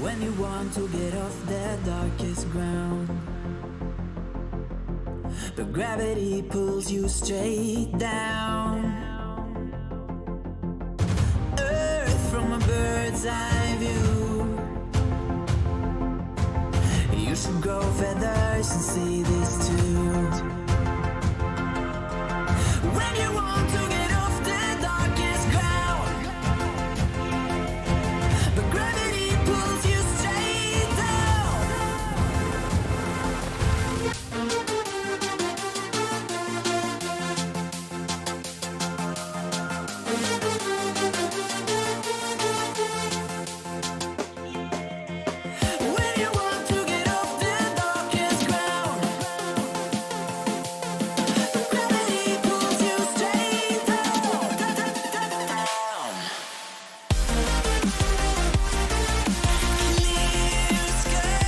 When you want to get off the darkest ground, but gravity pulls you straight down. Earth from a bird's eye view. You should grow feathers and see this too. When you want to get off the darkest ground, but gravity pulls you straight down. When you want to get off the darkest ground, but gravity pulls you straight down. Clear sky.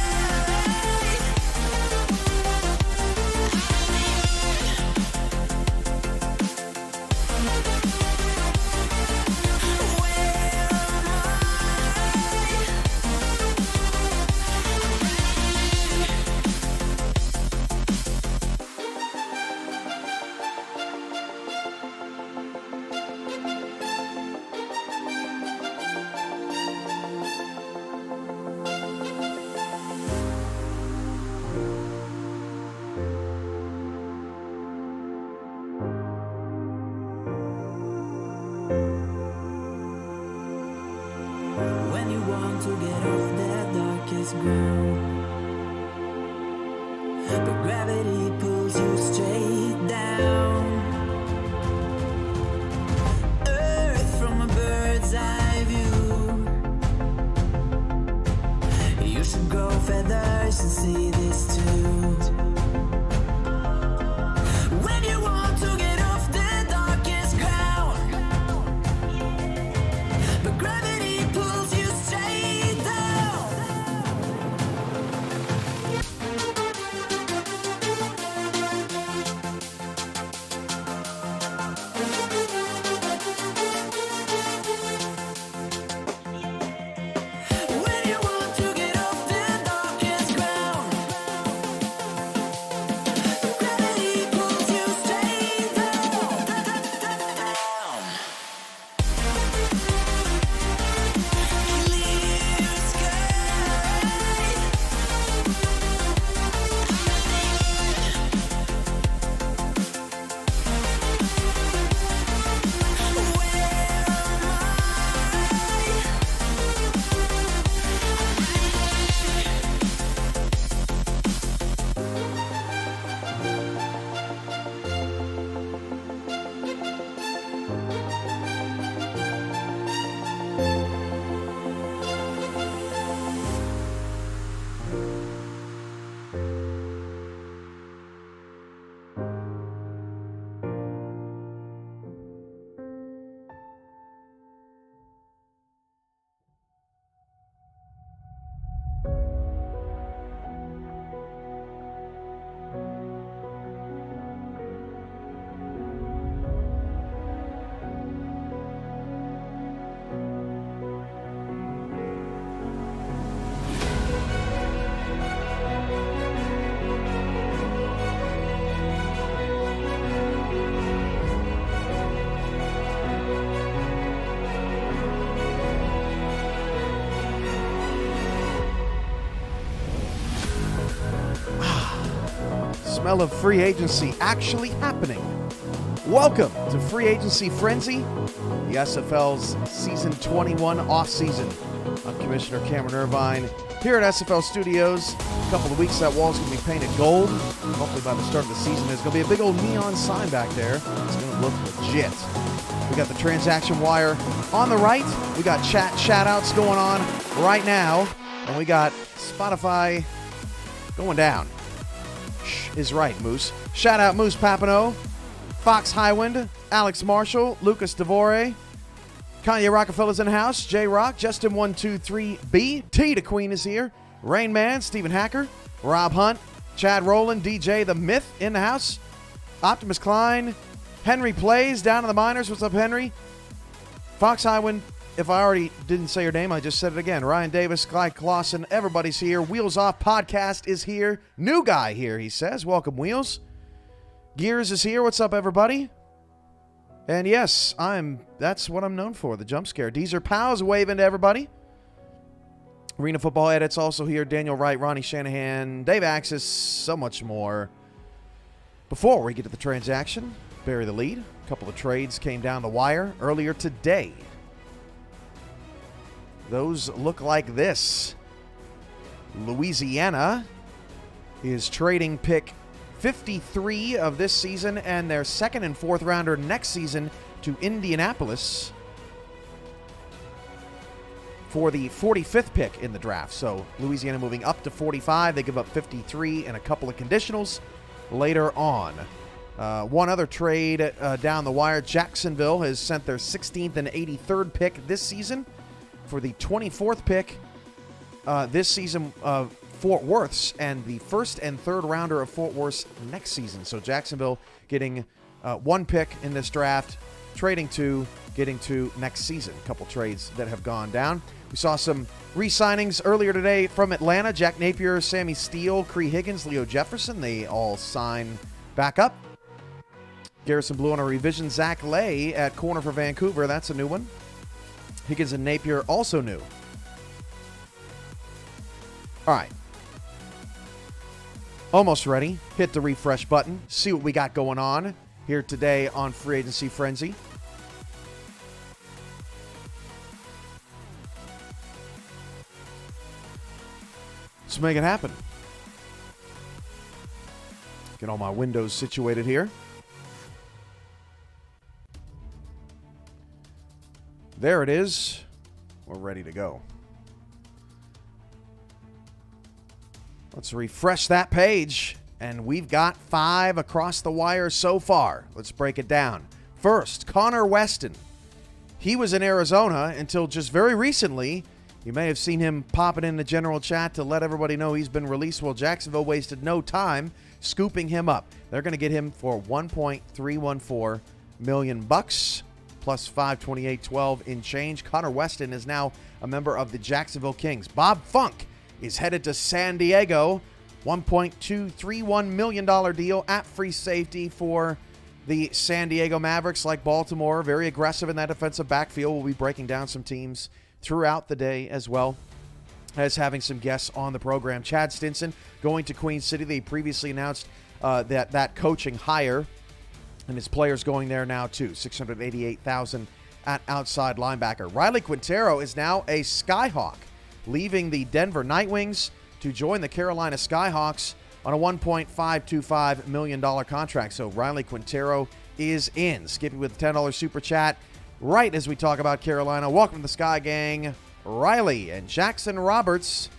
When you want to get off that darkest ground, but gravity pulls you straight down. Earth from a bird's eye view. You should grow feathers and see this too. When you want to get off the darkest ground, but gravity pulls you straight down. When you want to get off the darkest ground, smell of free agency actually happening. Welcome to Free Agency Frenzy, the SFL's Season 21 off-season. I'm Commissioner Cameron Irvine here at SFL Studios. A couple of weeks, that wall's going to be painted gold. Hopefully by the start of the season, there's going to be a big old neon sign back there. It's going to look legit. We got the transaction wire on the right. We got chat shout-outs going on right now. And we got Spotify going down. Shh is right, Moose. Shout-out Moose Papineau, Fox Highwind, Alex Marshall, Lucas DeVore, Kanye Rockefeller's in the house, J-Rock, Justin123B, T the Queen is here, Rain Man, Stephen Hacker, Rob Hunt, Chad Roland, DJ The Myth in the house, Optimus Klein, Henry Plays down in the minors. What's up, Henry? Fox Highwind, if I already didn't say your name, I just said it again. Ryan Davis, Clyde Clausen, everybody's here. Wheels Off Podcast is here. New guy here, he says. Welcome, Wheels. Gears is here. What's up, everybody? And yes, that's what I'm known for, the jump scare. Deezer Pals waving to everybody. Arena Football Edits also here. Daniel Wright, Ronnie Shanahan, Dave Axis, so much more. Before we get to the transaction, bury the lead. A couple of trades came down the wire earlier today. Those look like this. Louisiana is trading pick 53 of this season and their second and fourth rounder next season to Indianapolis for the 45th pick in the draft. So Louisiana moving up to 45. They give up 53 and a couple of conditionals later on. One other trade down the wire. Jacksonville has sent their 16th and 83rd pick this season for the 24th pick this season of Fort Worth's and the first and third rounder of Fort Worth's next season. So Jacksonville getting one pick in this draft, trading two, getting two next season. A couple trades that have gone down. We saw some re-signings earlier today from Atlanta. Jack Napier, Sammy Steele, Cree Higgins, Leo Jefferson. They all sign back up. Garrison Blue on a revision. Zach Lay at corner for Vancouver. That's a new one. Higgins and Napier also new. All right. Almost ready. Hit the refresh button. See what we got going on here today on Free Agency Frenzy. Let's make it happen. Get all my windows situated here. There it is. We're ready to go. Let's refresh that page, and we've got 5 across the wire so far. Let's break it down. First, Connor Weston. He was in Arizona until just very recently. You may have seen him popping in the general chat to let everybody know he's been released. Well, Jacksonville wasted no time scooping him up. They're going to get him for $1.314 million plus $528.12 in change. Connor Weston is now a member of the Jacksonville Kings. Bob Funk is headed to San Diego. $1.231 million deal at free safety for the San Diego Mavericks. Like Baltimore, very aggressive in that defensive backfield. We'll be breaking down some teams throughout the day as well as having some guests on the program. Chad Stinson going to Queen City. They previously announced that coaching hire, and his players going there now too. $688,000 at outside linebacker. Riley Quintero is now a Skyhawk, leaving the Denver Nightwings to join the Carolina Skyhawks on a $1.525 million contract. So Riley Quintero is in. Skippy with a $10 super chat right as we talk about Carolina. Welcome to the Sky Gang, Riley. And Jackson Roberts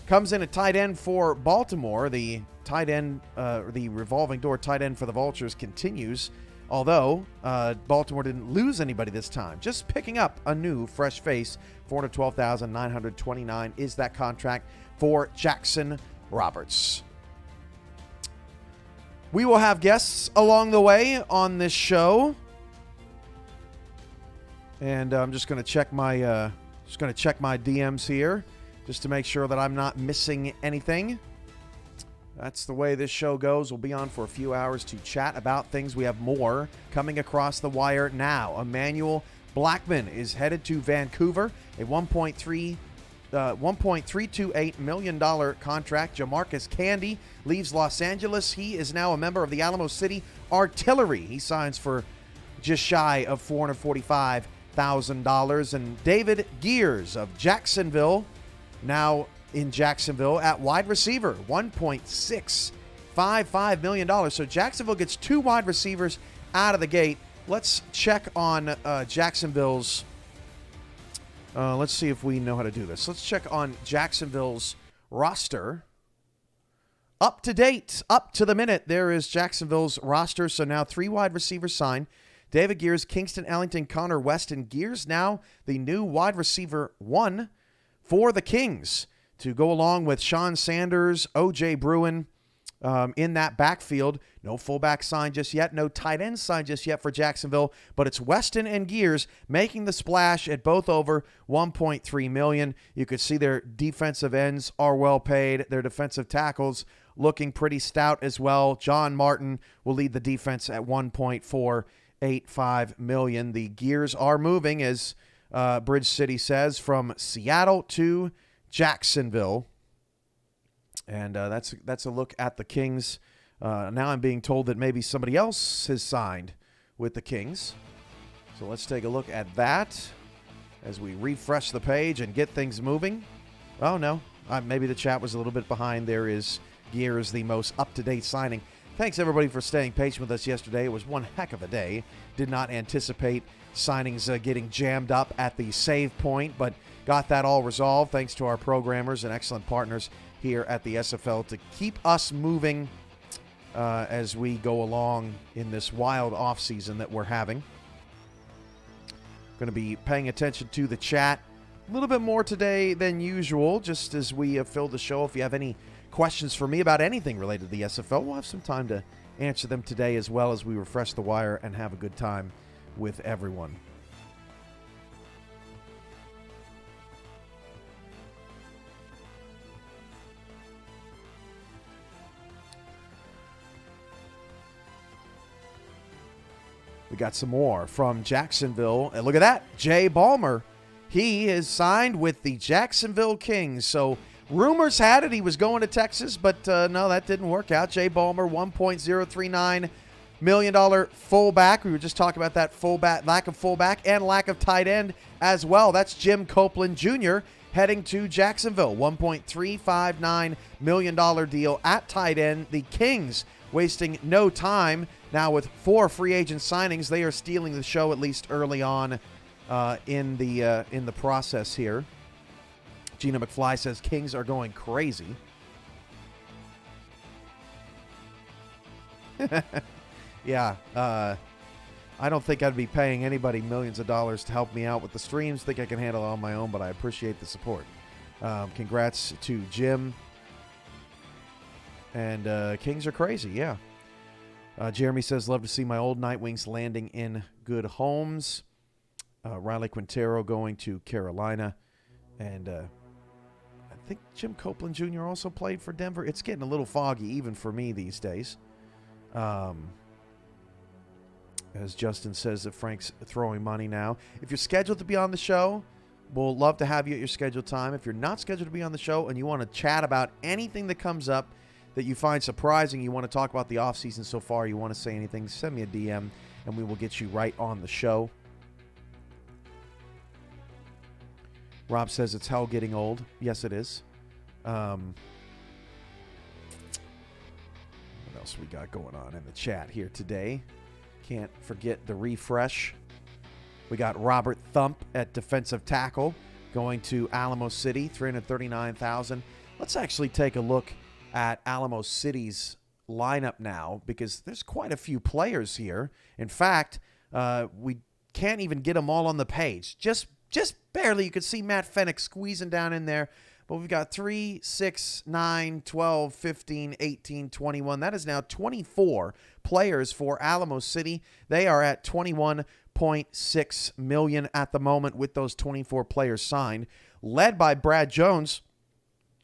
comes in at tight end for Baltimore. The tight end, the revolving door tight end for the Vultures continues. Although Baltimore didn't lose anybody this time, just picking up a new fresh face. $412,929 is that contract for Jackson Roberts. We will have guests along the way on this show, and I'm just going to check my DMs here just to make sure that I'm not missing anything. That's the way this show goes. We'll be on for a few hours to chat about things. We have more coming across the wire now. Emmanuel Blackman is headed to Vancouver. A $1.3 $1.328 million contract. Jamarcus Candy leaves Los Angeles. He is now a member of the Alamo City Artillery. He signs for just shy of $445,000. And David Gears of Jacksonville, now in Jacksonville at wide receiver, $1.655 million. So Jacksonville gets 2 wide receivers out of the gate. Let's check on Jacksonville's. Let's see if we know how to do this. Let's check on Jacksonville's roster. Up to date, up to the minute, there is Jacksonville's roster. So now 3 wide receivers signed. David Gears, Kingston Ellington, Connor Weston. Gears now the new wide receiver 1 for the Kings to go along with Sean Sanders, O.J. Bruin in that backfield. No fullback signed just yet. No tight end signed just yet for Jacksonville. But it's Weston and Gears making the splash at both over $1.3 million. You could see their defensive ends are well paid. Their defensive tackles looking pretty stout as well. John Martin will lead the defense at $1.485 million. The Gears are moving, as Bridge City says, from Seattle to Jacksonville. And that's a look at the Kings. Now I'm being told that maybe somebody else has signed with the Kings. So let's take a look at that as we refresh the page and get things moving. Oh, no. Maybe the chat was a little bit behind. There is Gears, the most up-to-date signing. Thanks, everybody, for staying patient with us yesterday. It was one heck of a day. Did not anticipate signings getting jammed up at the save point, but got that all resolved thanks to our programmers and excellent partners here at the SFL to keep us moving as we go along in this wild offseason that we're having. Going to be paying attention to the chat a little bit more today than usual, just as we fill the show. If you have any questions for me about anything related to the SFL, we'll have some time to answer them today as well as we refresh the wire and have a good time with everyone. We got some more from Jacksonville. And look at that. Jay Ballmer. He is signed with the Jacksonville Kings. So rumors had it he was going to Texas, but no, that didn't work out. Jay Ballmer, $1.039 million fullback. We were just talking about that fullback, lack of fullback and lack of tight end as well. That's Jim Copeland Jr. heading to Jacksonville. $1.359 million deal at tight end. The Kings wasting no time. Now with 4 free agent signings, they are stealing the show at least early on in the process here. Gina McFly says Kings are going crazy. Yeah, I don't think I'd be paying anybody millions of dollars to help me out with the streams. Think I can handle it on my own, but I appreciate the support. Congrats to Jim. And Kings are crazy, yeah. Jeremy says, love to see my old Nightwings landing in good homes. Riley Quintero going to Carolina. And I think Jim Copeland Jr. also played for Denver. It's getting a little foggy even for me these days. As Justin says that Frank's throwing money now. If you're scheduled to be on the show, we'll love to have you at your scheduled time. If you're not scheduled to be on the show and you want to chat about anything that comes up that you find surprising, you want to talk about the offseason so far, you want to say anything, send me a DM and we will get you right on the show. Rob says it's hell getting old. Yes, it is. What else we got going on in the chat here today? Can't forget the refresh. We got Robert Thump at defensive tackle going to Alamo City, $339,000. Let's actually take a look at Alamo City's lineup now, because there's quite a few players here. In fact, we can't even get them all on the page. Just barely. You could see Matt Fennick squeezing down in there. But we've got 3, 6, 9, 12, 15, 18, 21. That is now 24 players for Alamo City. They are at $21.6 million at the moment with those 24 players signed, led by Brad Jones,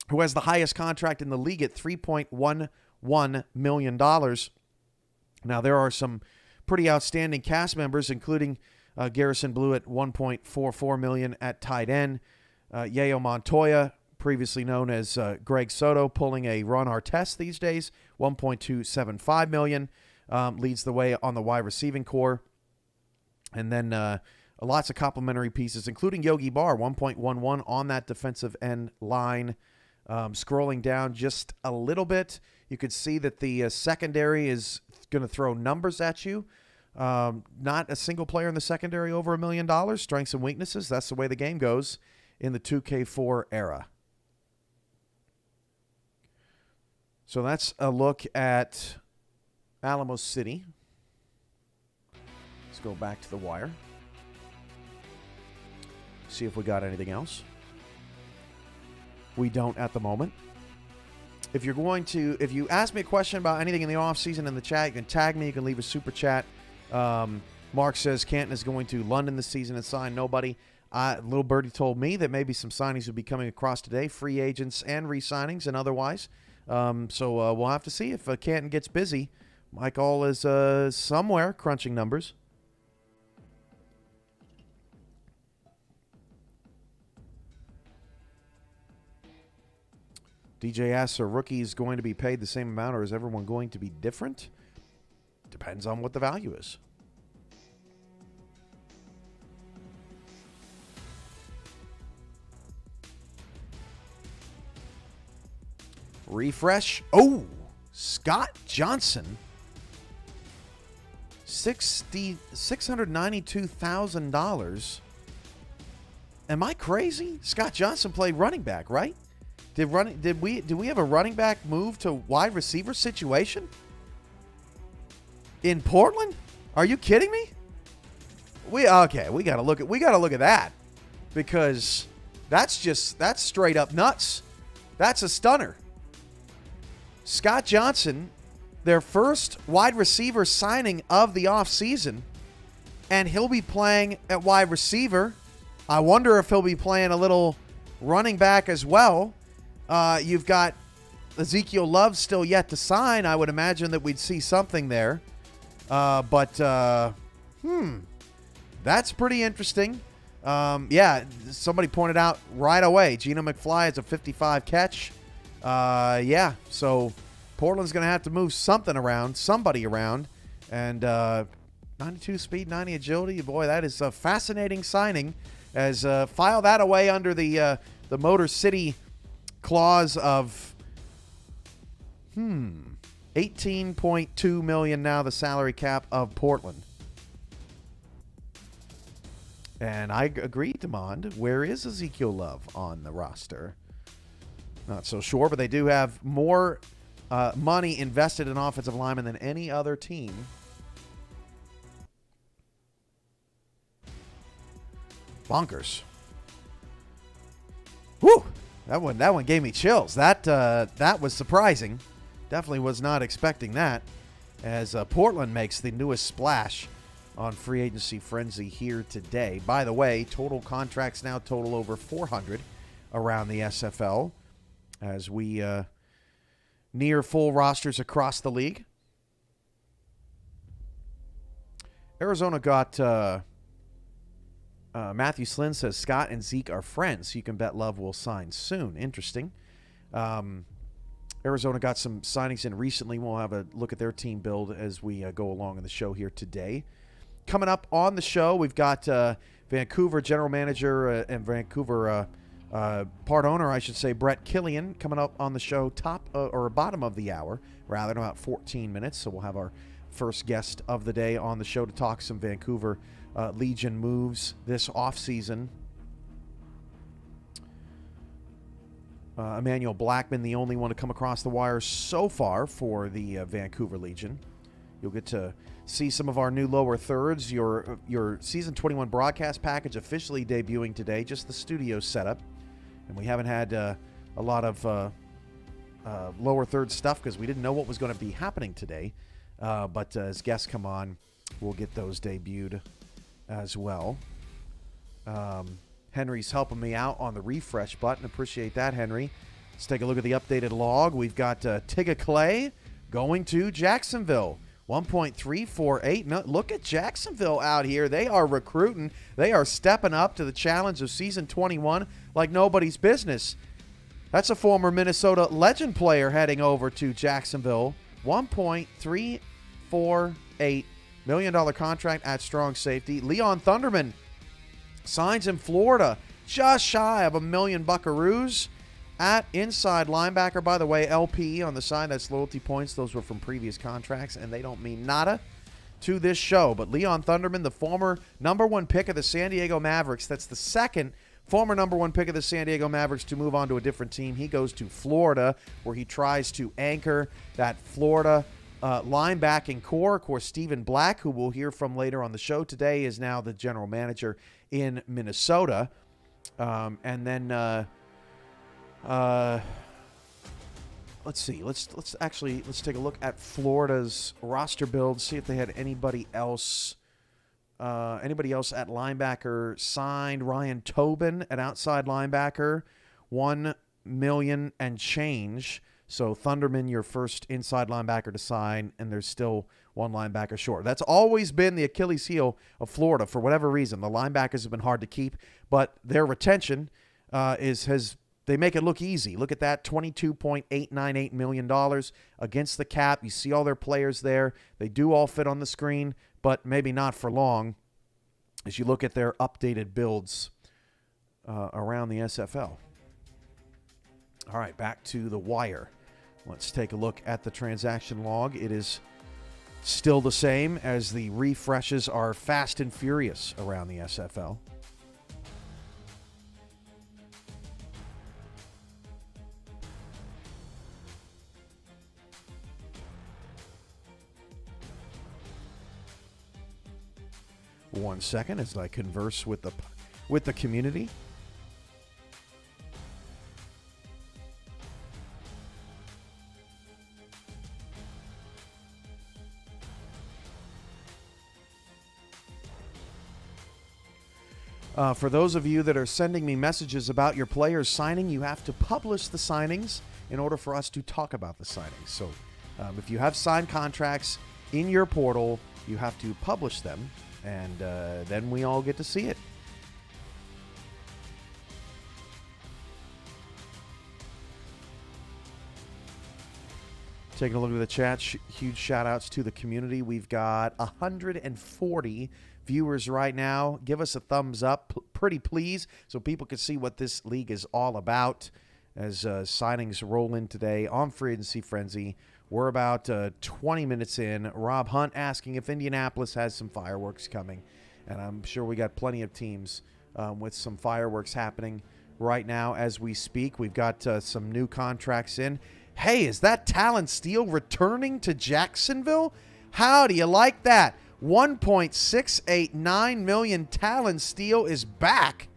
who has the highest contract in the league at $3.11 million. Now, there are some pretty outstanding cast members, including Garrison Blue at $1.44 million at tight end. Yayo Montoya, previously known as Greg Soto, pulling a Ron Artest these days, $1.275 million, leads the way on the wide receiving core. And then lots of complimentary pieces, including Yogi Barr, 1.11 on that defensive end line. Scrolling down just a little bit, you could see that the secondary is going to throw numbers at you. Not a single player in the secondary over $1 million. Strengths and weaknesses, that's the way the game goes in the 2K4 era. So that's a look at Alamo City. Let's go back to the wire. See if we got anything else. We don't at the moment. If you ask me a question about anything in the offseason in the chat, you can tag me. You can leave a super chat. Mark says Canton is going to London this season and sign nobody. Little Birdie told me that maybe some signings will be coming across today, free agents and re-signings and otherwise. So we'll have to see if Canton gets busy. Michael is somewhere crunching numbers. DJ asks, are rookies going to be paid the same amount, or is everyone going to be different? Depends on what the value is. Refresh. Oh, Scott Johnson. $692,000. Am I crazy? Scott Johnson played running back, right? Did we have a running back move to wide receiver situation in Portland? Are you kidding me? We gotta look at that, because that's straight up nuts. That's a stunner. Scott Johnson, their first wide receiver signing of the offseason, and he'll be playing at wide receiver. I wonder if he'll be playing a little running back as well. You've got Ezekiel Love still yet to sign. I would imagine that we'd see something there. But that's pretty interesting. Yeah, somebody pointed out right away, Geno McFly has a 55 catch. Yeah, so Portland's going to have to move somebody around. And 92 speed, 90 agility. Boy, that is a fascinating signing. As file that away under the Motor City clause of $18.2 million now, the salary cap of Portland. And I agree, Demond. Where is Ezekiel Love on the roster? Not so sure, but they do have more money invested in offensive linemen than any other team. Bonkers. Whew! That one gave me chills. That was surprising. Definitely was not expecting that. As Portland makes the newest splash on free agency frenzy here today. By the way, total contracts now total over 400 around the SFL, as we near full rosters across the league. Arizona got Matthew Slynn says Scott and Zeke are friends, so you can bet Love will sign soon. Interesting. Arizona got some signings in recently. We'll have a look at their team build as we go along in the show here today. Coming up on the show, we've got Vancouver general manager and Vancouver part owner, I should say, Brett Killian, coming up on the show top or bottom of the hour, rather, in about 14 minutes. So we'll have our first guest of the day on the show to talk some Vancouver Legion moves this offseason. Emmanuel Blackman, the only one to come across the wire so far for the Vancouver Legion. You'll get to see some of our new lower thirds. Your Season 21 broadcast package officially debuting today, just the studio setup. And we haven't had a lot of lower third stuff because we didn't know what was going to be happening today. But as guests come on, we'll get those debuted as well. Henry's helping me out on the refresh button. Appreciate that, Henry. Let's take a look at the updated log. We've got Tigga Clay going to Jacksonville. 1.348 million. Look at Jacksonville out here. They are recruiting. They are stepping up to the challenge of season 21 like nobody's business. That's a former Minnesota Legend player heading over to Jacksonville. $1.348 million contract at strong safety. Leon Thunderman signs in Florida, just shy of $1 million buckaroos at inside linebacker. By the way, LP on the side, that's loyalty points. Those were from previous contracts, and they don't mean nada to this show. But Leon Thunderman, the former #1 pick of the San Diego Mavericks, that's the second former #1 pick of the San Diego Mavericks to move on to a different team. He goes to Florida, where he tries to anchor that Florida linebacking core. Of course, Stephen Black, who we'll hear from later on the show today, is now the general manager in Minnesota. And then let's see. Let's take a look at Florida's roster build. See if they had anybody else at linebacker signed. Ryan Tobin at outside linebacker, $1 million and change. So Thunderman, your first inside linebacker to sign, and there's still one linebacker short. That's always been the Achilles heel of Florida for whatever reason. The linebackers have been hard to keep, but their retention they make it look easy. Look at that, $22.898 million against the cap. You see all their players there. They do all fit on the screen, but maybe not for long as you look at their updated builds around the SFL. All right, back to the wire. Let's take a look at the transaction log. It is still the same as the refreshes are fast and furious around the SFL. One second as I converse with the community. For those of you that are sending me messages about your players signing, you have to publish the signings in order for us to talk about the signings. So if you have signed contracts in your portal, you have to publish them, and then we all get to see it. Taking a look at the chat, huge shout-outs to the community. We've got 140 viewers right now. Give us a thumbs up, pretty please, so people can see what this league is all about as signings roll in today on Free Agency Frenzy. We're about 20 minutes in. Rob Hunt asking if Indianapolis has some fireworks coming, and I'm sure we got plenty of teams with some fireworks happening right now as we speak. We've got some new contracts in. Hey, is that Talon Steele returning to Jacksonville? How do you like that? $1.689 million Talon Steele is back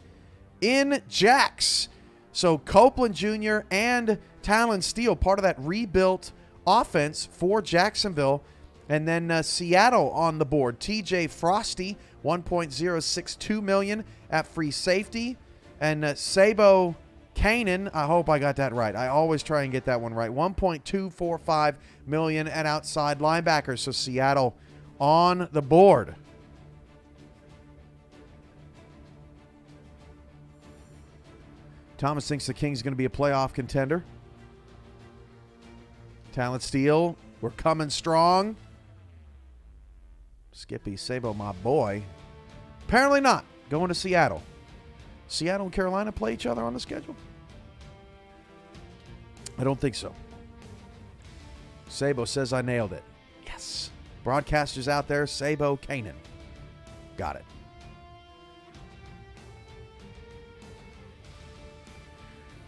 in Jax. So Copeland Jr. and Talon Steele, part of that rebuilt offense for Jacksonville. And then Seattle on the board. TJ Frosty, $1.062 million at free safety. And Sabo Canton, I hope I got that right. I always try and get that one right. $1.245 million at outside linebackers. So Seattle on the board. Thomas thinks the Kings going to be a playoff contender. Talent Steele, we're coming strong. Skippy Sabo, my boy. Apparently not. Going to Seattle. Seattle and Carolina play each other on the schedule? I don't think so. Sabo says I nailed it. Yes. Broadcasters out there, Sabo Canaan. Got it.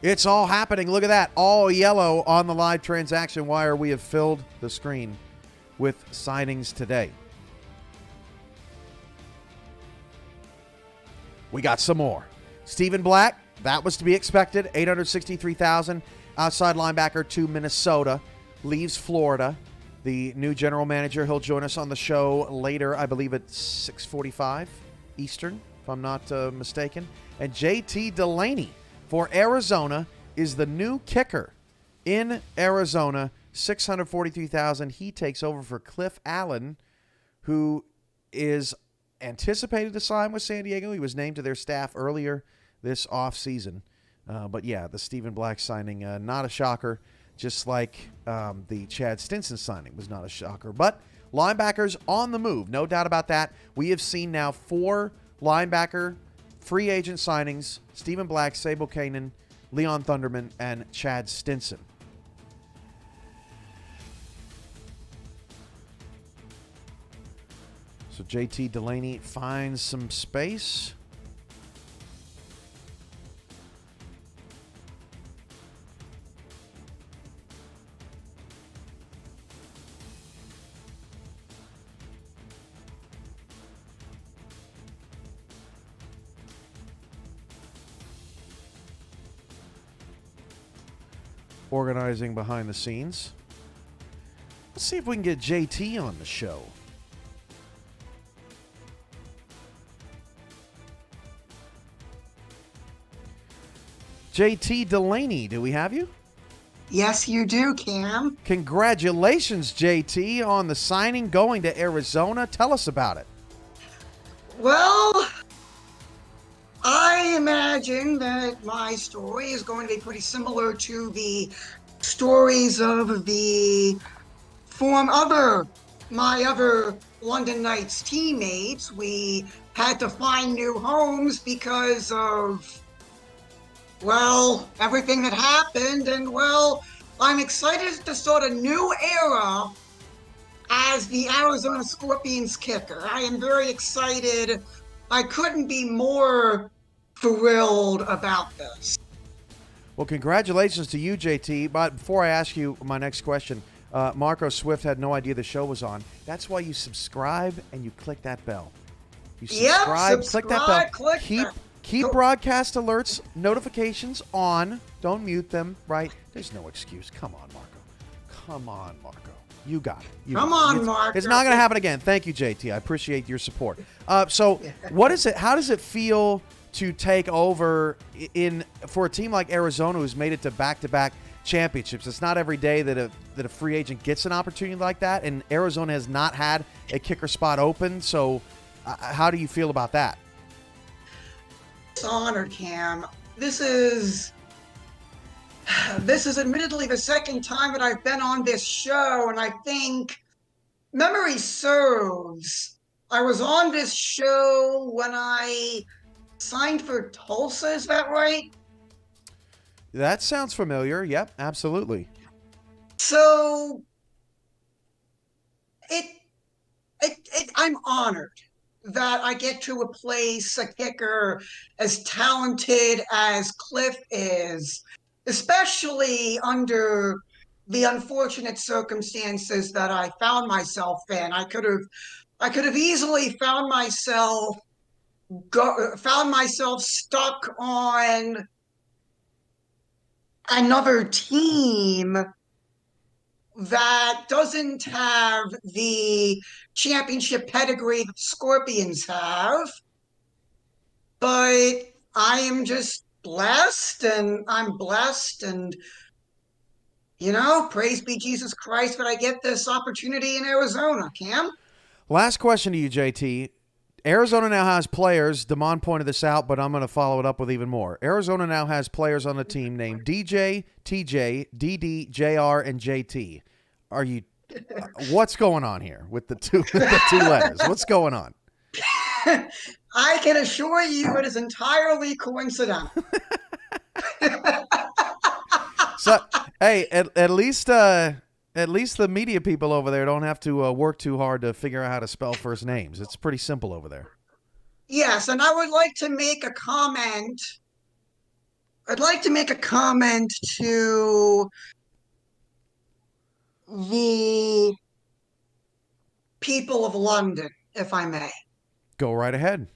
It's all happening. Look at that. All yellow on the live transaction wire. We have filled the screen with signings today. We got some more. Stephen Black, that was to be expected. $863,000 outside linebacker to Minnesota. Leaves Florida. The new general manager, he'll join us on the show later, I believe at 6:45 Eastern, if I'm not mistaken. And JT Delaney for Arizona is the new kicker in Arizona, $643,000. He takes over for Cliff Allen, who is anticipated to sign with San Diego. He was named to their staff earlier this offseason. But yeah, the Stephen Black signing, not a shocker, just like the Chad Stinson signing was not a shocker. But linebackers on the move, no doubt about that. We have seen now 4 linebacker free agent signings: Stephen Black, Sable Kanan, Leon Thunderman, and Chad Stinson. So JT Delaney finds some space. Organizing behind the scenes. Let's see if we can get JT on the show. JT Delaney, do we have you? Yes, you do, Cam. Congratulations, JT, on the signing going to Arizona. Tell us about it. Well, I imagine that my story is going to be pretty similar to the stories of my other London Knights teammates. We had to find new homes because of, well, everything that happened. And, well, I'm excited to start a new era as the Arizona Scorpions kicker. I am very excited. I couldn't be more thrilled about this. Well, congratulations to you, JT. But before I ask you my next question, Marco Swift had no idea the show was on. That's why you subscribe and you click that bell. You subscribe, click that bell. Keep broadcast alerts, notifications on. Don't mute them, right? There's no excuse. Come on, Marco. You got it. Come on, Marco. It's not going to happen again. Thank you, JT. I appreciate your support. So what is it? How does it feel to take over for a team like Arizona, who's made it to back-to-back championships? It's not every day that a free agent gets an opportunity like that, and Arizona has not had a kicker spot open. So how do you feel about that? It's an honor, Cam. This is admittedly the second time that I've been on this show, and I think memory serves, I was on this show when I signed for Tulsa. Is that right? That sounds familiar. Yep, absolutely. So I'm honored that I get to replace a kicker as talented as Cliff is, especially under the unfortunate circumstances that I found myself in. I could have easily found myself stuck on another team that doesn't have the championship pedigree that the Scorpions have. But I am just blessed, and I'm blessed, and, praise be Jesus Christ that I get this opportunity in Arizona, Cam. Last question to you, JT. Arizona now has players. Damon pointed this out, but I'm going to follow it up with even more. Arizona now has players on the team named DJ, TJ, DD, JR, and JT. What's going on here with the two letters? What's going on? I can assure you it is entirely coincidental. So, hey, at least the media people over there don't have to work too hard to figure out how to spell first names. It's pretty simple over there. Yes, and I would like to make a comment. I'd like to make a comment to the people of London, if I may. Go right ahead.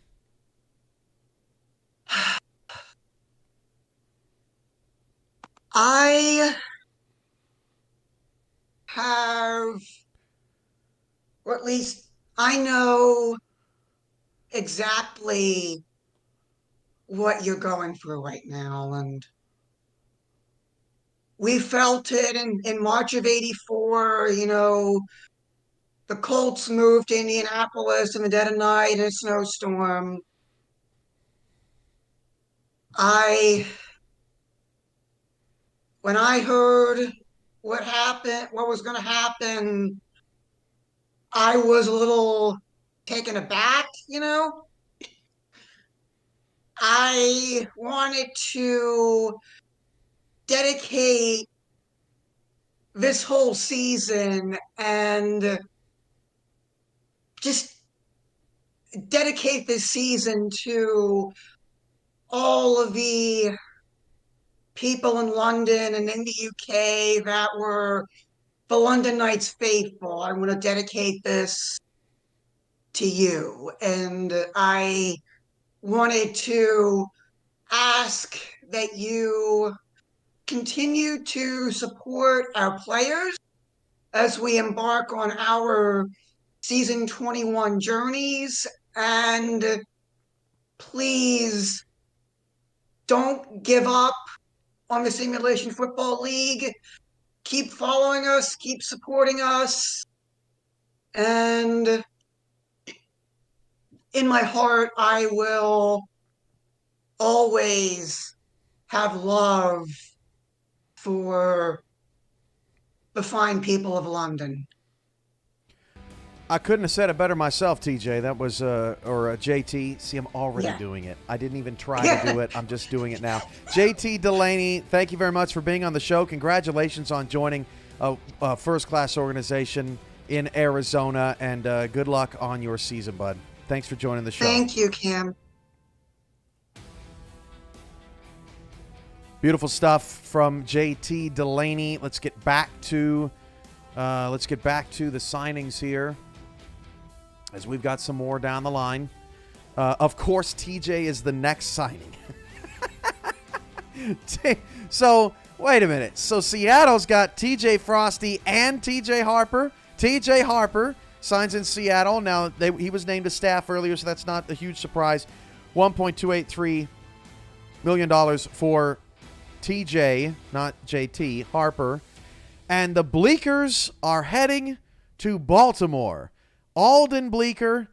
I have, or at least I know exactly what you're going through right now, and we felt it in March of '84. The Colts moved to Indianapolis in the dead of night in a snowstorm. I When I heard what was going to happen, I was a little taken aback. I wanted to dedicate this whole season and just dedicate this season to all of the people in London and in the UK that were the London Knights faithful. I want to dedicate this to you. And I wanted to ask that you continue to support our players as we embark on our season 21 journeys. And please don't give up on the Simulation Football League. Keep following us, keep supporting us. And in my heart, I will always have love for the fine people of London. I couldn't have said it better myself, TJ. That was, or JT. See, I'm already doing it. I didn't even try to do it. I'm just doing it now. JT Delaney, thank you very much for being on the show. Congratulations on joining a first-class organization in Arizona, and good luck on your season, bud. Thanks for joining the show. Thank you, Cam. Beautiful stuff from JT Delaney. Let's get back to the signings here, as we've got some more down the line. Of course, TJ is the next signing. So, wait a minute. So, Seattle's got TJ Frosty and TJ Harper. TJ Harper signs in Seattle. Now, he was named to staff earlier, so that's not a huge surprise. $1.283 million for TJ, not JT, Harper. And the Bleekers are heading to Baltimore. Alden Bleeker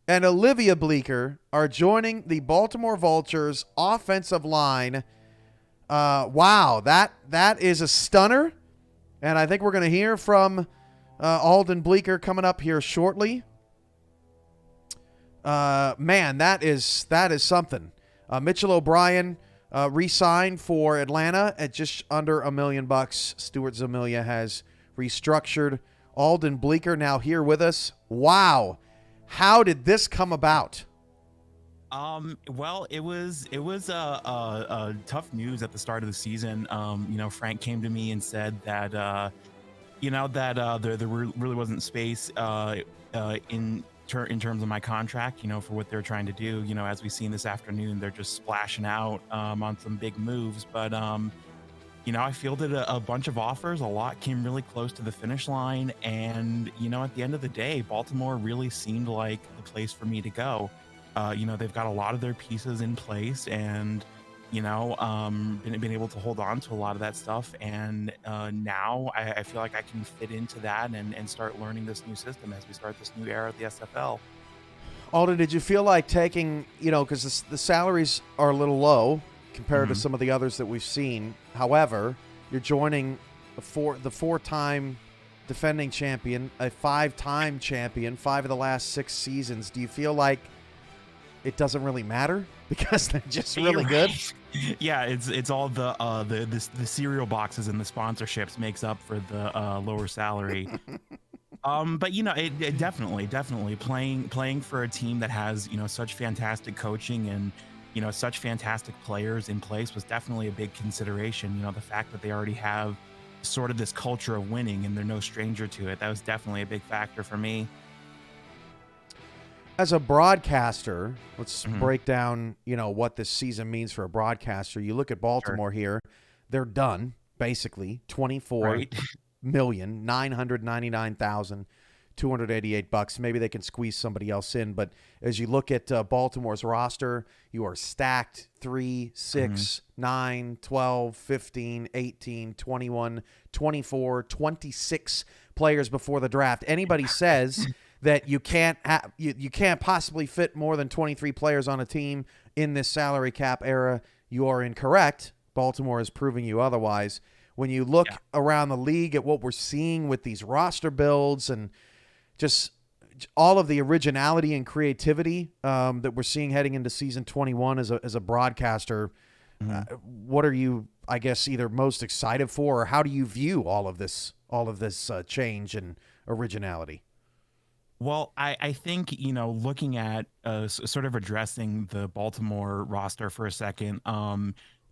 and Olivia Bleeker are joining the Baltimore Vultures offensive line. Wow, that is a stunner. And I think we're going to hear from Alden Bleeker coming up here shortly. Man, that is something. Mitchell O'Brien re-signed for Atlanta at just under $1 million. Stuart Zamilia has restructured. Alden Bleeker now here with us. Wow. How did this come about? Well, it was tough news at the start of the season. Frank came to me and said that, there really wasn't space in terms of my contract, for what they're trying to do. As we've seen this afternoon, they're just splashing out on some big moves. But, I fielded a bunch of offers. A lot came really close to the finish line. And, at the end of the day, Baltimore really seemed like the place for me to go. They've got a lot of their pieces in place and, been able to hold on to a lot of that stuff. And now I feel like I can fit into that and start learning this new system as we start this new era of the SFL. Alden, did you feel like taking, because the salaries are a little low compared to some of the others that we've seen. However, you're joining the four-time defending champion, a 5-time champion, 5 of the last 6 seasons. Do you feel like it doesn't really matter because they're just really good? Yeah, it's all the cereal boxes and the sponsorships makes up for the lower salary. But it definitely playing for a team that has such fantastic coaching and such fantastic players in place was definitely a big consideration. The fact that they already have sort of this culture of winning and they're no stranger to it, that was definitely a big factor for me. As a broadcaster, let's break down, what this season means for a broadcaster. You look at Baltimore here, they're done, basically, 24,999,200 $288. Maybe they can squeeze somebody else in. But as you look at Baltimore's roster, you are stacked 3, 6, 9, 12, 15, 18, 21, 24, 26 players before the draft. Anybody says that you can't you can't possibly fit more than 23 players on a team in this salary cap era, you are incorrect. Baltimore is proving you otherwise. When you look around the league at what we're seeing with these roster builds and just all of the originality and creativity that we're seeing heading into season 21 as a broadcaster, what are you, I guess, either most excited for, or how do you view all of this change and originality? Well, I think, looking at sort of addressing the Baltimore roster for a second,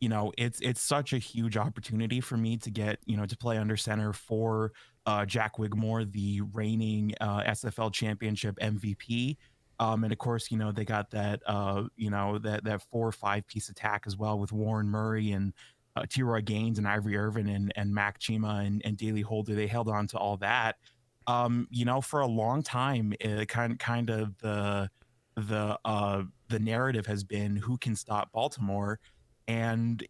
it's such a huge opportunity for me to get, to play under center for Jack Wigmore, the reigning SFL championship MVP. And of course, they got that, that 4 or 5 piece attack as well with Warren Murray and T-Roy Gaines and Ivory Irvin and Mac Chima and Daley Holder. They held on to all that. For a long time, kind of the narrative has been who can stop Baltimore. And,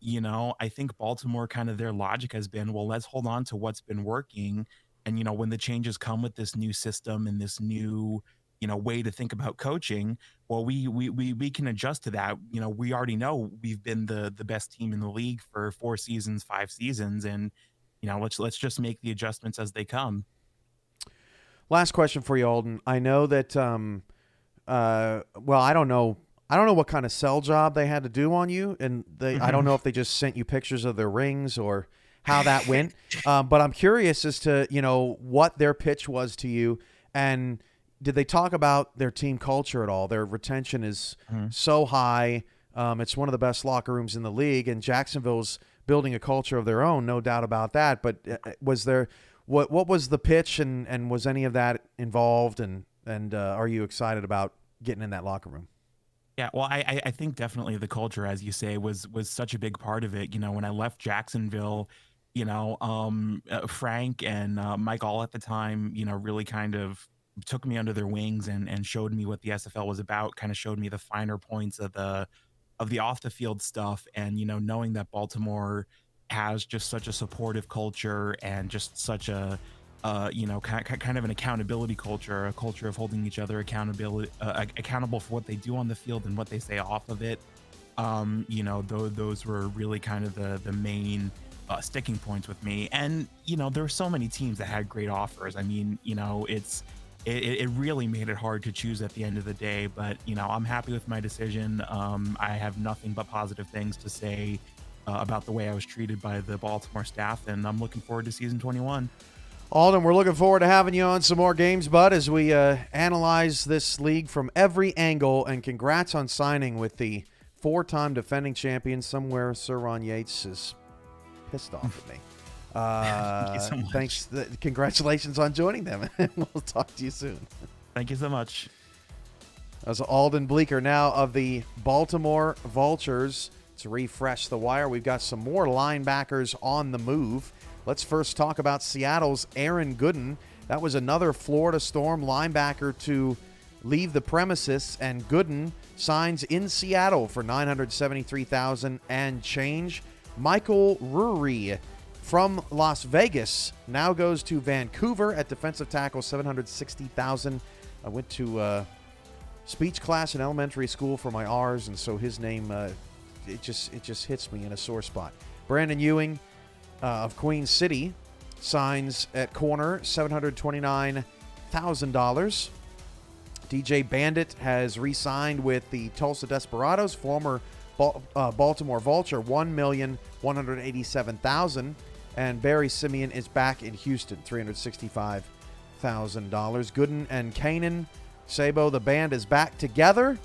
I think Baltimore, kind of their logic has been, well, let's hold on to what's been working. And, when the changes come with this new system and this new, way to think about coaching, well, we can adjust to that. We already know we've been the best team in the league for 4 seasons, 5 seasons. And, let's just make the adjustments as they come. Last question for you, Alden. I know that, I don't know what kind of sell job they had to do on you, and I don't know if they just sent you pictures of their rings or how that went. But I'm curious as to, what their pitch was to you, and did they talk about their team culture at all? Their retention is so high. It's one of the best locker rooms in the league, and Jacksonville's building a culture of their own, no doubt about that. But was there what was the pitch, and was any of that involved, and are you excited about getting in that locker room? Yeah, well, I think definitely the culture, as you say, was such a big part of it. When I left Jacksonville, Frank and Mike All at the time, really kind of took me under their wings and showed me what the SFL was about, kind of showed me the finer points of the off the field stuff. And, knowing that Baltimore has just such a supportive culture and just such a kind of an accountability culture, a culture of holding each other accountable for what they do on the field and what they say off of it. Those were really kind of the main sticking points with me. And, there were so many teams that had great offers. I mean, it really made it hard to choose at the end of the day, but, I'm happy with my decision. I have nothing but positive things to say about the way I was treated by the Baltimore staff, and I'm looking forward to season 21. Alden, we're looking forward to having you on some more games, bud, as we analyze this league from every angle. And congrats on signing with the 4-time defending champion. Somewhere Sir Ron Yates is pissed off at me. Thank you so much. Thanks. Congratulations on joining them. We'll talk to you soon. Thank you so much. That was Alden Bleeker now of the Baltimore Vultures. To refresh the wire, we've got some more linebackers on the move. Let's first talk about Seattle's Aaron Gooden. That was another Florida Storm linebacker to leave the premises, and Gooden signs in Seattle for $973,000 and change. Michael Rury from Las Vegas now goes to Vancouver at defensive tackle, $760,000. I went to speech class in elementary school for my R's, and so his name it just hits me in a sore spot. Brandon Ewing of Queen City signs at corner, $729,000. DJ Bandit has re-signed with the Tulsa Desperados, former Baltimore Vulture, $1,187,000. And Barry Simeon is back in Houston, $365,000. Gooden and Canton, Sabo, the band is back together.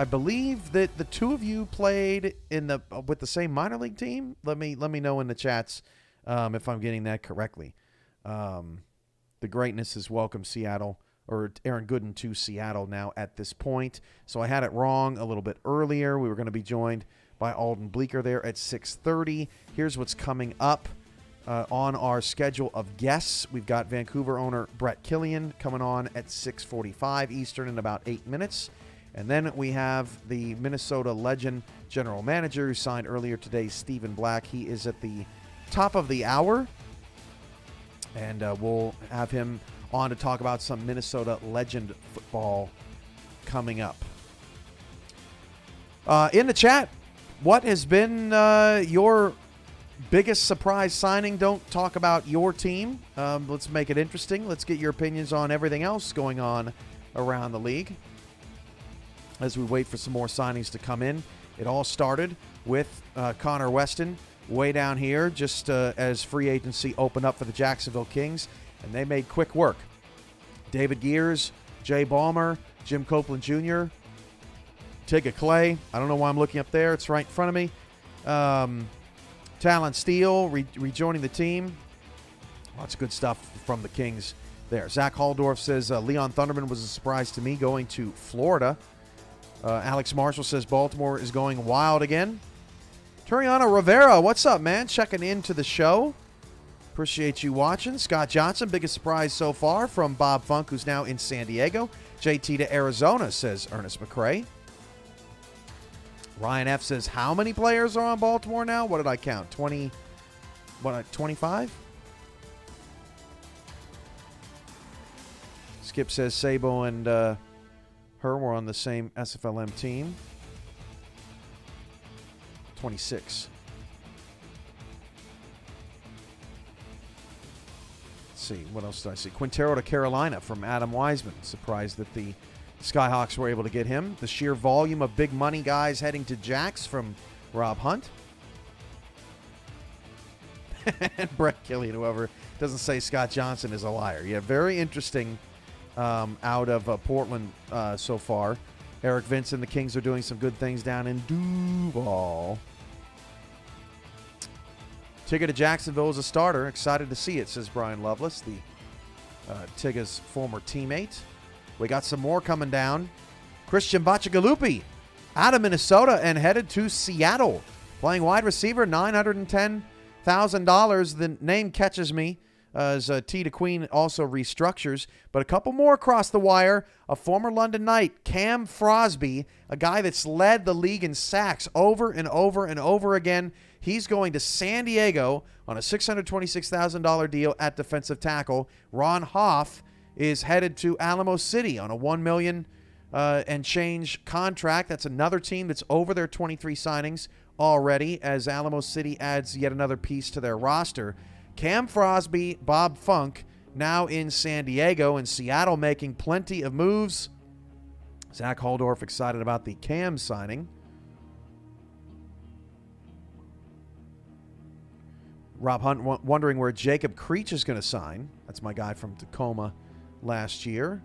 I believe that the two of you played with the same minor league team. Let me know in the chats if I'm getting that correctly. The greatness is welcome Seattle, or Aaron Gooden to Seattle now at this point. So I had it wrong a little bit earlier. We were going to be joined by Alden Bleeker there at 6:30. Here's what's coming up. on our schedule of guests. We've got Vancouver owner Brett Killian coming on at 6:45 Eastern in about 8 minutes. And then we have the Minnesota Legend general manager who signed earlier today, Stephen Black. He is at the top of the hour. And we'll have him on to talk about some Minnesota Legend football coming up. In the chat, what has been your biggest surprise signing? Don't talk about your team. Let's make it interesting. Let's get your opinions on everything else going on around the league as we wait for some more signings to come in. It all started with Connor Weston way down here just as free agency opened up for the Jacksonville Kings, and they made quick work. David Gears, Jay Ballmer, Jim Copeland Jr., Tigga Clay. I don't know why I'm looking up there. It's right in front of me. Talon Steele rejoining the team. Lots of good stuff from the Kings there. Zach Haldorf says Leon Thunderman was a surprise to me going to Florida. Alex Marshall says Baltimore is going wild again. Turiano Rivera, what's up, man? Checking into the show. Appreciate you watching. Scott Johnson, biggest surprise so far from Bob Funk, who's now in San Diego. JT to Arizona, says Ernest McCrae. Ryan F. says, how many players are on Baltimore now? What did I count? 20, 25? Skip says Sabo and her were on the same SFLM team. 26. Let's see. What else did I see? Quintero to Carolina from Adam Wiseman. Surprised that the Skyhawks were able to get him. The sheer volume of big money guys heading to Jacks from Rob Hunt. And Brett Killian, whoever doesn't say Scott Johnson, is a liar. Yeah, very interesting out of Portland so far. Eric Vincent, the Kings are doing some good things down in Duval. Tigga to Jacksonville is a starter. Excited to see it, says Brian Lovelace, the Tigga's former teammate. We got some more coming down. Christian Bachagalupi out of Minnesota and headed to Seattle. Playing wide receiver, $910,000. The name catches me as T to Queen also restructures. But a couple more across the wire. A former London Knight, Cam Frosby, a guy that's led the league in sacks over and over and over again. He's going to San Diego on a $626,000 deal at defensive tackle. Ron Hoff is headed to Alamo City on a $1 million and change contract. That's another team that's over their 23 signings already, as Alamo City adds yet another piece to their roster. Cam Frosby, Bob Funk, now in San Diego, and Seattle making plenty of moves. Zach Haldorf excited about the Cam signing. Rob Hunt wondering where Jacob Creech is going to sign. That's my guy from Tacoma last year.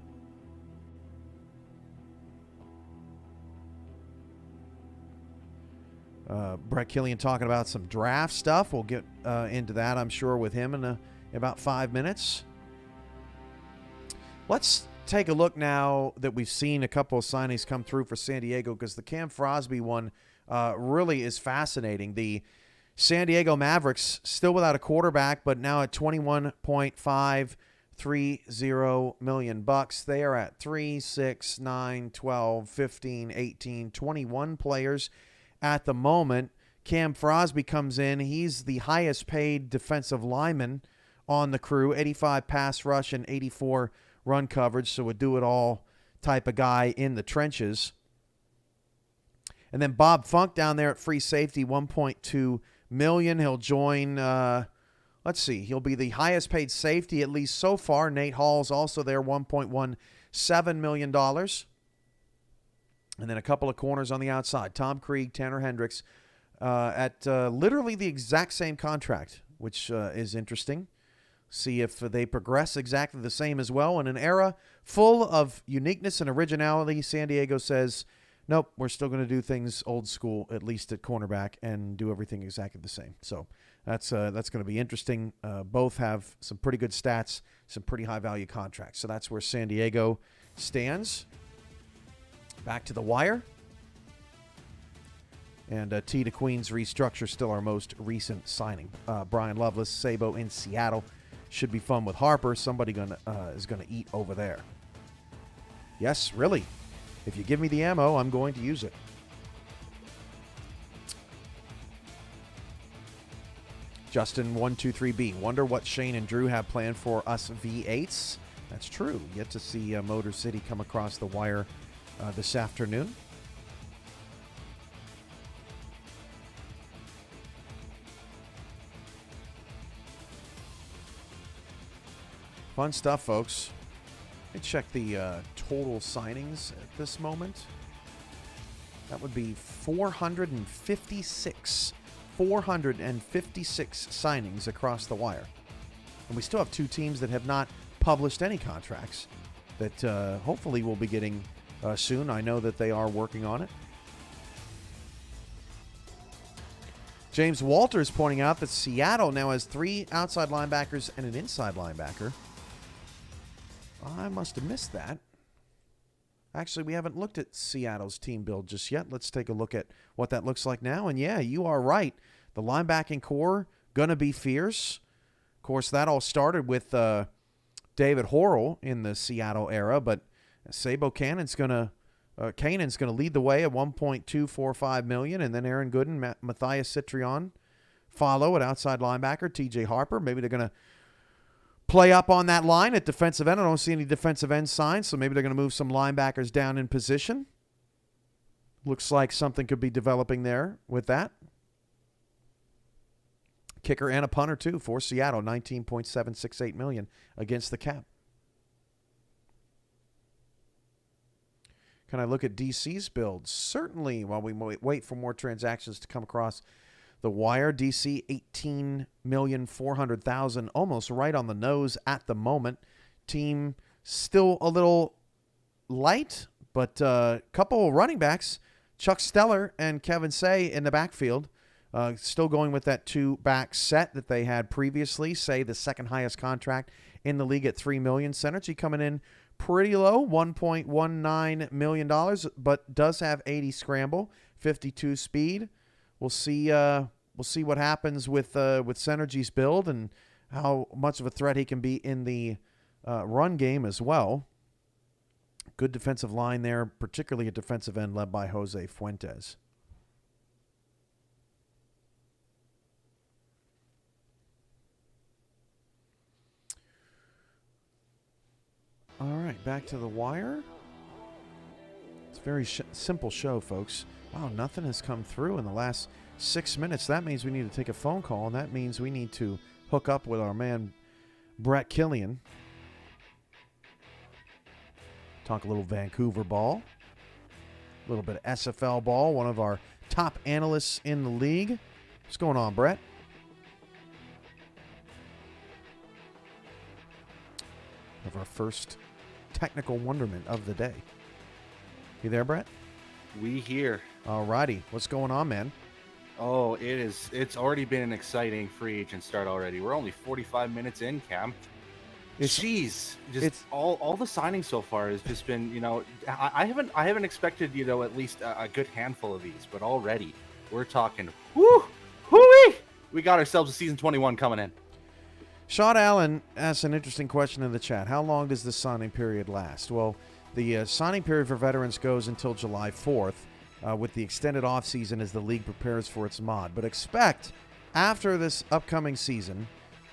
Brett Killian talking about some draft stuff. We'll get into that, I'm sure, with him in about 5 minutes. Let's take a look now that we've seen a couple of signings come through for San Diego, because the Cam Frosby one really is fascinating. The San Diego Mavericks still without a quarterback, but now at $21.530 million. They are at 3, 6, 9, 12, 15, 18, 21 players at the moment. Cam Frosby comes in. He's the highest paid defensive lineman on the crew, 85 pass rush and 84 run coverage, so a do-it-all type of guy in the trenches. And then Bob Funk down there at free safety, $1.2 million. He'll join, let's see, he'll be the highest paid safety, at least so far. Nate Hall's also there, $1.17 million. And then a couple of corners on the outside. Tom Krieg, Tanner Hendricks at literally the exact same contract, which is interesting. See if they progress exactly the same as well. In an era full of uniqueness and originality, San Diego says, nope, we're still going to do things old school, at least at cornerback, and do everything exactly the same. So that's going to be interesting. Both have some pretty good stats, some pretty high-value contracts. So that's where San Diego stands. Back to the wire. And T to Queens restructure still our most recent signing. Brian Loveless, Sabo in Seattle. Should be fun with Harper. Somebody is gonna eat over there. Yes, really. If you give me the ammo, I'm going to use it. Justin 123B. Wonder what Shane and Drew have planned for us V8s. That's true. Yet to see Motor City come across the wire this afternoon. Fun stuff, folks. Let me check the total signings at this moment. That would be 456. 456 signings across the wire. And we still have 2 teams that have not published any contracts that hopefully we'll be getting soon. I know that they are working on it. James Walters pointing out that Seattle now has 3 outside linebackers and an inside linebacker. I must have missed that. Actually, we haven't looked at Seattle's team build just yet. Let's take a look at what that looks like now. And yeah, you are right. The linebacking core going to be fierce. Of course, that all started with David Horrell in the Seattle era, but Sabo Cannon's going to lead the way at $1.245 million, and then Aaron Gooden, Matthias Citrion follow at outside linebacker, TJ Harper. Maybe they're going to play up on that line at defensive end. I don't see any defensive end signs, so maybe they're going to move some linebackers down in position. Looks like something could be developing there with that. Kicker and a punter, too, for Seattle, $19.768 million against the cap. Can I look at DC's builds? Certainly, while we wait for more transactions to come across the wire. DC, $18,400,000, almost right on the nose at the moment. Team still a little light, but a couple running backs, Chuck Steller and Kevin Say in the backfield. Still going with that 2-back set that they had previously. Say the second highest contract in the league at $3 million. Synergy coming in pretty low, $1.19 million, but does have 80 scramble, 52 speed. We'll see what happens with Synergy's build and how much of a threat he can be in the run game as well. Good defensive line there, particularly a defensive end led by Jose Fuentes. All right, back to the wire. It's a very simple show, folks. Wow, nothing has come through in the last 6 minutes. That means we need to take a phone call, and that means we need to hook up with our man, Brett Killian. Talk a little Vancouver ball. A little bit of SFL ball, one of our top analysts in the league. What's going on, Brett? Of our first technical wonderment of the day. You there, Brett? We here. All righty. What's going on, man? Oh, it's already been an exciting free agent start already. We're only 45 minutes in, Cam. Jeez, all the signings so far has just been, I haven't expected, at least a good handful of these, but already we're talking, whoo-wee! We got ourselves a season 21 coming in. Sean Allen asked an interesting question in the chat. How long does the signing period last? Well, the signing period for veterans goes until July 4th with the extended offseason as the league prepares for its mod. But expect, after this upcoming season,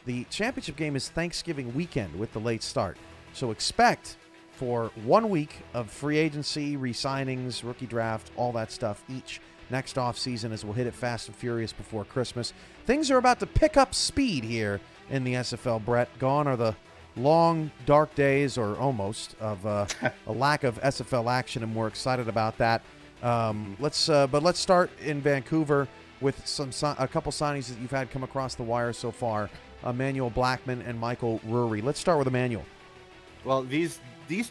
the championship game is Thanksgiving weekend with the late start. So expect for 1 week of free agency, re-signings, rookie draft, all that stuff each next offseason as we'll hit it fast and furious before Christmas. Things are about to pick up speed here in the SFL, Brett. Gone are the long, dark days, or almost, of a lack of SFL action, and we're excited about that. Let's start in Vancouver with a couple signings that you've had come across the wire so far. Emmanuel Blackman and Michael Rury. Let's start with Emmanuel. Well, these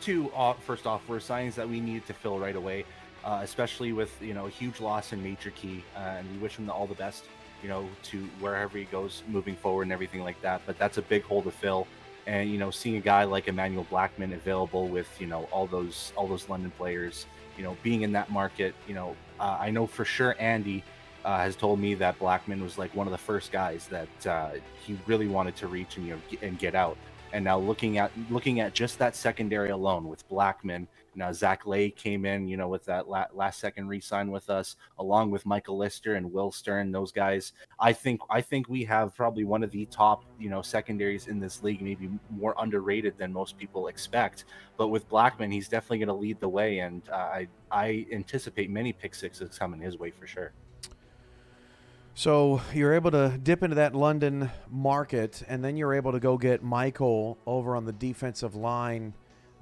two, first off, were signings that we needed to fill right away, especially with a huge loss in Major Key, and we wish him all the best, to wherever he goes moving forward and everything like that. But that's a big hole to fill, and seeing a guy like Emmanuel Blackman available with all those London players, being in that market, I know for sure Andy has told me that Blackman was like one of the first guys that he really wanted to reach and and get out. And now looking at just that secondary alone with Blackman, now Zach Lay came in, with that last second re-sign with us, along with Michael Lister and Will Stern. Those guys, I think we have probably one of the top, secondaries in this league, maybe more underrated than most people expect. But with Blackman, he's definitely going to lead the way, and I anticipate many pick sixes coming his way for sure. So you're able to dip into that London market, and then you're able to go get Michael over on the defensive line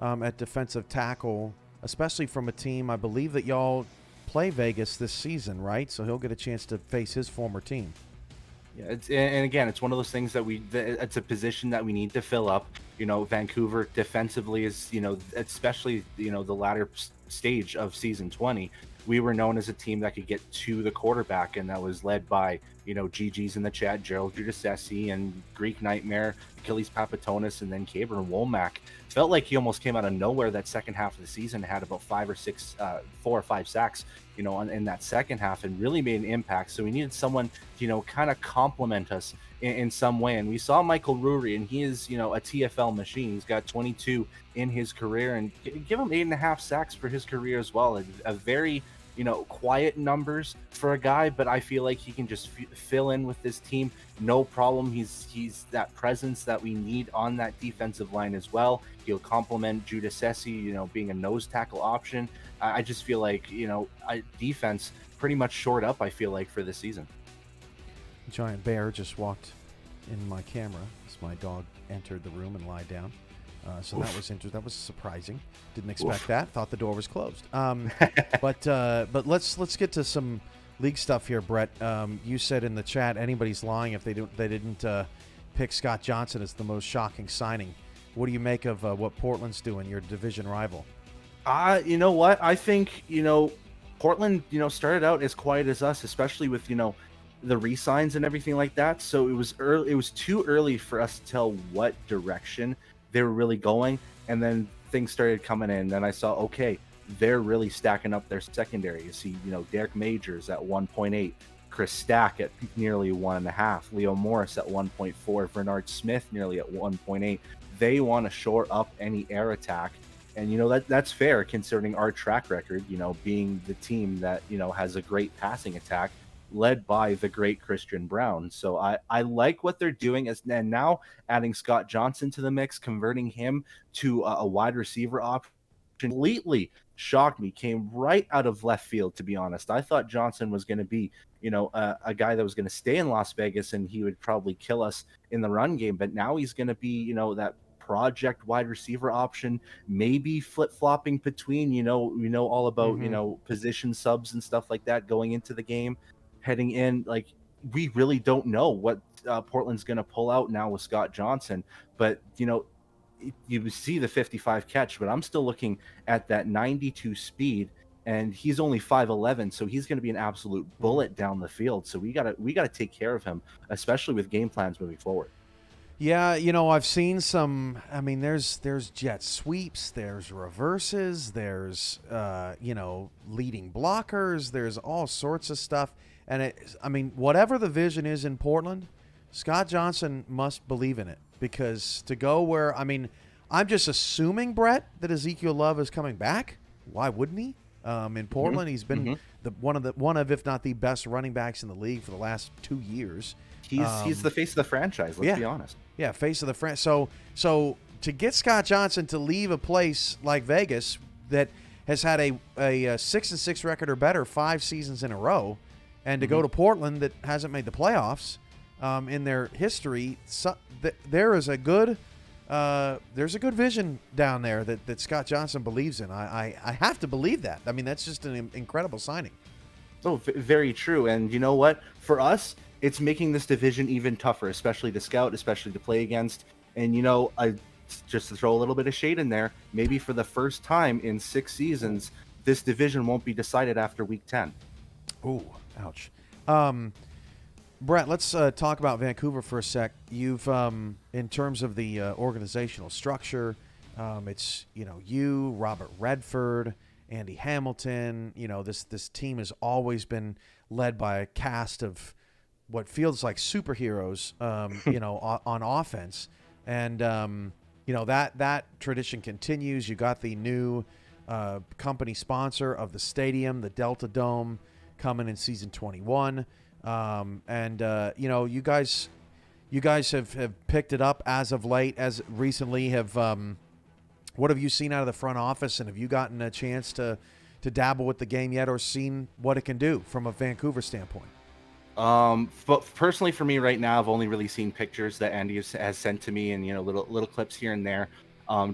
at defensive tackle, especially from a team, I believe that y'all play Vegas this season, right? So he'll get a chance to face his former team. Yeah, and again, it's one of those things that it's a position that we need to fill up. Vancouver defensively is, especially, the latter stage of season 20, we were known as a team that could get to the quarterback, and that was led by, GG's in the chat, Gerald Giudice and Greek Nightmare, Achilles Papatonis, and then Cabron Womack. Felt like he almost came out of nowhere that second half of the season, had about 4 or 5 sacks, in that second half, and really made an impact. So we needed someone, kind of complement us in some way. And we saw Michael Rury, and he is, a TFL machine. He's got 22 in his career, and give him 8.5 sacks for his career as well. A very, quiet numbers for a guy, but I feel like he can just fill in with this team, no problem. He's that presence that we need on that defensive line as well. He'll complement Giudice, being a nose tackle option. I just feel like, defense pretty much shored up, I feel like, for this season. Giant bear just walked in my camera as my dog entered the room and lied down. So that was interesting. That was surprising. Didn't expect that. Thought the door was closed. But let's get to some league stuff here, Brett. You said in the chat anybody's lying if they didn't pick Scott Johnson as the most shocking signing. What do you make of what Portland's doing, your division rival? You know what? I think Portland started out as quiet as us, especially with the re-signs and everything like that. So it was early. It was too early for us to tell what direction they were really going, and then things started coming in. Then I saw, okay, they're really stacking up their secondary. You see, Derek Majors at 1.8, Chris Stack at nearly 1.5, Leo Morris at 1.4, Bernard Smith nearly at 1.8. They want to shore up any air attack, and that's fair considering our track record. Being the team that has a great passing attack, led by the great Christian Brown. So I like what they're doing, and now adding Scott Johnson to the mix, converting him to a wide receiver option, completely shocked me. Came right out of left field, to be honest. I thought Johnson was going to be, a guy that was going to stay in Las Vegas and he would probably kill us in the run game. But now he's going to be, that project wide receiver option, maybe flip-flopping between, we know all about, position subs and stuff like that going into the game. Heading in, like, we really don't know what Portland's going to pull out now with Scott Johnson, but you see the 55 catch, but I'm still looking at that 92 speed, and he's only 5'11", so he's going to be an absolute bullet down the field. So we gotta take care of him, especially with game plans moving forward. Yeah, I've seen some. I mean, there's jet sweeps, there's reverses, there's leading blockers, there's all sorts of stuff. And whatever the vision is in Portland, Scott Johnson must believe in it, because to go where, I'm just assuming, Brett, that Ezekiel Love is coming back. Why wouldn't he? In Portland, he's been one of, if not the best running backs in the league for the last 2 years. He's the face of the franchise. Let's be honest. Yeah, face of the franchise. So to get Scott Johnson to leave a place like Vegas that has had a 6-6 record or better 5 seasons in a row, and to go to Portland that hasn't made the playoffs in their history, there's a good vision down there that Scott Johnson believes in. I have to believe that. That's just an incredible signing. Oh, very true. And you know what? For us, it's making this division even tougher, especially to scout, especially to play against. And just to throw a little bit of shade in there, maybe for the first time in 6 seasons, this division won't be decided after week 10. Ooh, ouch. Brett, let's talk about Vancouver for a sec. You've, in terms of the organizational structure, it's, you, Robert Redford, Andy Hamilton. This team has always been led by a cast of what feels like superheroes, on offense. And, that tradition continues. You got the new company sponsor of the stadium, the Delta Dome, coming in season 21. You guys have picked it up as of late, as recently have. What have you seen out of the front office, and have you gotten a chance to dabble with the game yet, or seen what it can do from a Vancouver standpoint? But personally for me right now, I've only really seen pictures that Andy has sent to me, and little clips here and there.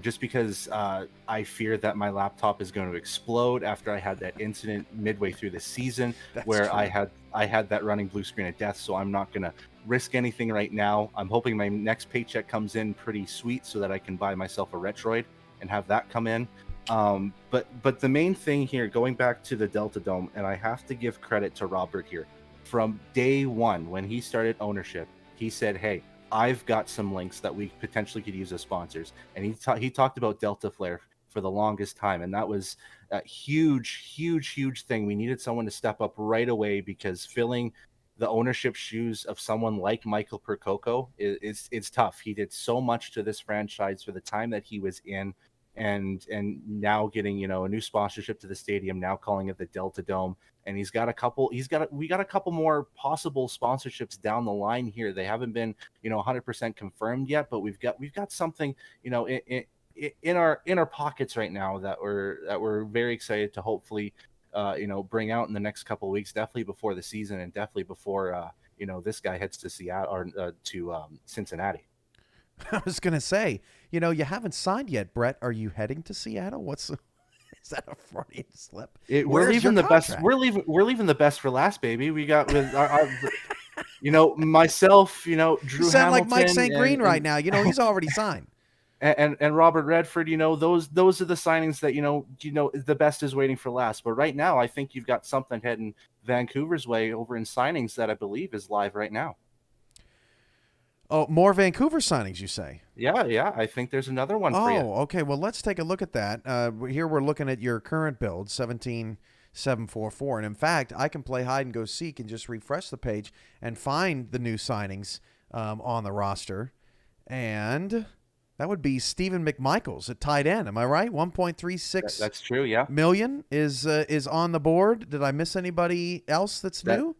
Just because I fear that my laptop is going to explode after I had that incident midway through the season. That's where true. I had that running blue screen of death. So I'm not going to risk anything right now. I'm hoping my next paycheck comes in pretty sweet so that I can buy myself a Retroid and have that come in. But the main thing here, going back to the Delta Dome, and I have to give credit to Robert here. From day one, when he started ownership, he said, hey, I've got some links that we potentially could use as sponsors. And he talked about Delta Flare for the longest time. And that was a huge thing. We needed someone to step up right away, because filling the ownership shoes of someone like Michael Percoco is tough. He did so much to this franchise for the time that he was in. And now getting, a new sponsorship to the stadium, now calling it the Delta Dome. And we got a couple more possible sponsorships down the line here. They haven't been, 100% confirmed yet, but we've got something, in our pockets right now that we're very excited to hopefully, bring out in the next couple of weeks, definitely before the season, and definitely before, this guy heads to Seattle or to Cincinnati. I was going to say, you haven't signed yet, Brett. Are you heading to Seattle? Is that a Freudian slip? We're leaving the best. We're leaving the best for last, baby. We got with our myself, Drew You sound like Mike Hamilton St. Green right now. He's already signed. And Robert Redford. Those are the signings that the best is waiting for last. But right now, I think you've got something heading Vancouver's way over in signings that I believe is live right now. Oh, more Vancouver signings, you say? Yeah. I think there's another one for you. Oh, okay. Well, let's take a look at that. Here we're looking at your current build, 17744. And in fact, I can play hide and go seek and just refresh the page and find the new signings on the roster. And that would be Stephen McMichaels at tight end. Am I right? 1.36. That's true. Yeah. Million is on the board. Did I miss anybody else that's new?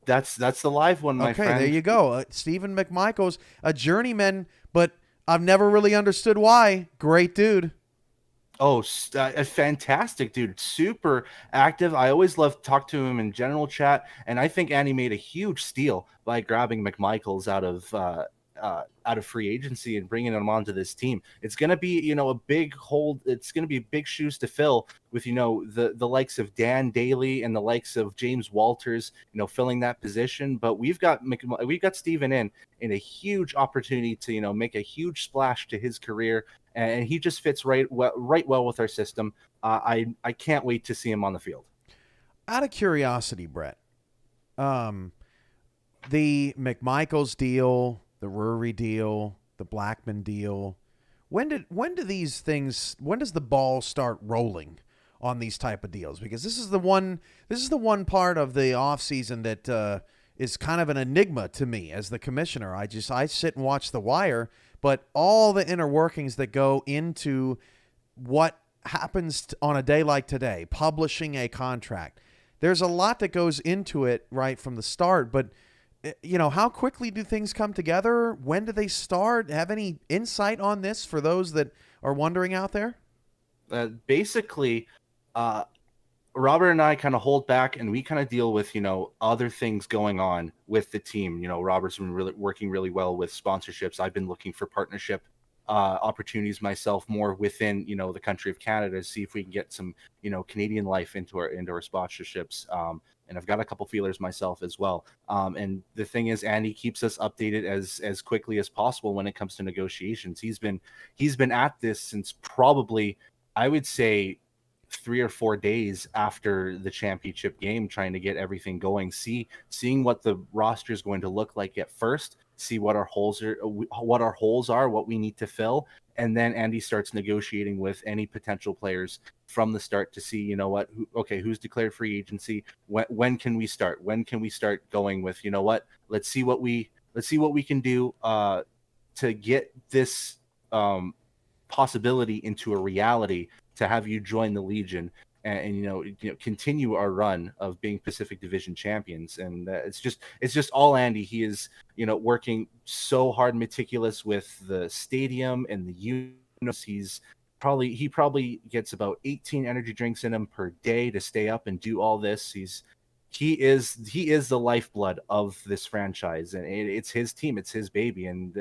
That's the live one, my friend. Okay, there you go. Stephen McMichaels, a journeyman, but I've never really understood why. Great dude. Oh, a fantastic dude. Super active. I always love to talk to him in general chat, and I think Andy made a huge steal by grabbing McMichaels out of free agency and bringing him onto this team. It's going to be, a big hold. It's going to be big shoes to fill with, the likes of Dan Daly and the likes of James Walters, filling that position. But we've got Steven in a huge opportunity to, make a huge splash to his career. And he just fits right well with our system. I can't wait to see him on the field. Out of curiosity, Brett, the McMichaels deal, the Rury deal, the Blackman deal. When does the ball start rolling on these type of deals? Because this is the one part of the offseason that is kind of an enigma to me as the commissioner. I sit and watch The Wire, but all the inner workings that go into what happens on a day like today, publishing a contract. There's a lot that goes into it right from the start, but how quickly do things come together? When do they start? Have any insight on this for those that are wondering out there? Basically, Robert and I kind of hold back, and we kind of deal with, other things going on with the team. Robert's been working really well with sponsorships. I've been looking for partnership opportunities myself, more within, the country of Canada, to see if we can get some, Canadian life into our sponsorships. And I've got a couple feelers myself as well. And the thing is, Andy keeps us updated as quickly as possible when it comes to negotiations. He's been at this since probably, I would say, 3 or 4 days after the championship game, trying to get everything going, seeing what the roster is going to look like at first, see what our holes are, what we need to fill. And then Andy starts negotiating with any potential players from the start to see, you know what, who's declared free agency, when can we start, going with, you know what, let's see what we can do to get this possibility into a reality, to have you join the Legion and continue our run of being Pacific Division champions. And it's just all Andy. He is working so hard, meticulous with the stadium and the units. He probably gets about 18 energy drinks in him per day to stay up and do all this. He is the lifeblood of this franchise, and it's his team, it's his baby, and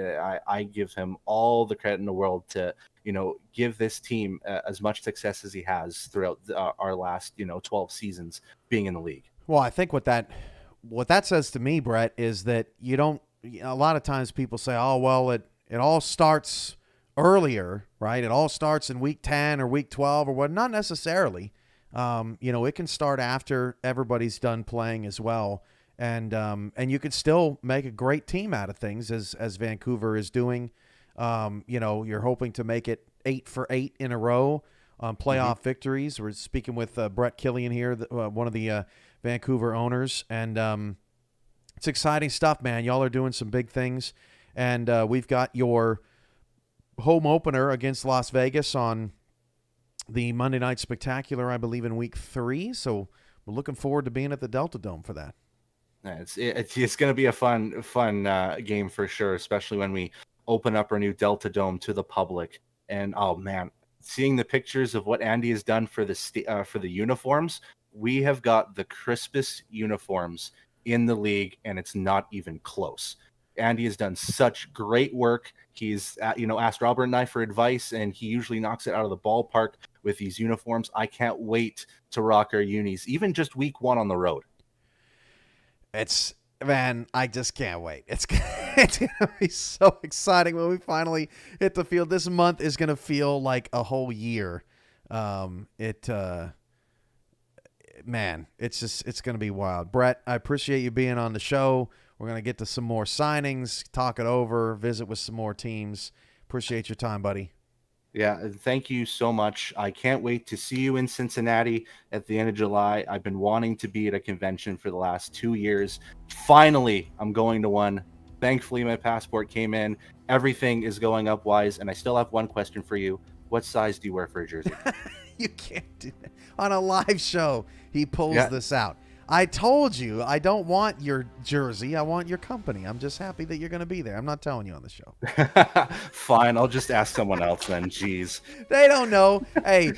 I give him all the credit in the world to give this team as much success as he has throughout our last 12 seasons being in the league. Well, I think what that says to me, Brett, is that a lot of times people say, oh, well, it all starts earlier, right? It all starts in week 10 or week 12 or what. Not necessarily. It can start after everybody's done playing as well. And you could still make a great team out of things as Vancouver is doing. You're hoping to make it 8 for 8 in a row on playoff victories. We're speaking with Brett Killian here, one of the Vancouver owners. And it's exciting stuff, man. Y'all are doing some big things. And we've got your home opener against Las Vegas on the Monday Night Spectacular, I believe, in week 3. So we're looking forward to being at the Delta Dome for that. It's going to be a fun game for sure, especially when we open up our new Delta Dome to the public. And oh man, seeing the pictures of what Andy has done for the uniforms, we have got the crispest uniforms in the league, and it's not even close. Andy has done such great work. He's asked Robert and I for advice, and he usually knocks it out of the ballpark with these uniforms. I can't wait to rock our unis, even just week 1 on the road. Man, I just can't wait. It's going to be so exciting when we finally hit the field. This month is going to feel like a whole year. Man, it's going to be wild. Brett, I appreciate you being on the show. We're going to get to some more signings, talk it over, visit with some more teams. Appreciate your time, buddy. Yeah, thank you so much. I can't wait to see you in Cincinnati at the end of July. I've been wanting to be at a convention for the last 2 years. Finally, I'm going to one. Thankfully, my passport came in. Everything is going up wise, and I still have one question for you. What size do you wear for a jersey? You can't do that. On a live show, he pulls this out. I told you I don't want your jersey. I want your company. I'm just happy that you're going to be there. I'm not telling you on the show. Fine. I'll just ask someone else then. Jeez. They don't know. Hey,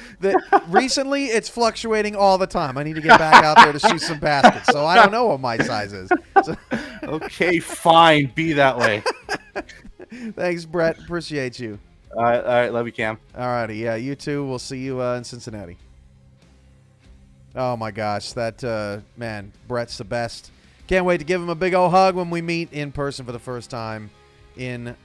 recently it's fluctuating all the time. I need to get back out there to shoot some baskets. So I don't know what my size is. So. Okay, fine. Be that way. Thanks, Brett. Appreciate you. All right. Love you, Cam. All righty. Yeah, you too. We'll see you in Cincinnati. Oh, my gosh. That, man, Brett's the best. Can't wait to give him a big old hug when we meet in person for the first time in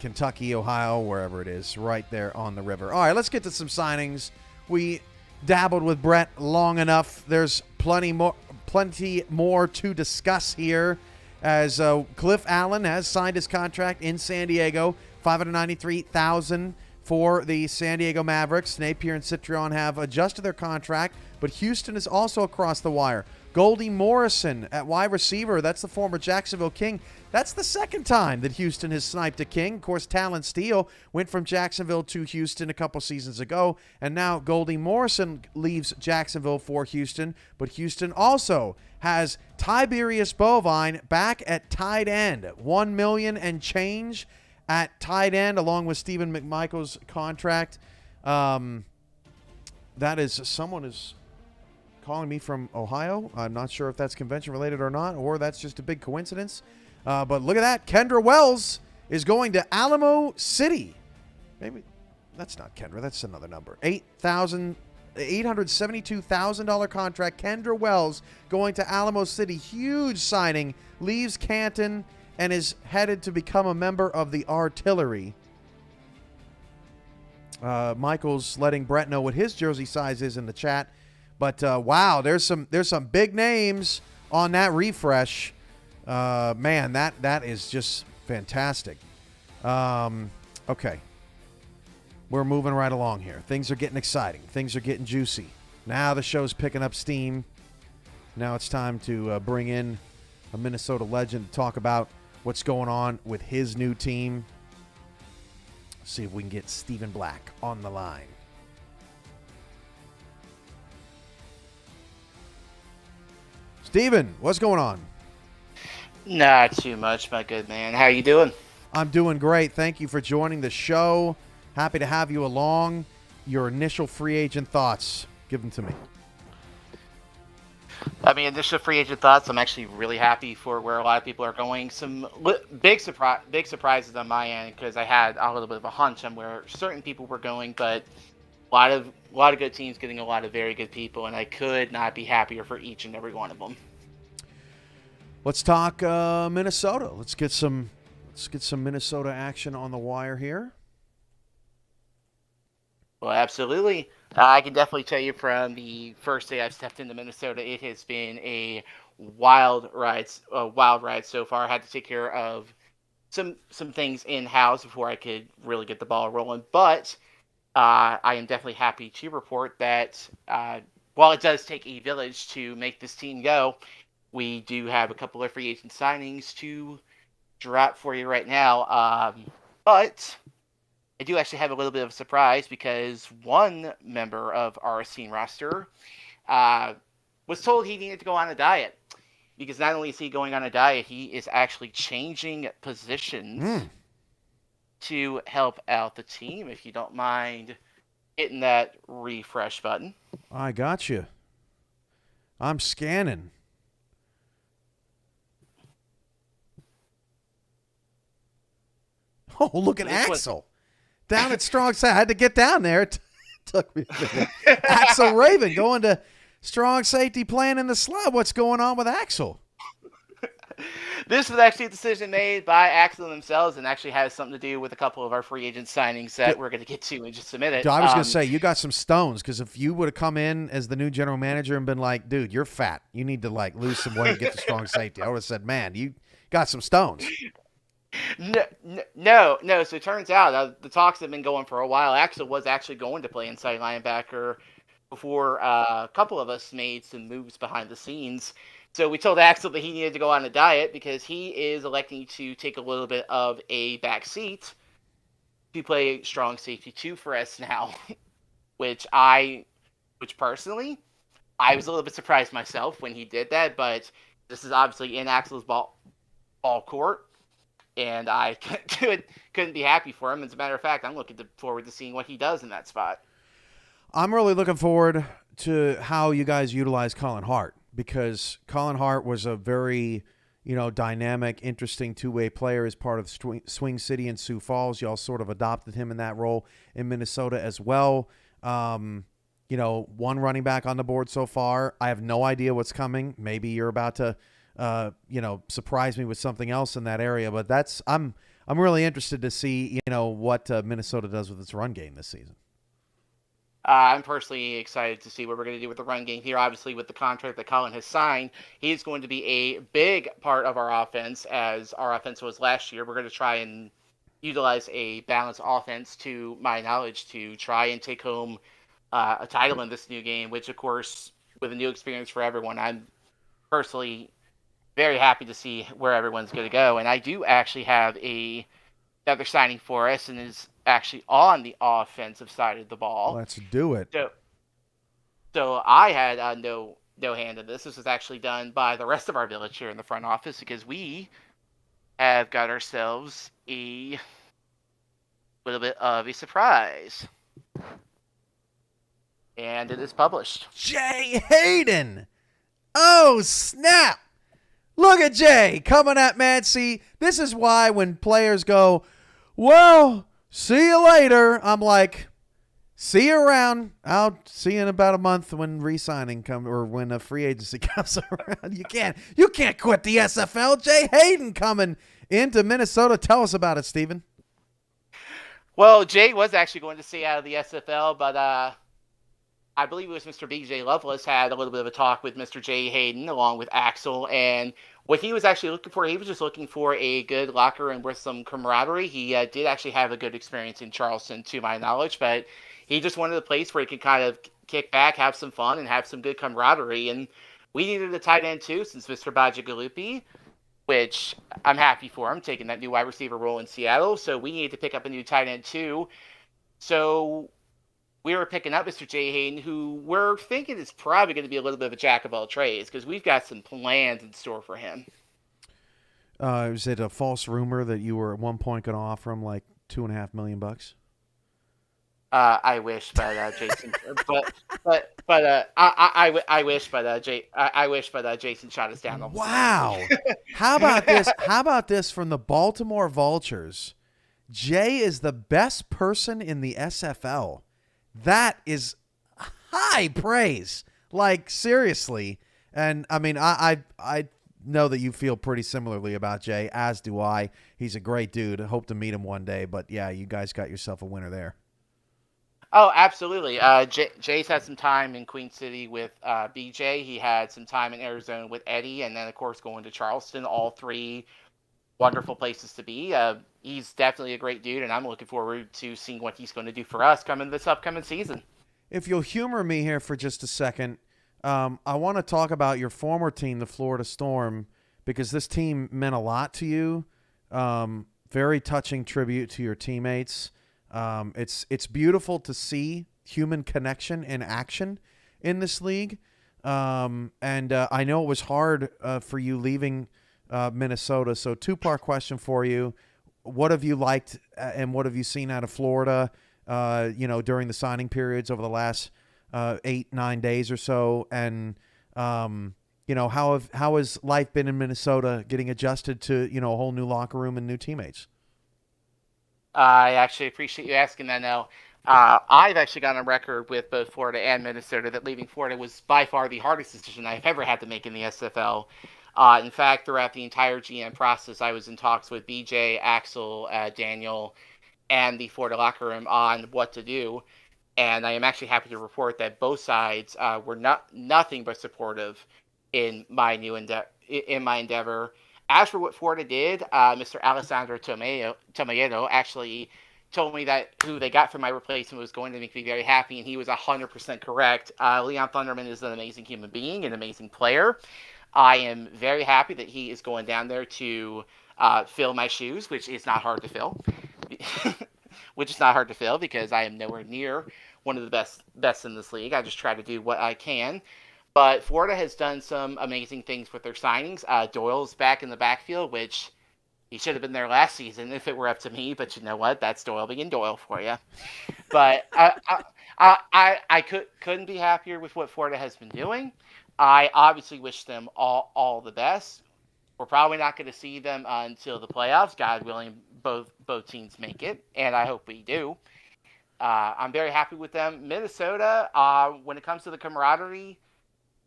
Kentucky, Ohio, wherever it is, right there on the river. All right, let's get to some signings. We dabbled with Brett long enough. There's plenty more to discuss here as Cliff Allen has signed his contract in San Diego, $593,000 for the San Diego Mavericks. Napier and Citrion have adjusted their contract, but Houston is also across the wire. Goldie Morrison at wide receiver. That's the former Jacksonville King. That's the second time that Houston has sniped a King. Of course, Talon Steele went from Jacksonville to Houston a couple seasons ago, and now Goldie Morrison leaves Jacksonville for Houston, but Houston also has Tiberius Bovine back at tight end. $1 million and change at tight end, along with Stephen McMichael's contract. That is, someone is calling me from Ohio. I'm not sure if that's convention related or not, or that's just a big coincidence. But look at that. Kendra Wells is going to Alamo City. Maybe that's not Kendra. That's another number. $872,000 contract. Kendra Wells going to Alamo City. Huge signing. Leaves Canton and is headed to become a member of the artillery. Michael's letting Brett know what his jersey size is in the chat. But wow, there's some big names on that refresh. Man, that is just fantastic. Okay. we're moving right along here. Things are getting exciting. Things are getting juicy. Now the show's picking up steam. Now it's time to bring in a Minnesota legend to talk about what's going on with his new team. See if we can get Stephen Black on the line. Stephen, what's going on? Not too much, my good man. How you doing? I'm doing great. Thank you for joining the show. Happy to have you along. Your initial free agent thoughts. Give them to me. Initial free agent thoughts. I'm actually really happy for where a lot of people are going. Some big surprises on my end because I had a little bit of a hunch on where certain people were going, but a lot of good teams getting a lot of very good people, and I could not be happier for each and every one of them. Let's talk Minnesota. Let's get some Minnesota action on the wire here. Well, absolutely. I can definitely tell you from the first day I've stepped into Minnesota, it has been a wild ride so far. I had to take care of some things in-house before I could really get the ball rolling. But I am definitely happy to report that while it does take a village to make this team go, we do have a couple of free agent signings to drop for you right now. But I do actually have a little bit of a surprise because one member of our team roster was told he needed to go on a diet. Because not only is he going on a diet, he is actually changing positions to help out the team. If you don't mind hitting that refresh button. I got you. I'm scanning. Oh, look at Axel. Down at Strong Safety. I had to get down there. It took me a minute. Axel Raven going to Strong Safety playing in the slot. What's going on with Axel? This was actually a decision made by Axel themselves and actually has something to do with a couple of our free agent signings that we're going to get to in just a minute. I was going to say, you got some stones because if you would have come in as the new general manager and been like, dude, you're fat. You need to lose some weight and get to Strong Safety. I would have said, man, you got some stones. No. So it turns out the talks have been going for a while. Axel was actually going to play inside linebacker before a couple of us made some moves behind the scenes. So we told Axel that he needed to go on a diet because he is electing to take a little bit of a back seat to play Strong Safety 2 for us now, which personally, I was a little bit surprised myself when he did that, but this is obviously in Axel's ball court. And I couldn't be happy for him. As a matter of fact, I'm looking forward to seeing what he does in that spot. I'm really looking forward to how you guys utilize Colin Hart because Colin Hart was a very, dynamic, interesting two-way player as part of Swing City and Sioux Falls. Y'all sort of adopted him in that role in Minnesota as well. One running back on the board so far. I have no idea what's coming. Maybe you're about to surprise me with something else in that area. But I'm really interested to see, what Minnesota does with its run game this season. I'm personally excited to see what we're going to do with the run game here. Obviously, with the contract that Colin has signed, he's going to be a big part of our offense as our offense was last year. We're going to try and utilize a balanced offense, to my knowledge, to try and take home a title in this new game, which, of course, with a new experience for everyone, I'm personally very happy to see where everyone's going to go. And I do actually have another signing for us, and is actually on the offensive side of the ball. Let's do it. So I had no hand in this. This was actually done by the rest of our village here in the front office because we have got ourselves a little bit of a surprise. And it is published. Jay Hayden! Oh, snap! Look at Jay coming at man. See, this is why when players go, well, see you later, I'm like, see you around. I'll see you in about a month when re-signing comes or when a free agency comes around. You can't quit the SFL. Jay Hayden coming into Minnesota. Tell us about it, Steven. Well, Jay was actually going to stay out of the SFL, but I believe it was Mr. BJ Loveless had a little bit of a talk with Mr. Jay Hayden along with Axel, and what he was actually looking for, he was just looking for a good locker room with some camaraderie. He did actually have a good experience in Charleston, to my knowledge, but he just wanted a place where he could kind of kick back, have some fun, and have some good camaraderie. And we needed a tight end too, since Mr. Bajigalupi, which I'm happy for him, taking that new wide receiver role in Seattle. So we needed to pick up a new tight end too. So we were picking up Mr. Jay Hayden, who we're thinking is probably going to be a little bit of a jack of all trades because we've got some plans in store for him. Is it a false rumor that you were at one point going to offer him like $2.5 million? I wish, but Jason, I wish, but Jason shot us down. Wow! How about this? How about this from the Baltimore Vultures? Jay is the best person in the SFL. That is high praise. Like, seriously. And I mean, I know that you feel pretty similarly about Jay, as do I. He's a great dude. I hope to meet him one day. But yeah, you guys got yourself a winner there. Oh, absolutely. Jay's had some time in Queen City with BJ. He had some time in Arizona with Eddie, and then of course going to Charleston. All three wonderful places to be. He's definitely a great dude, and I'm looking forward to seeing what he's going to do for us coming this upcoming season. If you'll humor me here for just a second, I want to talk about your former team, the Florida Storm, because this team meant a lot to you. Very touching tribute to your teammates. It's beautiful to see human connection in action in this league. And I know it was hard for you leaving Minnesota. So two-part question for you. What have you liked and what have you seen out of Florida, during the signing periods over the last 8-9 days or so? And, how has life been in Minnesota getting adjusted to, a whole new locker room and new teammates? I actually appreciate you asking that now. I've actually got on record with both Florida and Minnesota that leaving Florida was by far the hardest decision I've ever had to make in the SFL. In fact, throughout the entire GM process, I was in talks with BJ, Axel, Daniel, and the Florida locker room on what to do. And I am actually happy to report that both sides were nothing but supportive in my endeavor. As for what Florida did, Mr. Alessandro Tomayedo actually told me that who they got for my replacement was going to make me very happy, and he was 100% correct. Leon Thunderman is an amazing human being, an amazing player. I am very happy that he is going down there to fill my shoes, which is not hard to fill. Because I am nowhere near one of the best in this league. I just try to do what I can. But Florida has done some amazing things with their signings. Doyle's back in the backfield, which he should have been there last season if it were up to me. But you know what? That's Doyle being Doyle for you. But I couldn't be happier with what Florida has been doing. I obviously wish them all the best. We're probably not going to see them until the playoffs. God willing, both teams make it, and I hope we do. I'm very happy with them. Minnesota, when it comes to the camaraderie,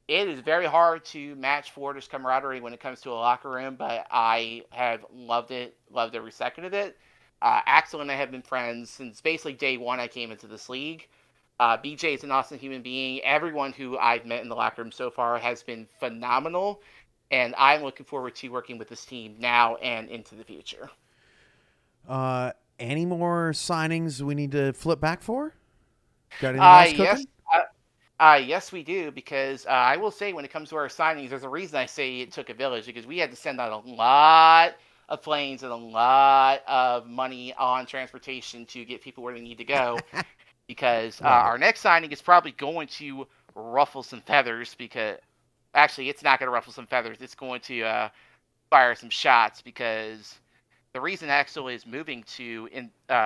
it is very hard to match Florida's camaraderie when it comes to a locker room, but I have loved every second of it. Axel and I have been friends since basically day one I came into this league. BJ is an awesome human being. Everyone who I've met in the locker room so far has been phenomenal, and I'm looking forward to working with this team now and into the future. Any more signings we need to flip back for? Got anything else cooking? Yes, we do, because I will say when it comes to our signings, there's a reason I say it took a village, because we had to send out a lot of planes and a lot of money on transportation to get people where they need to go, because our next signing is probably going to ruffle some feathers, because actually it's not going to ruffle some feathers. It's going to fire some shots, because the reason Axel is moving to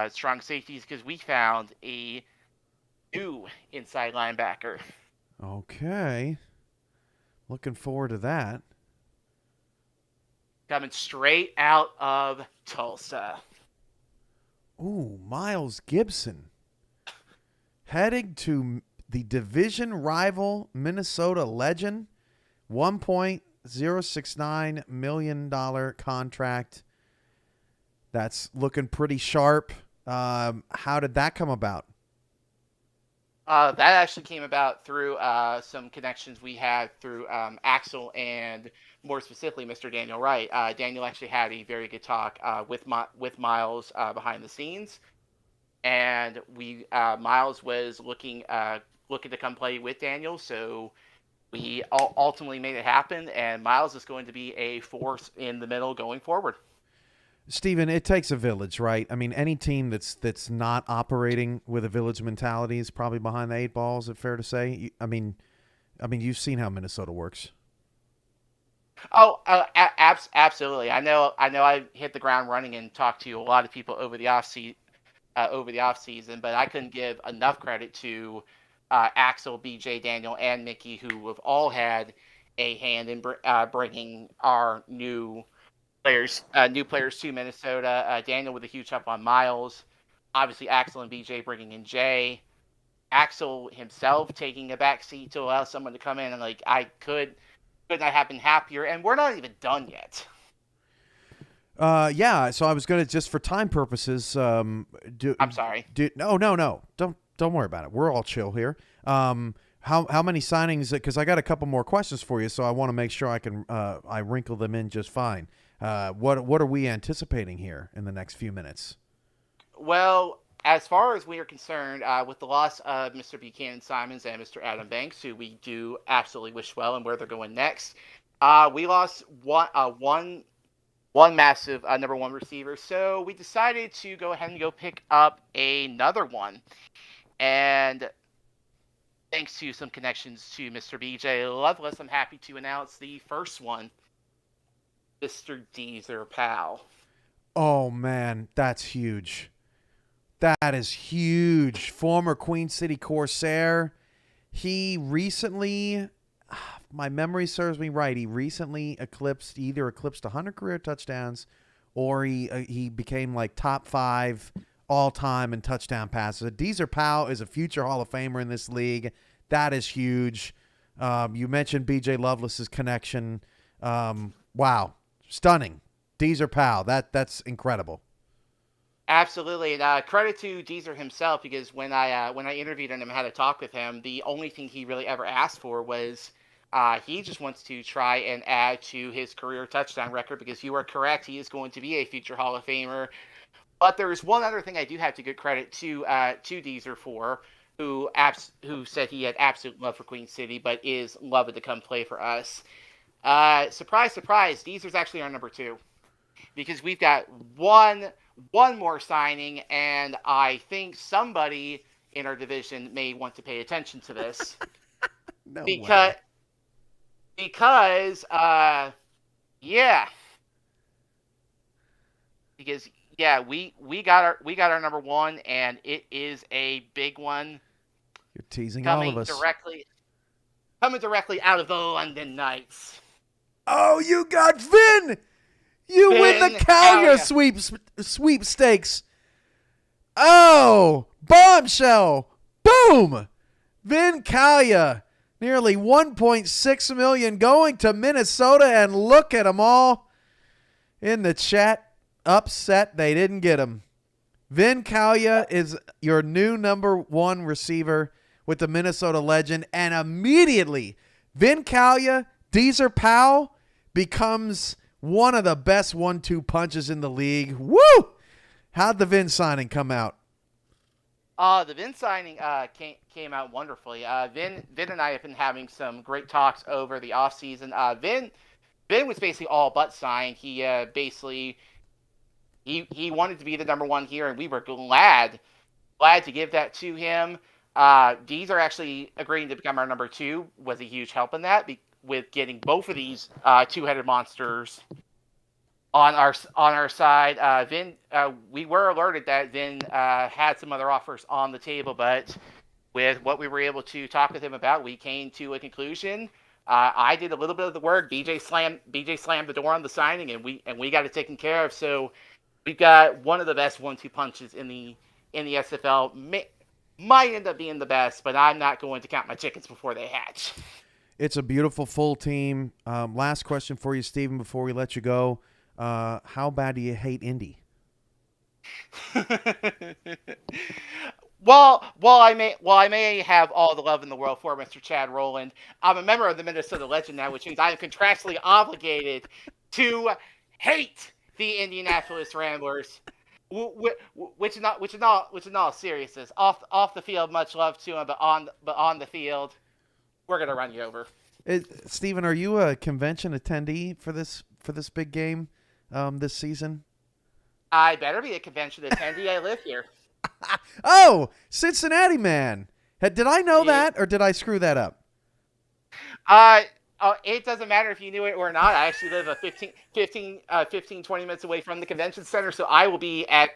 strong safety is because we found a new inside linebacker. Okay. Looking forward to that. Coming straight out of Tulsa. Ooh, Miles Gibson. Heading to the division rival Minnesota Legend. $1.069 million contract. That's looking pretty sharp. How did that come about? That actually came about through some connections we had through Axel and more specifically Mr. Daniel Wright. Daniel actually had a very good talk with Miles behind the scenes, and Miles was looking to come play with Daniel, so we ultimately made it happen, and Miles is going to be a force in the middle going forward. Steven, it takes a village, right? I mean, any team that's not operating with a village mentality is probably behind the eight ball. Is it fair to say? I mean, you've seen how Minnesota works. Oh, absolutely. I know. I hit the ground running and talked to a lot of people over the off season, but I couldn't give enough credit to Axel, BJ, Daniel, and Mickey, who have all had a hand in bringing our new players to Minnesota. Daniel with a huge help on Miles. Obviously, Axel and BJ bringing in Jay. Axel himself taking a back seat to allow someone to come in, and I could not have been happier. And we're not even done yet. Yeah. So I was going to, just for time purposes, I'm sorry. No. Don't worry about it. We're all chill here. How many signings? Because I got a couple more questions for you, so I want to make sure I wrinkle them in just fine. What are we anticipating here in the next few minutes? Well, as far as we are concerned, with the loss of Mr. Buchanan Simons and Mr. Adam Banks, who we do absolutely wish well and where they're going next, we lost one massive number one receiver. So we decided to go ahead and go pick up another one. And thanks to some connections to Mr. BJ Loveless, I'm happy to announce the first one, Mr. Deezer Powell. Oh, man, that's huge. That is huge. Former Queen City Corsair. He recently, my memory serves me right, he recently either eclipsed 100 career touchdowns, or he became like top 5 all-time in touchdown passes. Deezer Powell is a future Hall of Famer in this league. That is huge. You mentioned B.J. Loveless's connection. Wow. Stunning. Deezer Powell. That's incredible. Absolutely. And credit to Deezer himself, because when I interviewed him and had a talk with him, the only thing he really ever asked for was he just wants to try and add to his career touchdown record, because you are correct, he is going to be a future Hall of Famer. But there's one other thing I do have to give credit to Deezer for, who said he had absolute love for Queen City, but is loving to come play for us. Surprise, surprise, Deezer's actually our number 2, because we've got one more signing, and I think somebody in our division may want to pay attention to this. No because, way. Because yeah. Because yeah, we got our number 1, and it is a big one. You're teasing all of us. Coming directly out of the London Knights. Oh, you got Vin! You win the Callier sweepstakes. Oh, bombshell. Boom. Vin Callier, nearly $1.6 million going to Minnesota, and look at them all in the chat. Upset they didn't get him. Vin Callier is your new number 1 receiver with the Minnesota Legend, and immediately Vin Callier, Deezer Powell becomes one of the best 1-2 punches in the league. Woo! How'd the Vin signing come out? The Vin signing came out wonderfully. Vin and I have been having some great talks over the offseason. Vin was basically all but signed. He basically he wanted to be the number 1 here, and we were glad to give that to him. These are actually agreeing to become our number 2, was a huge help in that, with getting both of these two-headed monsters on our side. Vin, we were alerted that Vin had some other offers on the table, but with what we were able to talk with him about, we came to a conclusion. I did a little bit of the work. BJ slammed the door on the signing, and we got it taken care of. So we've got one of the best 1-2 punches in the SFL. Might end up being the best, but I'm not going to count my chickens before they hatch. It's a beautiful full team. Last question for you, Steven, before we let you go. How bad do you hate Indy? I may have all the love in the world for Mr. Chad Roland. I'm a member of the Minnesota Legend now, which means I am contractually obligated to hate the Indianapolis Ramblers. Which in all seriousness, off the field, much love to him, but on the field, we're gonna run you over. Steven, are you a convention attendee for this big game this season? I better be a convention attendee. I live here. Oh, Cincinnati man. Did I know that, or did I screw that up? It doesn't matter if you knew it or not. I actually live 20 minutes away from the convention center, so I will be at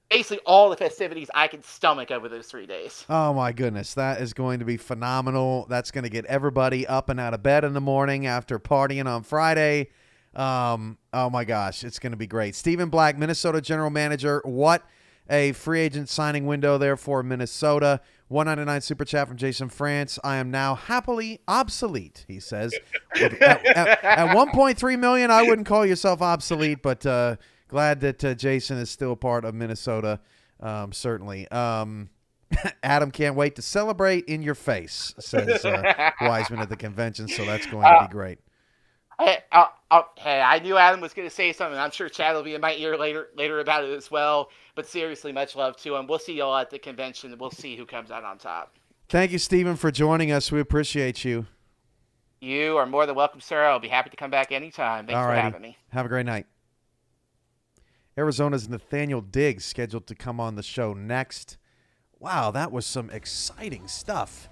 basically all the festivities I can stomach over those 3 days. Oh, my goodness. That is going to be phenomenal. That's going to get everybody up and out of bed in the morning after partying on Friday. Oh, my gosh. It's going to be great. Stephen Black, Minnesota General Manager. What a free agent signing window there for Minnesota. 199 super chat from Jason France. I am now happily obsolete, he says. At 1.3 million, I wouldn't call yourself obsolete, but glad that Jason is still a part of Minnesota, certainly. Adam can't wait to celebrate in your face, says Wiseman at the convention, so that's going to be great. Hey, I knew Adam was going to say something. I'm sure Chad will be in my ear later about it as well. But seriously, much love to him. We'll see you all at the convention, and we'll see who comes out on top. Thank you, Stephen, for joining us. We appreciate you. You are more than welcome, sir. I'll be happy to come back anytime. Thanks for having me. Have a great night. Arizona's Nathaniel Diggs scheduled to come on the show next. Wow, that was some exciting stuff.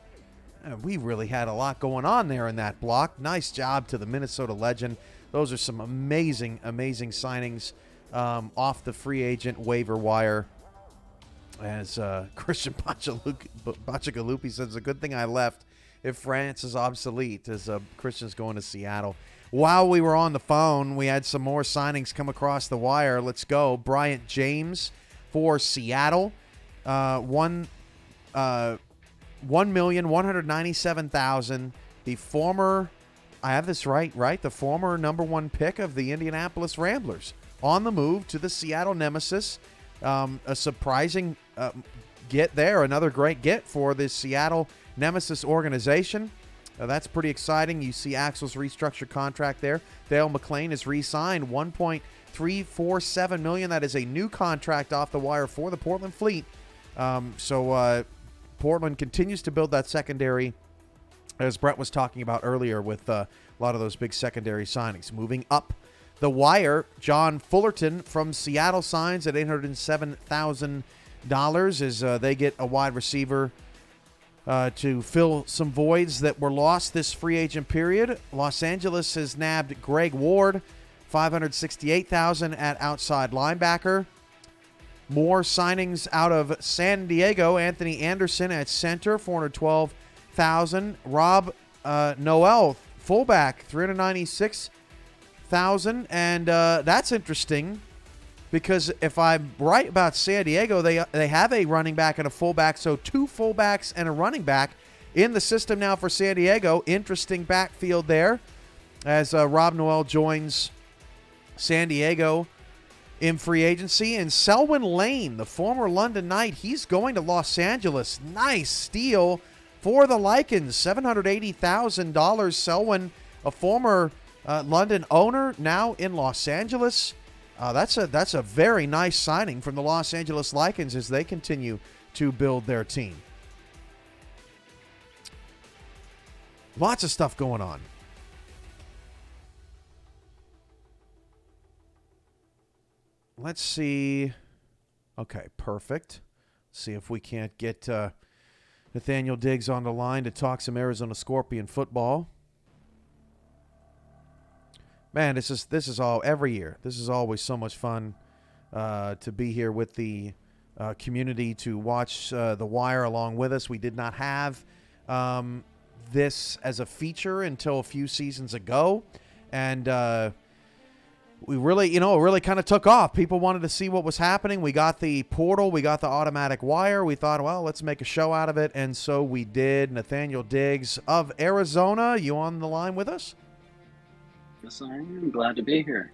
We really had a lot going on there in that block. Nice job to the Minnesota Legend. Those are some amazing, amazing signings off the free agent waiver wire. As Christian Bacigalupi says, a good thing I left if France is obsolete, as Christian's going to Seattle. While we were on the phone, we had some more signings come across the wire. Let's go. Bryant James for Seattle. $1,197,000. The former, I have this right? The former number one pick of the Indianapolis Ramblers on the move to the Seattle Nemesis. A surprising get there. Another great get for the Seattle Nemesis organization. That's pretty exciting. You see Axel's restructured contract there. Dale McClain is re-signed, $1.347 million. That is a new contract off the wire for the Portland Fleet. Portland continues to build that secondary, as Brett was talking about earlier, with a lot of those big secondary signings. Moving up the wire, John Fullerton from Seattle signs at $807,000 as they get a wide receiver to fill some voids that were lost this free agent period. Los Angeles has nabbed Greg Ward, $568,000 at outside linebacker. More signings out of San Diego. Anthony Anderson at center, $412,000. Rob Noel, fullback, $396,000. And that's interesting because if I'm right about San Diego, they have a running back and a fullback, so two fullbacks and a running back in the system now for San Diego. Interesting backfield there as Rob Noel joins San Diego in free agency. And Selwyn Lane, the former London Knight, he's going to Los Angeles. Nice steal for the Lycans, $780,000. Selwyn, a former London owner, now in Los Angeles. That's a very nice signing from the Los Angeles Lycans as they continue to build their team. Lots of stuff going on. Let's see. Okay, perfect. See if we can't get Nathaniel Diggs on the line to talk some Arizona Scorpion football. Man, this is all every year. This is always so much fun to be here with the community to watch The Wire along with us. We did not have this as a feature until a few seasons ago, and we really kind of took off. People wanted to see what was happening. We got the portal. We got the automatic wire. We thought, well, let's make a show out of it, and so we did. Nathaniel Diggs of Arizona, you on the line with us? Yes, I am. Glad to be here.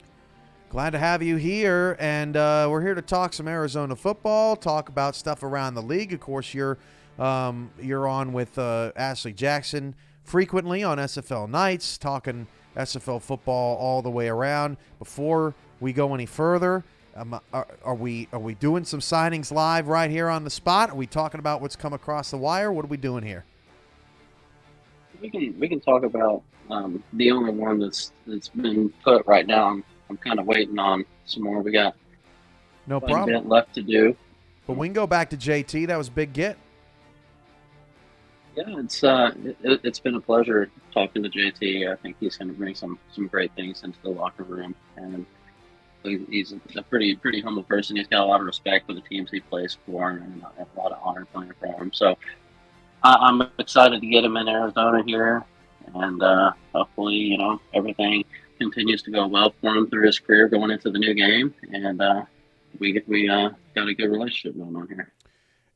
Glad to have you here, and we're here to talk some Arizona football, talk about stuff around the league. Of course, you're on with Ashley Jackson frequently on SFL nights, talking SFL football all the way around. Before we go any further, are we doing some signings live right here on the spot? Are we talking about what's come across the wire? What are we doing here? We can talk about the only one that's been put right now. I'm kind of waiting on some more. We got no quite a problem bit left to do. But we can go back to JT. That was a big get. Yeah, it's been a pleasure talking to JT. I think he's going to bring some great things into the locker room, and he's a pretty humble person. He's got a lot of respect for the teams he plays for, and a lot of honor playing for him. So I'm excited to get him in Arizona here, and hopefully, everything continues to go well for him through his career going into the new game, and we got a good relationship going on here.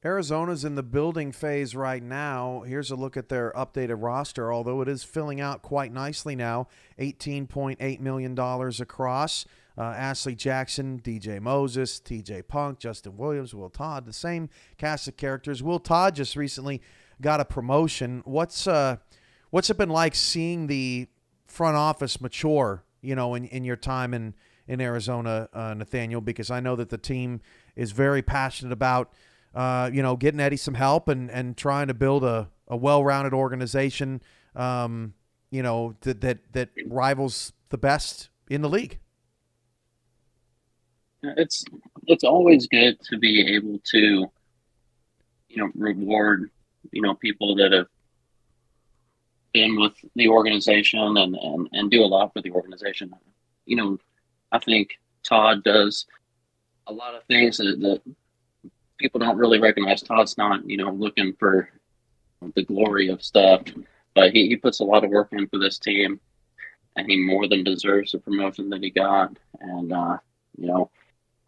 Arizona's in the building phase right now. Here's a look at their updated roster, although it is filling out quite nicely now. $18.8 million across. Ashley Jackson, DJ Moses, TJ Punk, Justin Williams, Will Todd, the same cast of characters. Will Todd just recently got a promotion. What's it been like seeing the front office mature, in your time in Arizona, Nathaniel? Because I know that the team is very passionate about getting Eddie some help and trying to build a well-rounded organization, that rivals the best in the league. It's always good to be able to, reward, people that have been with the organization and do a lot for the organization. I think Todd does a lot of things that people don't really recognize. Todd's not, looking for the glory of stuff, but he puts a lot of work in for this team, and he more than deserves the promotion that he got. And,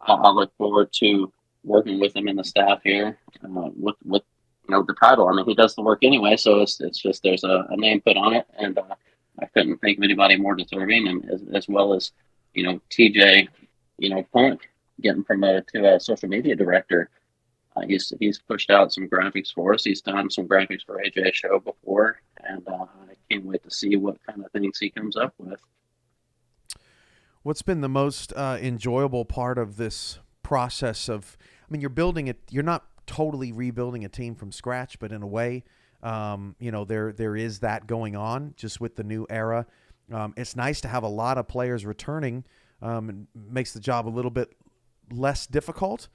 I look forward to working with him and the staff here with the title. I mean, he does the work anyway, so it's just there's a name put on it, and I couldn't think of anybody more deserving, and as well as, TJ, Punk getting promoted to a social media director. He's pushed out some graphics for us. He's done some graphics for AJ's show before, and I can't wait to see what kind of things he comes up with. What's been the most enjoyable part of this process you're building it, you're not totally rebuilding a team from scratch, but in a way, there is that going on just with the new era. It's nice to have a lot of players returning. It makes the job a little bit less difficult,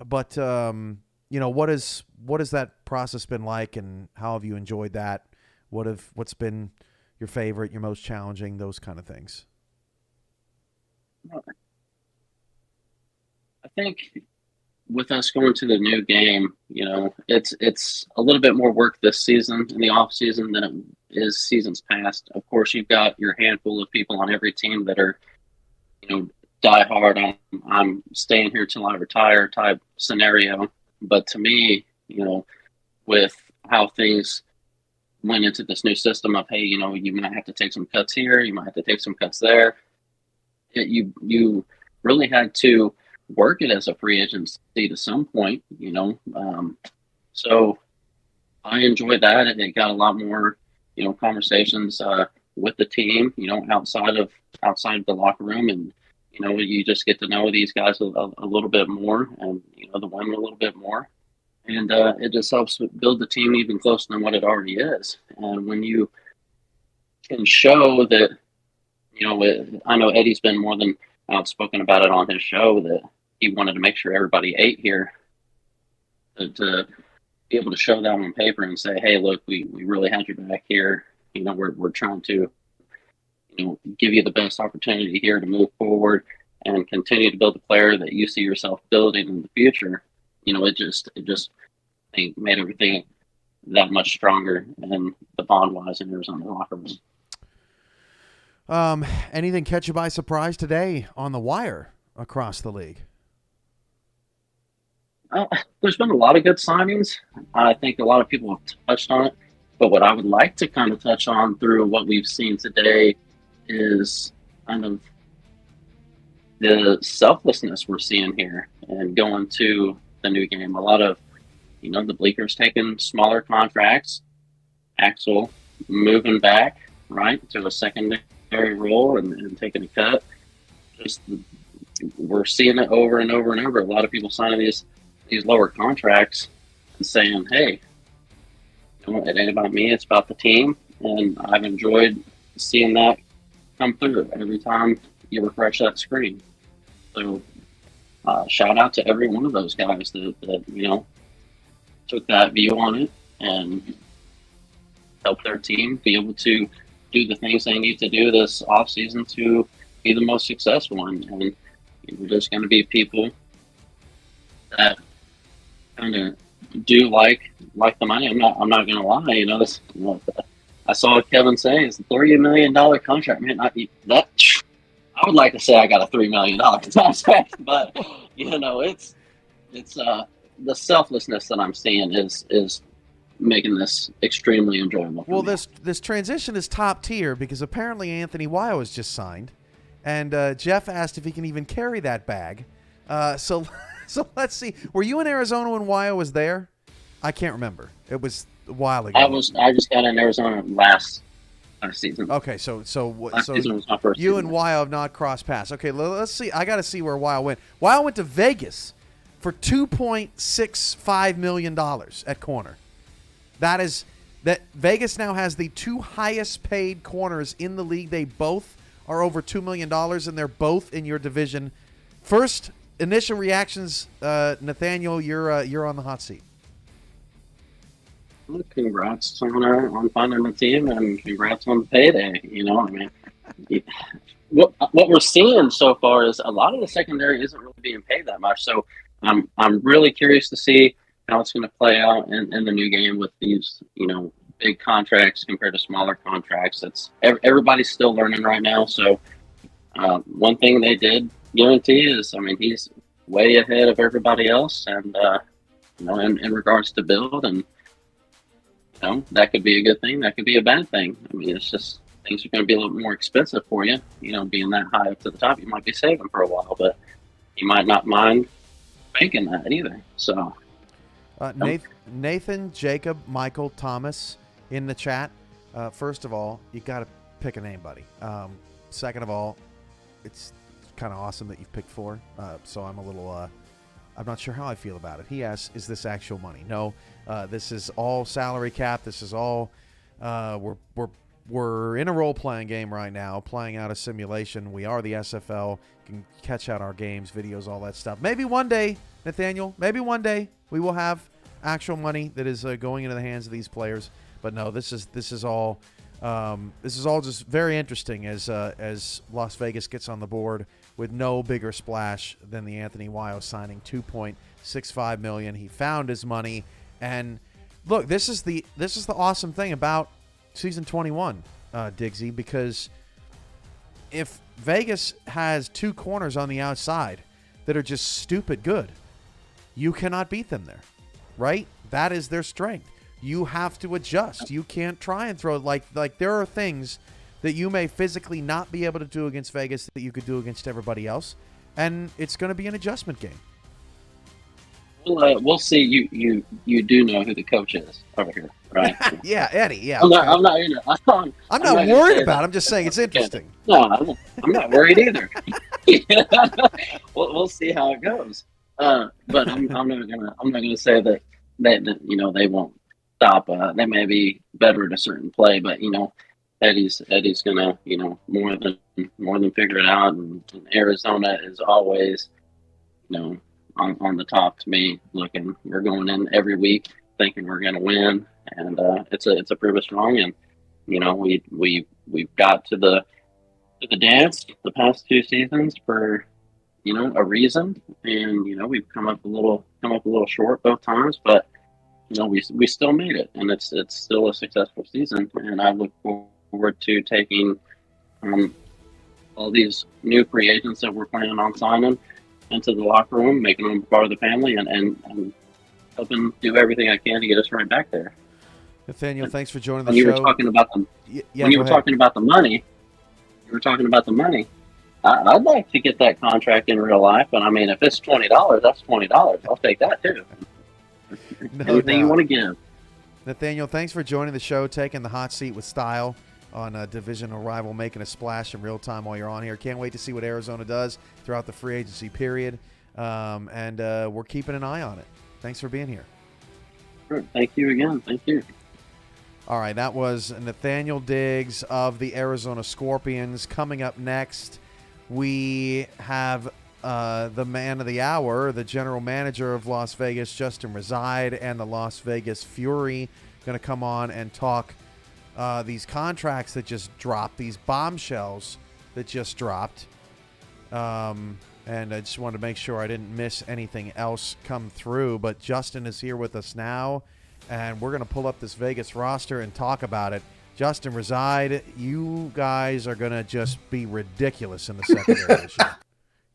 but what has that process been like, and how have you enjoyed that? What's been your favorite, your most challenging, those kind of things? I think with us going to the new game, it's a little bit more work this season in the off season than it is seasons past. Of course, you've got your handful of people on every team that are, die hard. I'm staying here till I retire type scenario. But to me, with how things went into this new system of, hey, you might have to take some cuts here, you might have to take some cuts there. You really had to work it as a free agency to some point, So I enjoyed that, and it got a lot more, conversations with the team, outside of the locker room, and you just get to know these guys a little bit more, and the women a little bit more, and it just helps build the team even closer than what it already is. And when you can show that, I know Eddie's been more than outspoken about it on his show, that he wanted to make sure everybody ate here, to be able to show that on paper and say, hey, look, we really had your back here. We're trying to, give you the best opportunity here to move forward and continue to build the player that you see yourself building in the future. It just made everything that much stronger, and the bond wise in Arizona locker room. Anything catch you by surprise today on the wire across the league? There's been a lot of good signings. I think a lot of people have touched on it, but what I would like to kind of touch on through what we've seen today is kind of the selflessness we're seeing here and going to the new game. A lot of, the Bleekers taking smaller contracts, Axel moving back, right, to a secondary role and taking a cut. Just we're seeing it over and over and over. A lot of people signing these lower contracts and saying, hey, it ain't about me, it's about the team. And I've enjoyed seeing that come through every time you refresh that screen. So shout out to every one of those guys that took that view on it and helped their team be able to do the things they need to do this offseason to be the most successful. And there's going to be people that kind of do like the money. I'm not going to lie. I saw Kevin say it's a $30 million contract. Man, I would like to say I got a $3 million contract, but it's the selflessness that I'm seeing is making this extremely enjoyable. Well, this transition is top tier because apparently Anthony Weil was just signed, and Jeff asked if he can even carry that bag. So let's see. Were you in Arizona when Weil was there? I can't remember. It was a while ago. I just got in Arizona last season. Okay, so season was my first you season. and Weil have not crossed paths. Okay, let's see. I got to see where Weil went. Weil went to Vegas for $2.65 million at corner. That Vegas now has the two highest paid corners in the league. They both are over $2 million, and they're both in your division. First initial reactions, Nathaniel, you're on the hot seat. Well, congrats on finding the team, and congrats on the payday. What we're seeing so far is a lot of the secondary isn't really being paid that much. So I'm really curious to see how it's going to play out in the new game with these big contracts compared to smaller contracts. Everybody's still learning right now. So one thing they did guarantee is, he's way ahead of everybody else, and in regards to build, and that could be a good thing, that could be a bad thing. It's just things are going to be a little more expensive for you. Being that high up to the top, you might be saving for a while, but you might not mind banking that either. So Nathan, Jacob, Michael, Thomas in the chat. First of all, you got to pick a name, buddy. Second of all, it's kind of awesome that you've picked 4. So I'm a little, I'm not sure how I feel about it. He asks, is this actual money? No, this is all salary cap. This is all, we're in a role-playing game right now, playing out a simulation. We are the SFL. You can catch out our games, videos, all that stuff. Maybe one day, Nathaniel, we will have actual money that is going into the hands of these players. But no, this is all just very interesting as Las Vegas gets on the board with no bigger splash than the Anthony Weil signing $2.65 million. He found his money, and look, this is the awesome thing about season 21, Diggsy, because if Vegas has 2 corners on the outside that are just stupid good, you cannot beat them there, right? That is their strength. You have to adjust. You can't try and throw like there are things that you may physically not be able to do against Vegas that you could do against everybody else, and it's going to be an adjustment game. We'll see. You do know who the coach is over here, right? Yeah, Eddie. Yeah, I'm not worried about it. I'm just saying it's interesting. No, I'm not worried either. We'll see how it goes. But I'm not gonna say that they won't stop. They may be better at a certain play, but Eddie's gonna more than figure it out. And Arizona is always on the top to me. Looking, we're going in every week thinking we're gonna win, and it's a prove us wrong. And we've got to the dance the past 2 seasons for a reason, and we've come up a little short both times, but we still made it, and it's still a successful season. And I look forward to taking all these new free agents that we're planning on signing into the locker room, making them part of the family, and helping do everything I can to get us right back there. Nathaniel, thanks for joining the show. You were talking about the money. You were talking about the money. I'd like to get that contract in real life, and I mean, if it's $20, that's $20. I'll take that too. Anything you want to give. Nathaniel, thanks for joining the show, taking the hot seat with style on a divisional rival, making a splash in real time while you're on here. Can't wait to see what Arizona does throughout the free agency period, and we're keeping an eye on it. Thanks for being here. Sure. Thank you again. Thank you. All right, that was Nathaniel Diggs of the Arizona Scorpions. Coming up next, we have the man of the hour, the general manager of Las Vegas, Justin Reside, and the Las Vegas Fury, going to come on and talk these contracts that just dropped, these bombshells that just dropped. And I just wanted to make sure I didn't miss anything else come through. But Justin is here with us now, and we're going to pull up this Vegas roster and talk about it. Justin Reside, you guys are going to just be ridiculous in the secondary this year.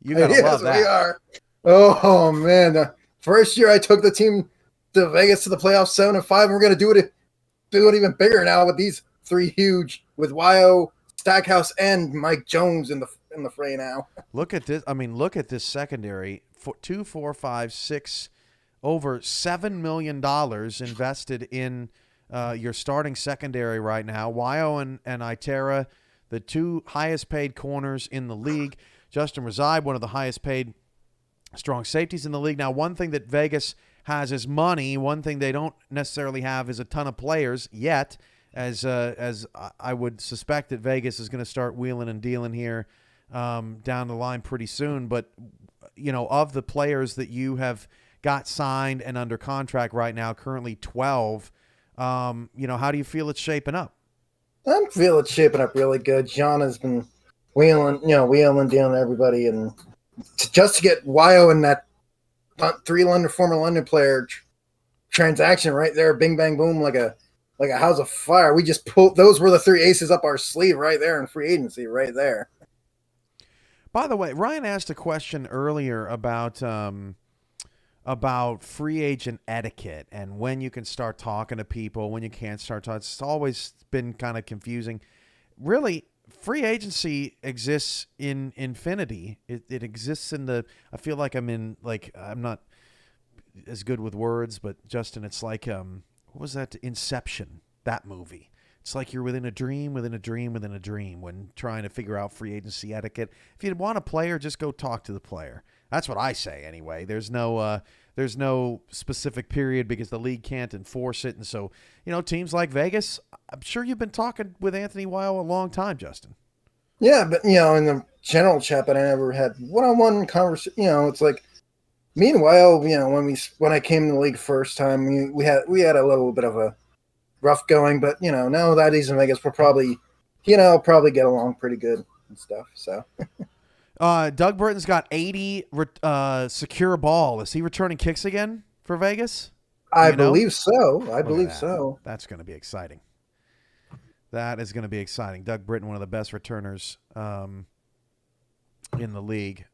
You got to love that. Yes, we are. Oh, man. First year I took the team to Vegas to the playoffs 7-5, and we're going to do it even bigger now with these three huge, with Wyo, Stackhouse, and Mike Jones in the fray now. Look at this. I mean, look at this secondary. 2, 4, 5, 6, over $7 million invested in your starting secondary right now. Wyo and Itera, the two highest paid corners in the league. Justin Reside, one of the highest paid strong safeties in the league. Now, one thing that Vegas has is money. One thing they don't necessarily have is a ton of players yet, as I would suspect that Vegas is going to start wheeling and dealing here down the line pretty soon. But, you know, of the players that you have got signed and under contract right now, currently 12, you know, how do you feel it's shaping up? I feel it's shaping up really good. John has been wheeling, dealing everybody, and just to get Wyo and that former London player transaction right there, bing bang boom, like a house of fire. We just pulled, those were the three aces up our sleeve right there in free agency right there. By the way, Ryan asked a question earlier about free agent etiquette and when you can start talking to people, when you can't start talking. It's always been kind of confusing. Really, free agency exists in infinity. It exists in the, I feel like I'm not as good with words, but Justin, it's like, what was that? Inception, that movie. It's like you're within a dream, within a dream, within a dream when trying to figure out free agency etiquette. If you want a player, just go talk to the player. That's what I say anyway. There's no specific period because the league can't enforce it. And so, you know, teams like Vegas, I'm sure you've been talking with Anthony Weil a long time, Justin. Yeah, but, you know, in the general chat, but I never had one-on-one conversation. You know, it's like, meanwhile, you know, when I came in the league first time, we had a little bit of a rough going, but, you know, now that he's in Vegas, we'll probably get along pretty good and stuff. So, Doug Britton's got 80 secure ball. Is he returning kicks again for Vegas? I believe so. I believe so. That's going to be exciting. That is going to be exciting. Doug Britton, one of the best returners in the league.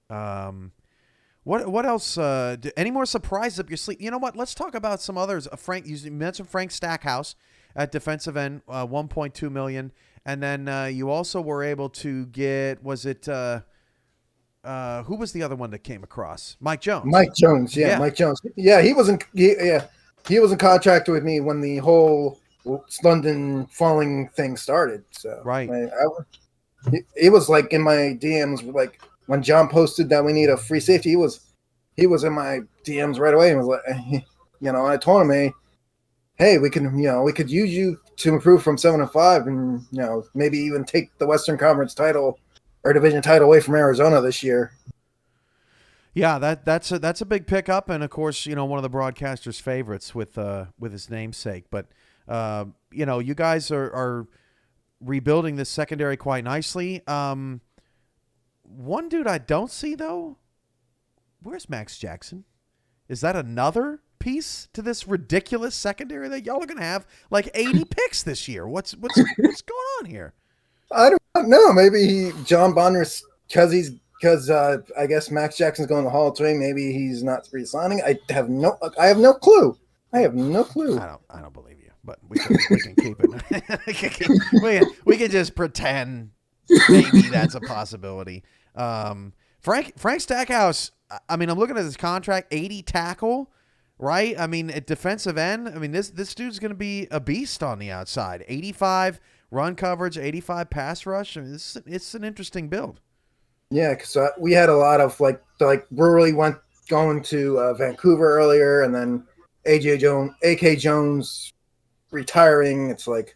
What else? Any more surprises up your sleeve? You know what? Let's talk about some others. Frank, you mentioned Frank Stackhouse at defensive end, $1.2 million, and then you also were able to get. Was it who was the other one that came across? Mike Jones. Mike Jones, yeah. Mike Jones. Yeah, he was in contract with me when the whole London falling thing started. So right, it was like in my DMs, like when John posted that we need a free safety, he was in my DMs right away and was like, you know, I told him, hey, we could use you to improve from 7-5 and, you know, maybe even take the Western Conference title or division title away from Arizona this year. Yeah, that's a big pickup, and of course, you know, one of the broadcaster's favorites with his namesake. But you know, you guys are rebuilding this secondary quite nicely. One dude I don't see though, where's Max Jackson? Is that another piece to this ridiculous secondary that y'all are gonna have like 80 picks this year? What's going on here? I don't know. Maybe John Bonner's because I guess Max Jackson's going to the Hall of Fame. Maybe he's not resigning. I have no clue. I don't believe you, but we can keep it. we can just pretend maybe that's a possibility. Frank Stackhouse, I mean, I'm looking at his contract, 80 tackle, right? I mean, at defensive end, I mean, this dude's going to be a beast on the outside. 85 run coverage, 85 pass rush. I mean, it's an interesting build. Yeah, because we had a lot of like Brewery going to Vancouver earlier, and then AK Jones retiring. It's like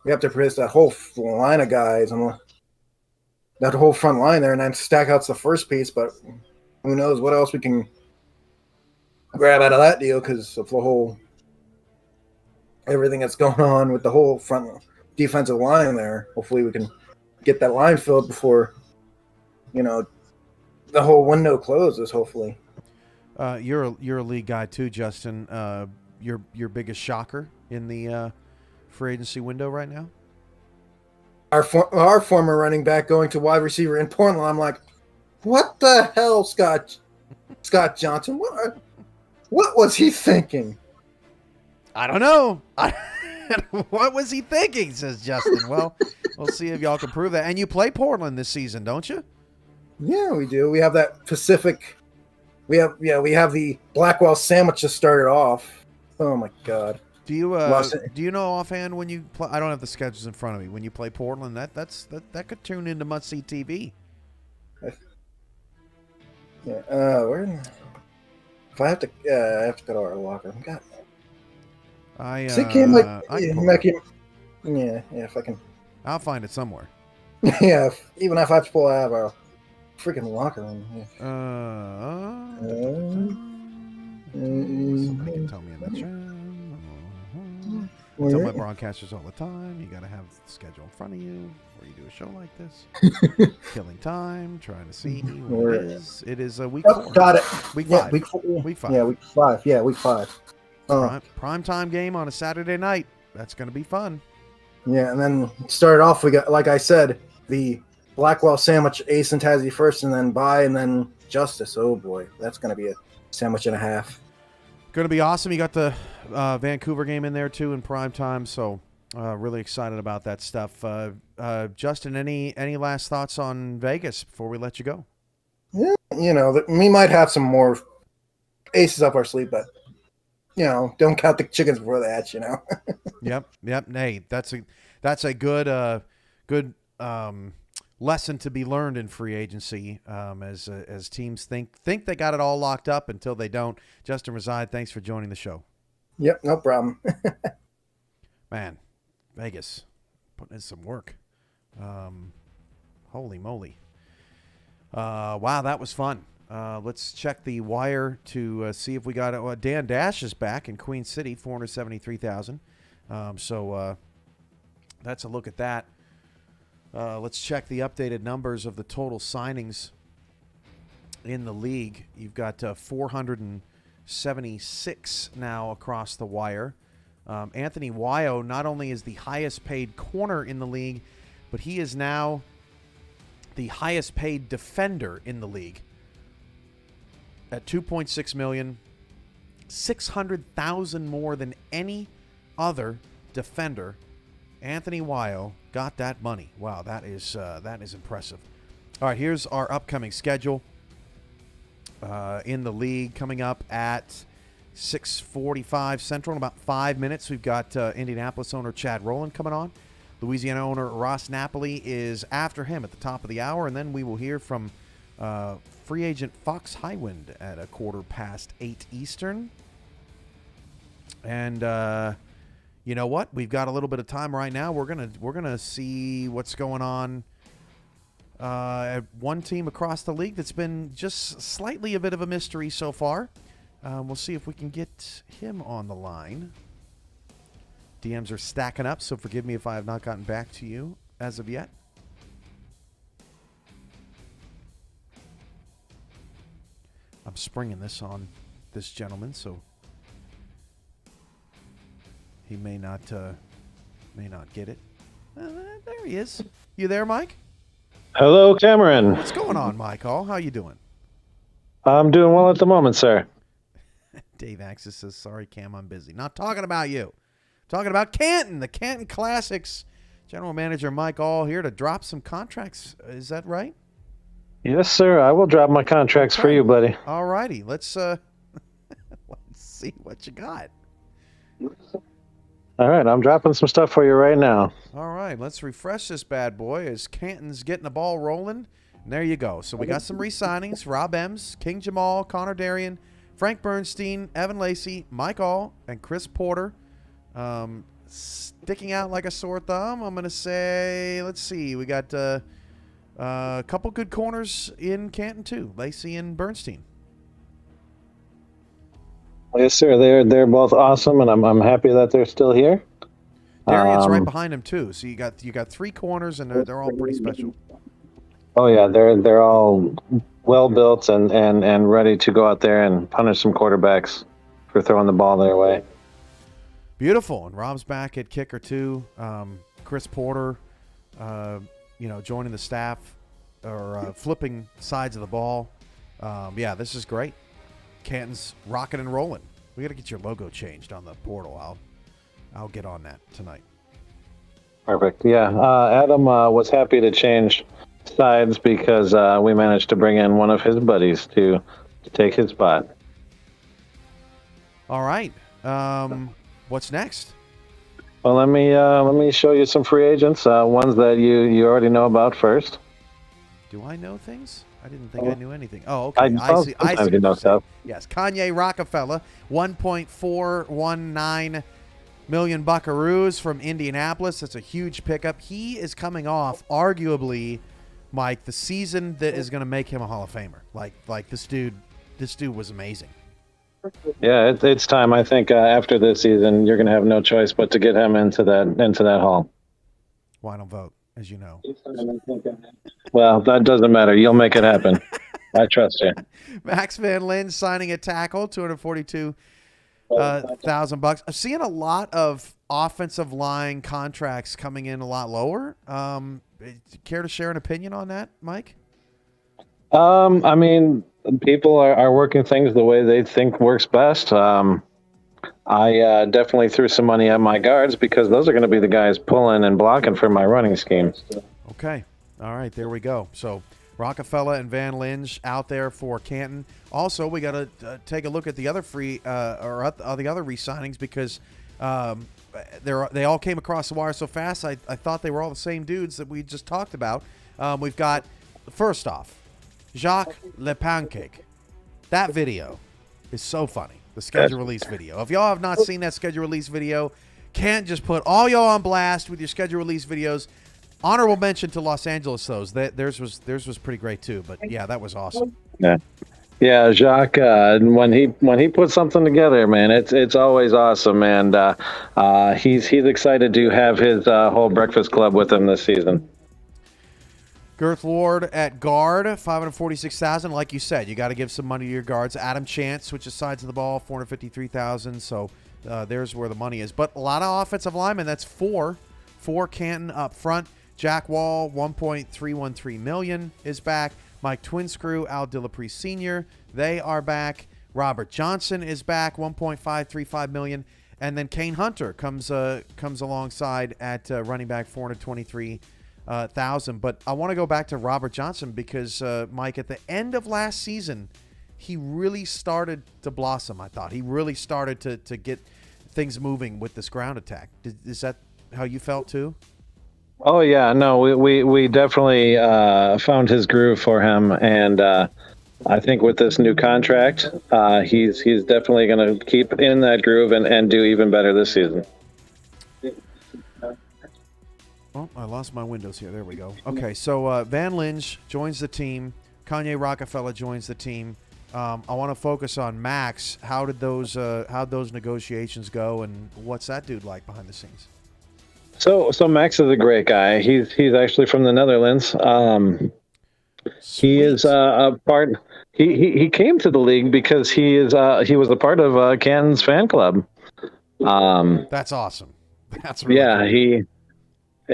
we have to produce that whole line of guys and that whole front line there, and then Stackhouse the first piece. But who knows what else we can grab out of that deal because of the whole everything that's going on with the whole front defensive line there. Hopefully, we can get that line filled before the whole window closes. Hopefully. You're a league guy too, Justin. Your biggest shocker in the free agency window right now? Our former running back going to wide receiver in Portland. I'm like, what the hell, Scott Johnson? What was he thinking? I don't know. What was he thinking? Says Justin. Well, we'll see if y'all can prove that. And you play Portland this season, don't you? Yeah, we do. We have that Pacific. We have the Blackwell sandwich just started off. Oh my God. Do you know offhand when you play? I don't have the schedules in front of me. When you play Portland, that could turn into must-see TV. Yeah. If I have to go to our locker. God. If I can. I'll find it somewhere. Yeah, even if I have to pull out of our freaking locker room. Yeah. Somebody can tell me in the chat. I tell my broadcasters all the time, you got to have the schedule in front of you before you do a show like this. Killing time, trying to see what it is. It is a week 4. Got it. Week 5. Week 5. Yeah, week 5. Yeah, week 5. Prime time game on a Saturday night. That's going to be fun. Yeah, and then started off, we got, like I said, the Blackwell sandwich, Ace and Tazzy first, and then Bye, and then Justice. Oh boy, that's going to be a sandwich and a half. Going to be awesome. You got the Vancouver game in there too in prime time, so really excited about that stuff. Justin, any last thoughts on Vegas before we let you go? Yeah, we might have some more aces up our sleeve, but don't count the chickens before the hatch. Yep. Hey, that's a good lesson to be learned in free agency as teams think they got it all locked up until they don't. Justin Reside, thanks for joining the show. Yep, no problem. Man, Vegas putting in some work. Holy moly. Wow, that was fun. Let's check the wire to see if we got it. Dan Dash is back in Queen City, 473,000. So that's a look at that. Let's check the updated numbers of the total signings in the league. You've got 476 now across the wire. Anthony Wyo not only is the highest paid corner in the league, but he is now the highest paid defender in the league at $2.6 million, 600,000 more than any other defender. Anthony Wyo got that money. Wow, that is impressive. All right, here's our upcoming schedule in the league coming up at 6:45 Central in about 5 minutes. We've got Indianapolis owner Chad Roland coming on. Louisiana owner Ross Napoli is after him at the top of the hour, and then we will hear from free agent Fox Highwind at 8:15 Eastern. And you know what? We've got a little bit of time right now. We're gonna see what's going on at one team across the league that's been just slightly a bit of a mystery so far. We'll see if we can get him on the line. DMs are stacking up, so forgive me if I have not gotten back to you as of yet. I'm springing this on this gentleman, so he may not get it. There he is. You there, Mike? Hello, Cameron. What's going on, Mike? How you doing? I'm doing well at the moment, sir. Dave Axis says, sorry, Cam, I'm busy. Not talking about you. Talking about Canton, the Canton Classics General Manager Mike All here to drop some contracts. Is that right? Yes, sir. I will drop my contracts for you, buddy. All righty. Let's let's see what you got. All right, I'm dropping some stuff for you right now. All right, let's refresh this bad boy as Canton's getting the ball rolling. And there you go. So we got some re-signings. Rob Ems, King Jamal, Connor Darien, Frank Bernstein, Evan Lacey, Mike All, and Chris Porter. Sticking out like a sore thumb, I'm going to say, let's see. We got a couple good corners in Canton, too. Lacey and Bernstein. Yes, sir. They're both awesome, and I'm happy that they're still here. Darian's right behind him too. So you got three corners, and they're all pretty special. Oh yeah, they're all well built and ready to go out there and punish some quarterbacks for throwing the ball their way. Beautiful. And Rob's back at kicker too. Chris Porter, joining the staff or flipping sides of the ball. Yeah, this is great. Canton's rocking and rolling. We got to get your logo changed on the portal. I'll get on that tonight. Perfect. Yeah, Adam was happy to change sides because we managed to bring in one of his buddies to take his spot. All right. What's next? Well, let me show you some free agents. Ones that you already know about first. Do I know things? I didn't think I knew anything. Oh, okay. I see. You know stuff. Yes, Kanye Rockefeller, 1.419 million buckaroos from Indianapolis. That's a huge pickup. He is coming off, arguably, Mike, the season that is going to make him a Hall of Famer. Like this dude was amazing. Yeah, it's time. I think after this season, you're going to have no choice but to get him into that hall. Well, I don't vote, as you know. Well, that doesn't matter. You'll make it happen. I trust you. Max Van Lin signing a tackle, $242,000. I'm seeing a lot of offensive line contracts coming in a lot lower. Care to share an opinion on that, Mike? I mean, people are working things the way they think works best. I definitely threw some money at my guards because those are going to be the guys pulling and blocking for my running scheme. Okay. All right, there we go. So Rockefeller and Van Linge out there for Canton. Also, we got to take a look at the other the other re-signings because they all came across the wire so fast. I thought they were all the same dudes that we just talked about. We've got, first off, Jacques Le Pancake. That video is so funny. The schedule release video. If y'all have not seen that schedule release video, can't just put all y'all on blast with your schedule release videos. Honorable mention to Los Angeles, though. Theirs was pretty great too. But yeah, that was awesome. Yeah, Jacques. When he puts something together, man, it's always awesome. And he's excited to have his whole breakfast club with him this season. Girth Ward at guard, $546,000. Like you said, you got to give some money to your guards. Adam Chance switches sides of the ball, $453,000. So there's where the money is. But a lot of offensive linemen. That's four Canton up front. Jack Wall, $1.313 million is back. Mike Twinscrew, Al Dillapre Sr., they are back. Robert Johnson is back, $1.535 million. And then Kane Hunter comes alongside at running back, $423,000. But I want to go back to Robert Johnson because, Mike, at the end of last season, he really started to blossom, I thought. He really started to get things moving with this ground attack. Is that how you felt too? Oh yeah, no, we definitely found his groove for him, and I think with this new contract, he's definitely going to keep in that groove and do even better this season. Oh, I lost my windows here. There we go. Okay, so Van Linge joins the team. Kanye Rockefeller joins the team. I want to focus on Max. How'd those negotiations go, and what's that dude like behind the scenes? So Max is a great guy. He's actually from the Netherlands. He is a part. He came to the league because he was a part of Canton's fan club. That's awesome. That's really cool.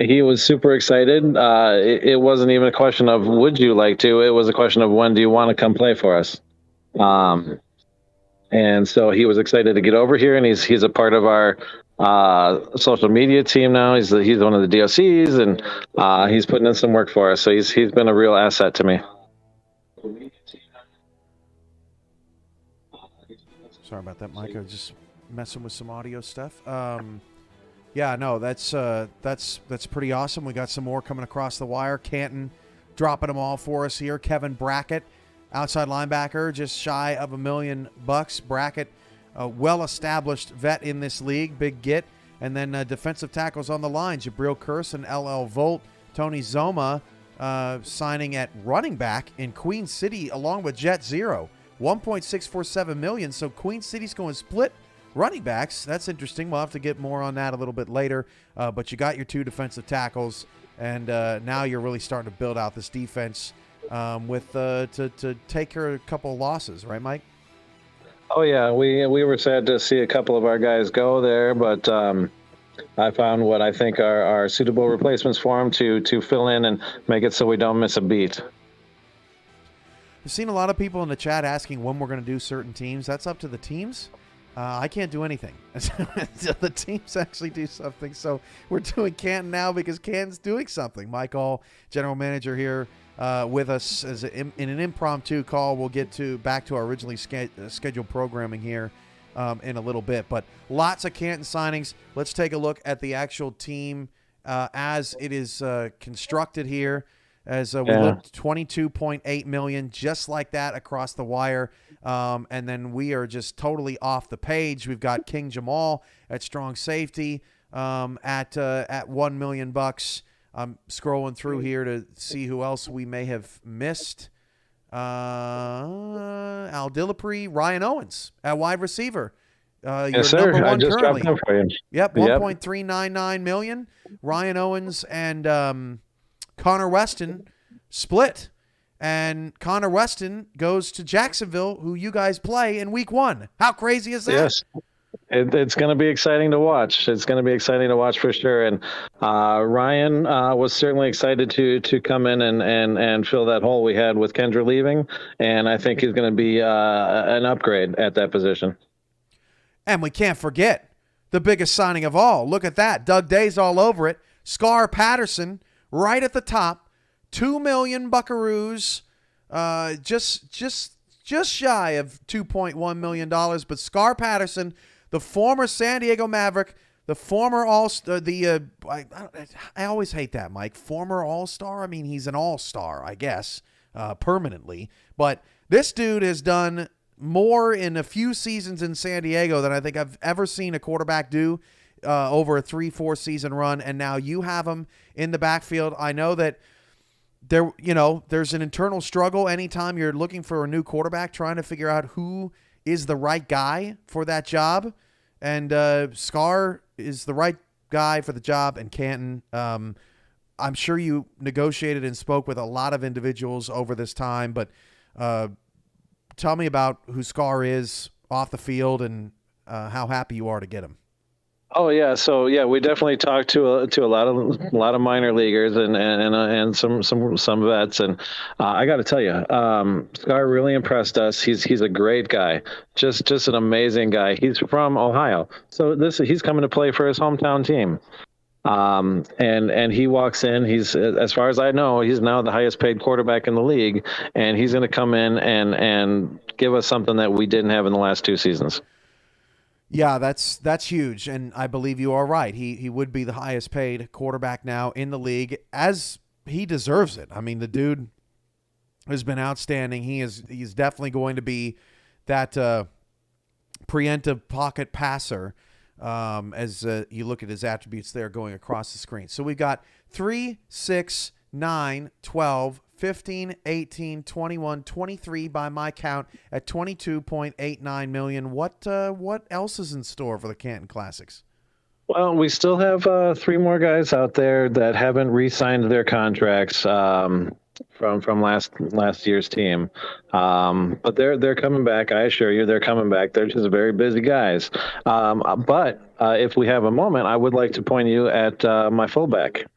He was super excited. It wasn't even a question of would you like to. It was a question of when do you want to come play for us. And so he was excited to get over here, and he's a part of our social media team now. He's one of the DOCs, and he's putting in some work for us. So he's been a real asset to me. Sorry about that, Mike. I was just messing with some audio stuff. Yeah, no, that's pretty awesome. We got some more coming across the wire. Canton dropping them all for us here. Kevin Brackett, outside linebacker, just shy of $1 million. Brackett, a well-established vet in this league, big get. And then defensive tackles on the line, Jabril Curse and LL Volt. Tony Zoma signing at running back in Queen City along with Jet Zero. $1.647 million. So Queen City's going split running backs. That's interesting. We'll have to get more on that a little bit later. But you got your 2 defensive tackles, and now you're really starting to build out this defense with to take care of a couple of losses, right, Mike? Oh yeah, we were sad to see a couple of our guys go there, but I found what I think are suitable replacements for them to fill in and make it so we don't miss a beat. I've seen a lot of people in the chat asking when we're going to do certain teams. That's up to the teams. I can't do anything until the teams actually do something. So we're doing Canton now because Canton's doing something. Mike All, general manager here with us as in an impromptu call. We'll get back to our originally scheduled programming here in a little bit. But lots of Canton signings. Let's take a look at the actual team as it is constructed here. As we looked, $22.8 million, just like that across the wire. And then we are just totally off the page. We've got King Jamal at strong safety at $1 million. I'm scrolling through here to see who else we may have missed. Al Dillapre, Ryan Owens at wide receiver. Yes, sir. Number one I just currently. dropped him for you. Yep, $1.399 million. Ryan Owens and Connor Weston split, and Connor Weston goes to Jacksonville, who you guys play in week 1. How crazy is that? Yes. It's going to be exciting to watch. It's going to be exciting to watch for sure. And Ryan was certainly excited to come in and fill that hole we had with Kendra leaving. And I think he's going to be an upgrade at that position. And we can't forget the biggest signing of all. Look at that. Doug Day's all over it. Scar Patterson right at the top, $2 million buckaroos, just shy of $2.1 million. But Scar Patterson, the former San Diego Maverick, the former All-Star, I always hate that, Mike. Former All-Star? I mean, he's an All-Star, I guess, permanently. But this dude has done more in a few seasons in San Diego than I think I've ever seen a quarterback do over a 3-4 season run, and now you have him in the backfield. I know that there's an internal struggle anytime you're looking for a new quarterback, trying to figure out who is the right guy for that job, and Scar is the right guy for the job in Canton. I'm sure you negotiated and spoke with a lot of individuals over this time, but tell me about who Scar is off the field and how happy you are to get him. Oh yeah, so yeah, we definitely talked to a lot of minor leaguers and some vets, and I got to tell you, Scar really impressed us. He's a great guy, just an amazing guy. He's from Ohio, so he's coming to play for his hometown team. And he walks in, he's, as far as I know, he's now the highest paid quarterback in the league, and he's going to come in and give us something that we didn't have in the last 2 seasons. Yeah, that's huge, and I believe you are right. He would be the highest paid quarterback now in the league, as he deserves it. I mean, the dude has been outstanding. He's definitely going to be that preemptive pocket passer as you look at his attributes there going across the screen. So we've got 3, 6, 9, 12, 15, 18, 21, 23 by my count at $22.89 million. What else is in store for the Canton Classics? Well, we still have 3 more guys out there that haven't re-signed their contracts from last year's team, but they're coming back. I assure you, they're coming back. They're just very busy guys. But if we have a moment, I would like to point you at my fullback.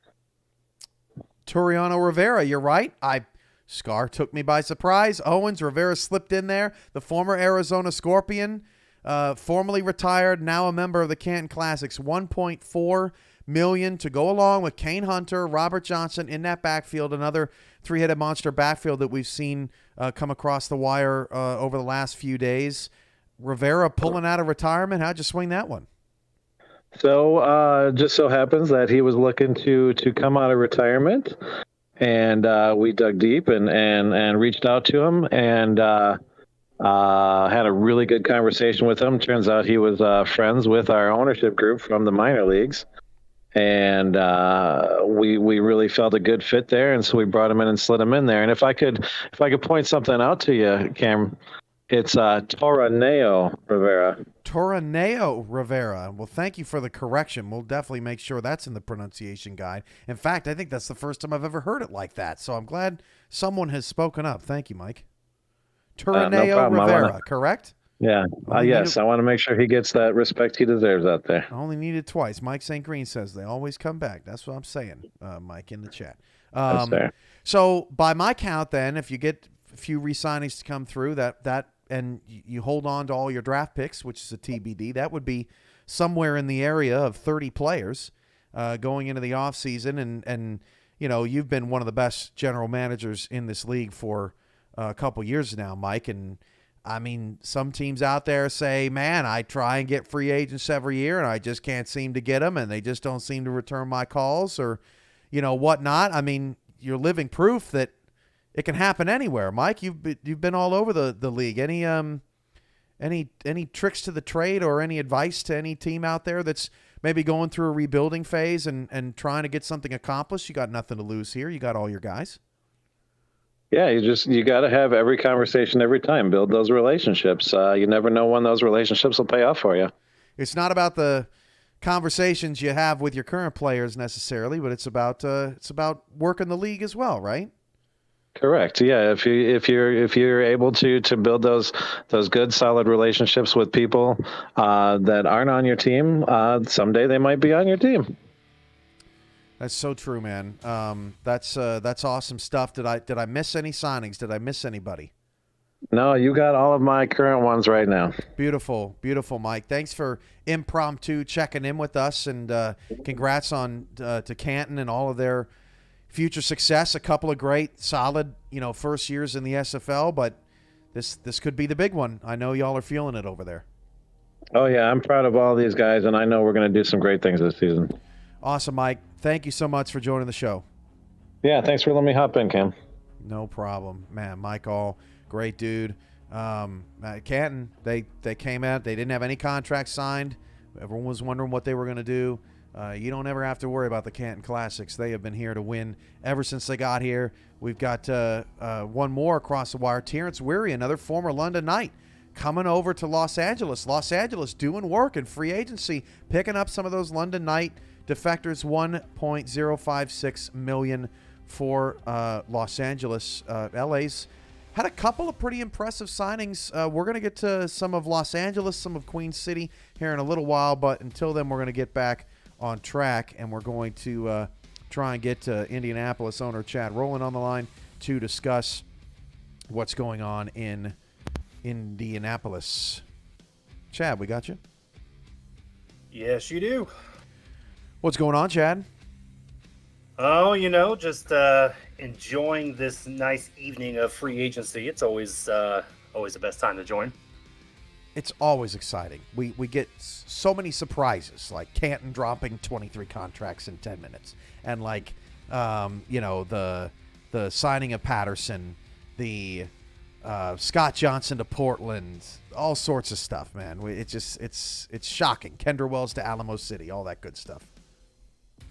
Turiano Rivera, you're right. Scar took me by surprise. Owens, Rivera slipped in there. The former Arizona Scorpion. formerly retired, now a member of the Canton Classics. $1.4 million to go along with Kane Hunter, Robert Johnson in that backfield, another three-headed monster backfield that we've seen come across the wire over the last few days. Rivera pulling out of retirement. How'd you swing that one? So just so happens that he was looking to come out of retirement, and we dug deep and reached out to him and had a really good conversation with him. Turns out he was friends with our ownership group from the minor leagues, and we really felt a good fit there, and so we brought him in and slid him in there. And if I could point something out to you, Cam, it's Toraneo Rivera. Toraneo Rivera. Well, thank you for the correction. We'll definitely make sure that's in the pronunciation guide. In fact, I think that's the first time I've ever heard it like that, so I'm glad someone has spoken up. Thank you, Mike. Toraneo no Rivera, correct? Yeah. Yes, I want to make sure he gets that respect he deserves out there. I only need it twice. Mike St. Green says they always come back. That's what I'm saying, Mike, in the chat. That's fair. So by my count, then, if you get a few re-signings to come through, that and you hold on to all your draft picks, which is a TBD, that would be somewhere in the area of 30 players going into the offseason. And you know, you've been one of the best general managers in this league for a couple years now, Mike. And, I mean, some teams out there say, man, I try and get free agents every year, and I just can't seem to get them, and they just don't seem to return my calls or, you know, whatnot. I mean, you're living proof that it can happen anywhere. Mike, you've been all over the league. Any tricks to the trade or any advice to any team out there that's maybe going through a rebuilding phase and trying to get something accomplished? You got nothing to lose here. You got all your guys. Yeah, you got to have every conversation every time. Build those relationships. You never know when those relationships will pay off for you. It's not about the conversations you have with your current players necessarily, but it's about working the league as well, right? Correct. Yeah. If you're able to build those good solid relationships with people that aren't on your team, someday they might be on your team. That's so true, man. That's awesome stuff. Did I miss any signings? Did I miss anybody? No, you got all of my current ones right now. Beautiful, beautiful, Mike. Thanks for impromptu checking in with us, and congrats on to Canton and all of their future success. A couple of great, solid, first years in the SFL, but this could be the big one. I know y'all are feeling it over there. Oh yeah, I'm proud of all these guys, and I know we're going to do some great things this season. Awesome, Mike. Thank you so much for joining the show. Yeah, thanks for letting me hop in, Cam. No problem, man. Mike, all great dude. Canton, they came out. They didn't have any contracts signed. Everyone was wondering what they were going to do. You don't ever have to worry about the Canton Classics. They have been here to win ever since they got here. We've got one more across the wire. Terrence Weary, another former London Knight, coming over to Los Angeles. Los Angeles doing work in free agency, picking up some of those London Knight defectors. $1.056 million for Los Angeles. LA's had a couple of pretty impressive signings. We're going to get to some of Los Angeles, some of Queen City here in a little while, but until then, we're going to get back on track, and we're going to try and get Indianapolis owner Chad Roland on the line to discuss what's going on in Indianapolis. Chad, we got you? Yes, you do. What's going on, Chad? Oh, just enjoying this nice evening of free agency. It's always the best time to join. It's always exciting. We get so many surprises, like Canton dropping 23 contracts in 10 minutes, and the signing of Patterson, the Scott Johnson to Portland, all sorts of stuff, man. It's shocking. Kendra Wells to Alamo City, all that good stuff.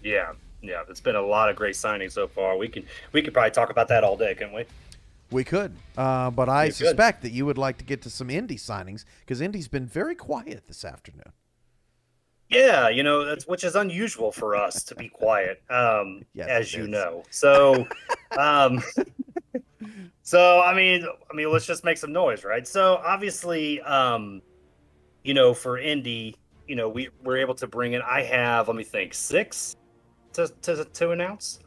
Yeah, it's been a lot of great signings so far. We could probably talk about that all day, couldn't we? We could, but I suspect that you would like to get to some Indy signings because Indy's been very quiet this afternoon. Yeah, which is unusual for us to be quiet, yes, as you know. So, I mean, let's just make some noise, right? So obviously, for Indy, we're able to bring in. I have, let me think, 6 to announce.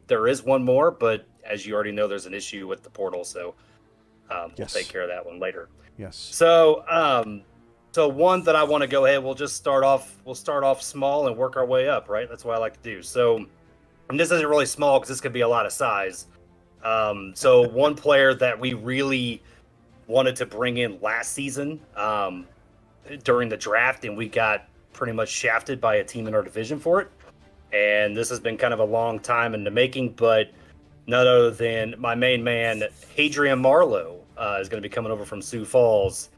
There is one more, but as you already know, there's an issue with the portal, so we'll take care of that one later. Yes. So So one that I want to go ahead, we'll start off small and work our way up, right? That's what I like to do. So, and this isn't really small because this could be a lot of size. So one player that we really wanted to bring in last season during the draft, and we got pretty much shafted by a team in our division for it. And this has been kind of a long time in the making, but none other than my main man, Hadrian Marlowe, is going to be coming over from Sioux Falls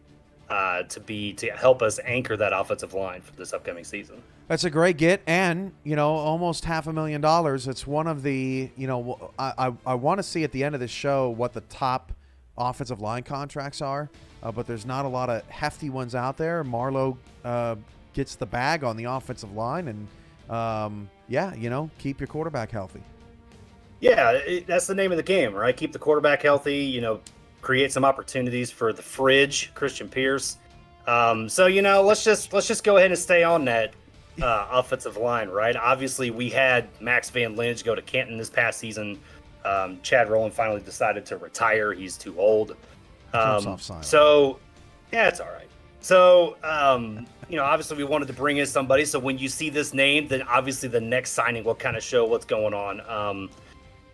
to help us anchor that offensive line for this upcoming season. That's a great get, and almost $500,000. It's one of the I want to see at the end of this show what the top offensive line contracts are, but there's not a lot of hefty ones out there. Marlowe gets the bag on the offensive line, and keep your quarterback healthy. Yeah, that's the name of the game, right? Keep the quarterback healthy. Create some opportunities for the fridge, Christian Pierce. So let's just go ahead and stay on that offensive line, right? Obviously, we had Max Van Lynch go to Canton this past season. Chad Roland finally decided to retire. He's too old. So, yeah, it's all right. So, obviously we wanted to bring in somebody. So when you see this name, then obviously the next signing will kind of show what's going on.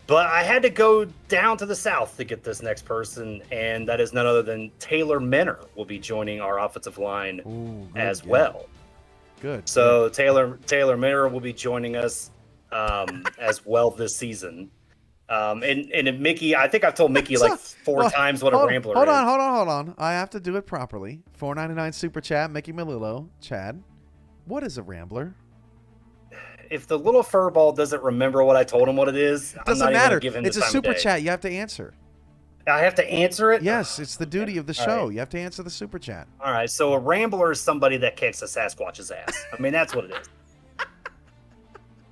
But I had to go down to the south to get this next person, and that is none other than Taylor Minner will be joining our offensive line well. Good. So Taylor Minner will be joining us as well this season. And Mickey, I think I've told Mickey four times what a Rambler is. Hold on. I have to do it properly. $4.99 super chat, Mickey Melillo. Chad, what is a Rambler? If the little furball doesn't remember what I told him what it is, I'm not matter. Even give him it's a super chat. You have to answer. I have to answer it? Yes, it's the duty of the show. Right. You have to answer the super chat. All right, so a Rambler is somebody that kicks a Sasquatch's ass. I mean, that's what it is.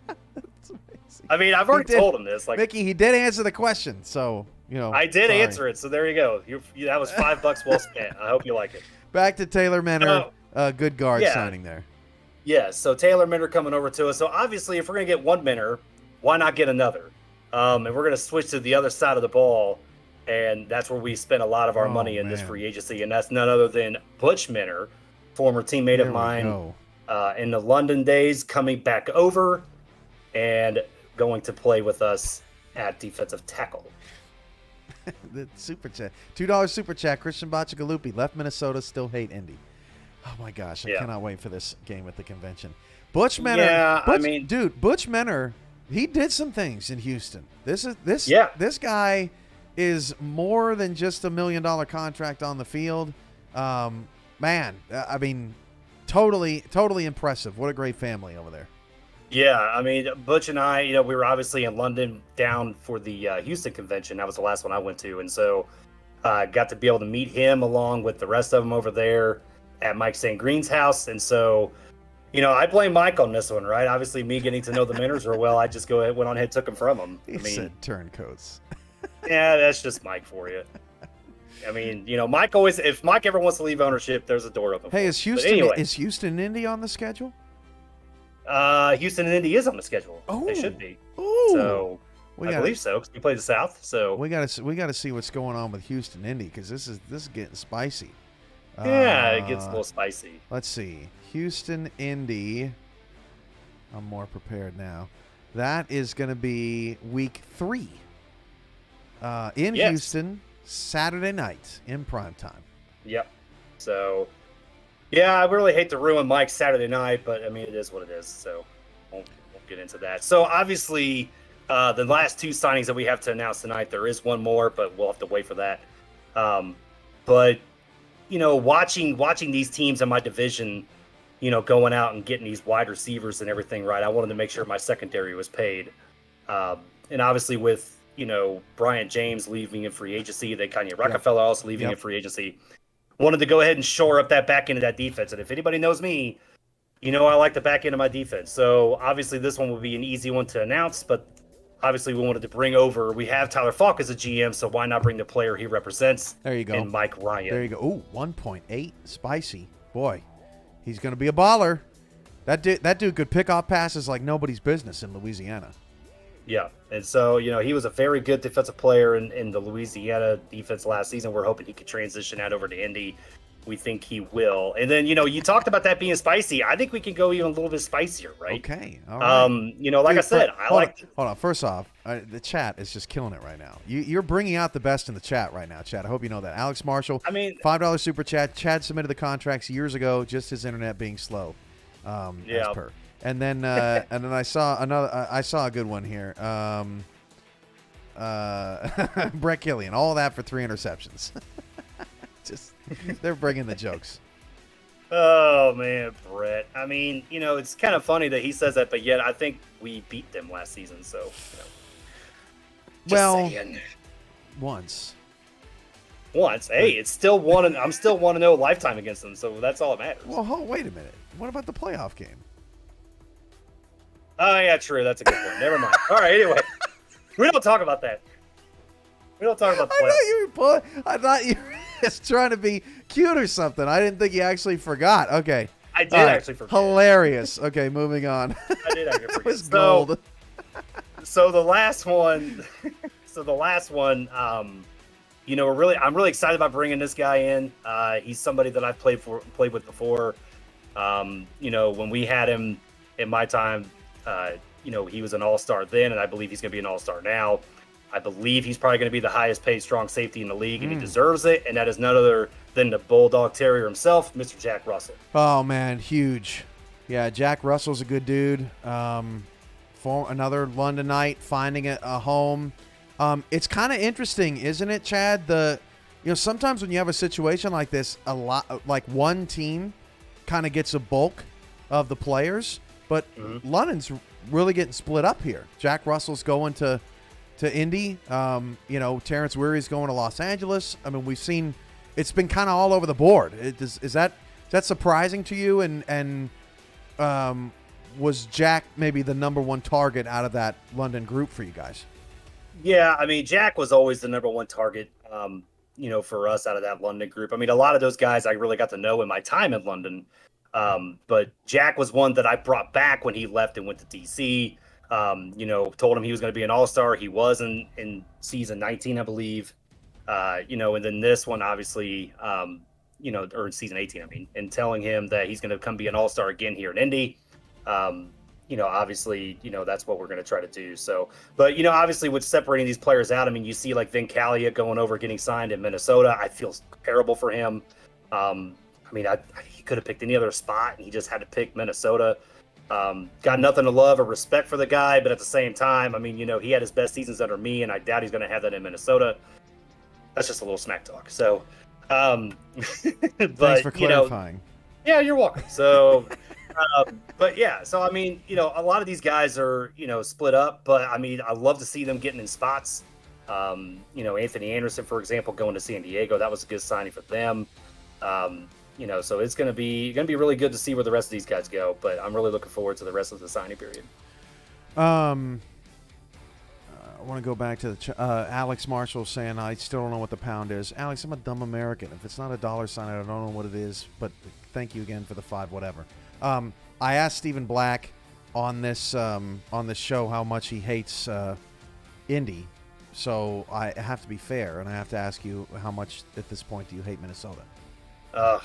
That's amazing. I mean, I've already told him this. Mickey, he did answer the question, so, I did answer it, so there you go. That was $5 well spent. I hope you like it. Back to Taylor Minner. Good guard signing there. Yeah, so Taylor Minner coming over to us. So obviously, if we're going to get one Minner, why not get another? And we're going to switch to the other side of the ball, and that's where we spend a lot of our money in this free agency, and that's none other than Butch Minner, former teammate of mine in the London days, coming back over and going to play with us at defensive tackle. The super chat. $2 super chat. Christian Bachagalupi left Minnesota, still hate Indy. Oh my gosh, I cannot wait for this game at the convention. Butch Menor. Yeah, dude, Butch Menor, he did some things in Houston. This guy is more than just $1 million contract on the field. Totally impressive. What a great family over there. Yeah, I mean, Butch and I, we were obviously in London down for the Houston convention. That was the last one I went to, and so got to be able to meet him along with the rest of them over there at Mike St. Green's house. And so, I blame Mike on this one, right? Obviously, me getting to know the Minners real well, I just went on ahead and took them from him. He said turncoats. Yeah, that's just Mike for you. I mean, Mike always, if Mike ever wants to leave ownership, there's a door open. Hey, is Houston Indy on the schedule? Houston and Indy is on the schedule. Oh, they should be. Ooh. So I believe so, because we play the South. So we got to see what's going on with Houston Indy, because this is getting spicy. Yeah, it gets a little spicy. Let's see. Houston Indy. I'm more prepared now. That is going to be week 3 in Houston, Saturday night in prime time. Yep. So, yeah, I really hate to ruin Mike's Saturday night, but I mean, it is what it is. So, won't get into that. So, obviously, the last 2 signings that we have to announce tonight, there is one more, but we'll have to wait for that. But watching these teams in my division, going out and getting these wide receivers and everything right, I wanted to make sure my secondary was paid. And obviously with, Bryant James leaving in free agency, Kanye Rockefeller also leaving in free agency, wanted to go ahead and shore up that back end of that defense. And if anybody knows me, I like the back end of my defense. So obviously this one will be an easy one to announce, but obviously, we wanted to bring over. We have Tyler Falk as a GM, so why not bring the player he represents? There you go. And Mike Ryan. There you go. Ooh, 1.8, spicy. Boy, he's going to be a baller. That dude could pick off passes like nobody's business in Louisiana. Yeah, and so he was a very good defensive player in the Louisiana defense last season. We're hoping he could transition out over to Indy. we think he will. And then, you talked about that being spicy. I think we can go even a little bit spicier, right? Okay. All right. Like I said, hold on. First off, the chat is just killing it right now. You're bringing out the best in the chat right now, Chad. I hope you know that. Alex Marshall, $5 super chat. Chad submitted the contracts years ago, just his internet being slow. As per. And then I saw a good one here. Brett Killian, all that for 3 interceptions. Just they're bringing the jokes. Oh man, Brett. I mean, it's kind of funny that he says that, but yet I think we beat them last season. So, saying. Once. Hey, it's still one, and I'm still 1-0 lifetime against them. So that's all that matters. Well, wait a minute. What about the playoff game? Oh yeah, true. That's a good point. Never mind. All right. Anyway, we don't talk about that. We don't talk about the playoffs. I thought you were just trying to be cute or something. I didn't think you actually forgot. Okay. I did actually forget. Hilarious. Okay, moving on. I did actually forget. It was gold. So the last one, I'm really excited about bringing this guy in. He's somebody that I've played with before. When we had him in my time, he was an all-star then, and I believe he's going to be an all-star now. I believe he's probably going to be the highest paid strong safety in the league, and he deserves it. And that is none other than the Bulldog Terrier himself, Mr. Jack Russell. Oh, man, huge. Yeah, Jack Russell's a good dude. For another Londonite, finding a home. It's kind of interesting, isn't it, Chad? Sometimes when you have a situation like this, a lot like one team kind of gets a bulk of the players, but London's really getting split up here. Jack Russell's going to Indy. Terrence Weary's going to Los Angeles. I mean, we've seen it's been kind of all over the board. Is that surprising to you? And was Jack maybe the number one target out of that London group for you guys? Yeah, I mean, Jack was always the number one target, for us out of that London group. I mean, a lot of those guys I really got to know in my time in London. But Jack was one that I brought back when he left and went to DC. Told him he was going to be an all-star. He was in season 19, I believe. And then this one, obviously, or in season 18, and telling him that he's going to come be an all-star again here in Indy. Obviously, that's what we're going to try to do. So, but, obviously with separating these players out, I mean, you see like Vin Calia going over, getting signed in Minnesota. I feel terrible for him. He could have picked any other spot, and he just had to pick Minnesota. Got nothing to love or respect for the guy, but at the same time, he had his best seasons under me, and I doubt he's going to have that in Minnesota. That's just a little smack talk. So, thanks for clarifying. Yeah, you're welcome. So, but yeah, so a lot of these guys are split up, but I love to see them getting in spots. Anthony Anderson, for example, going to San Diego, that was a good signing for them. So it's going to be really good to see where the rest of these guys go, but I'm really looking forward to the rest of the signing period. I want to go back to Alex Marshall saying, I still don't know what the pound is. Alex, I'm a dumb American. If it's not a dollar sign, I don't know what it is, but thank you again for the 5 whatever. I asked Stephen Black on this show how much he hates Indy, so I have to be fair, and I have to ask you, how much at this point do you hate Minnesota? How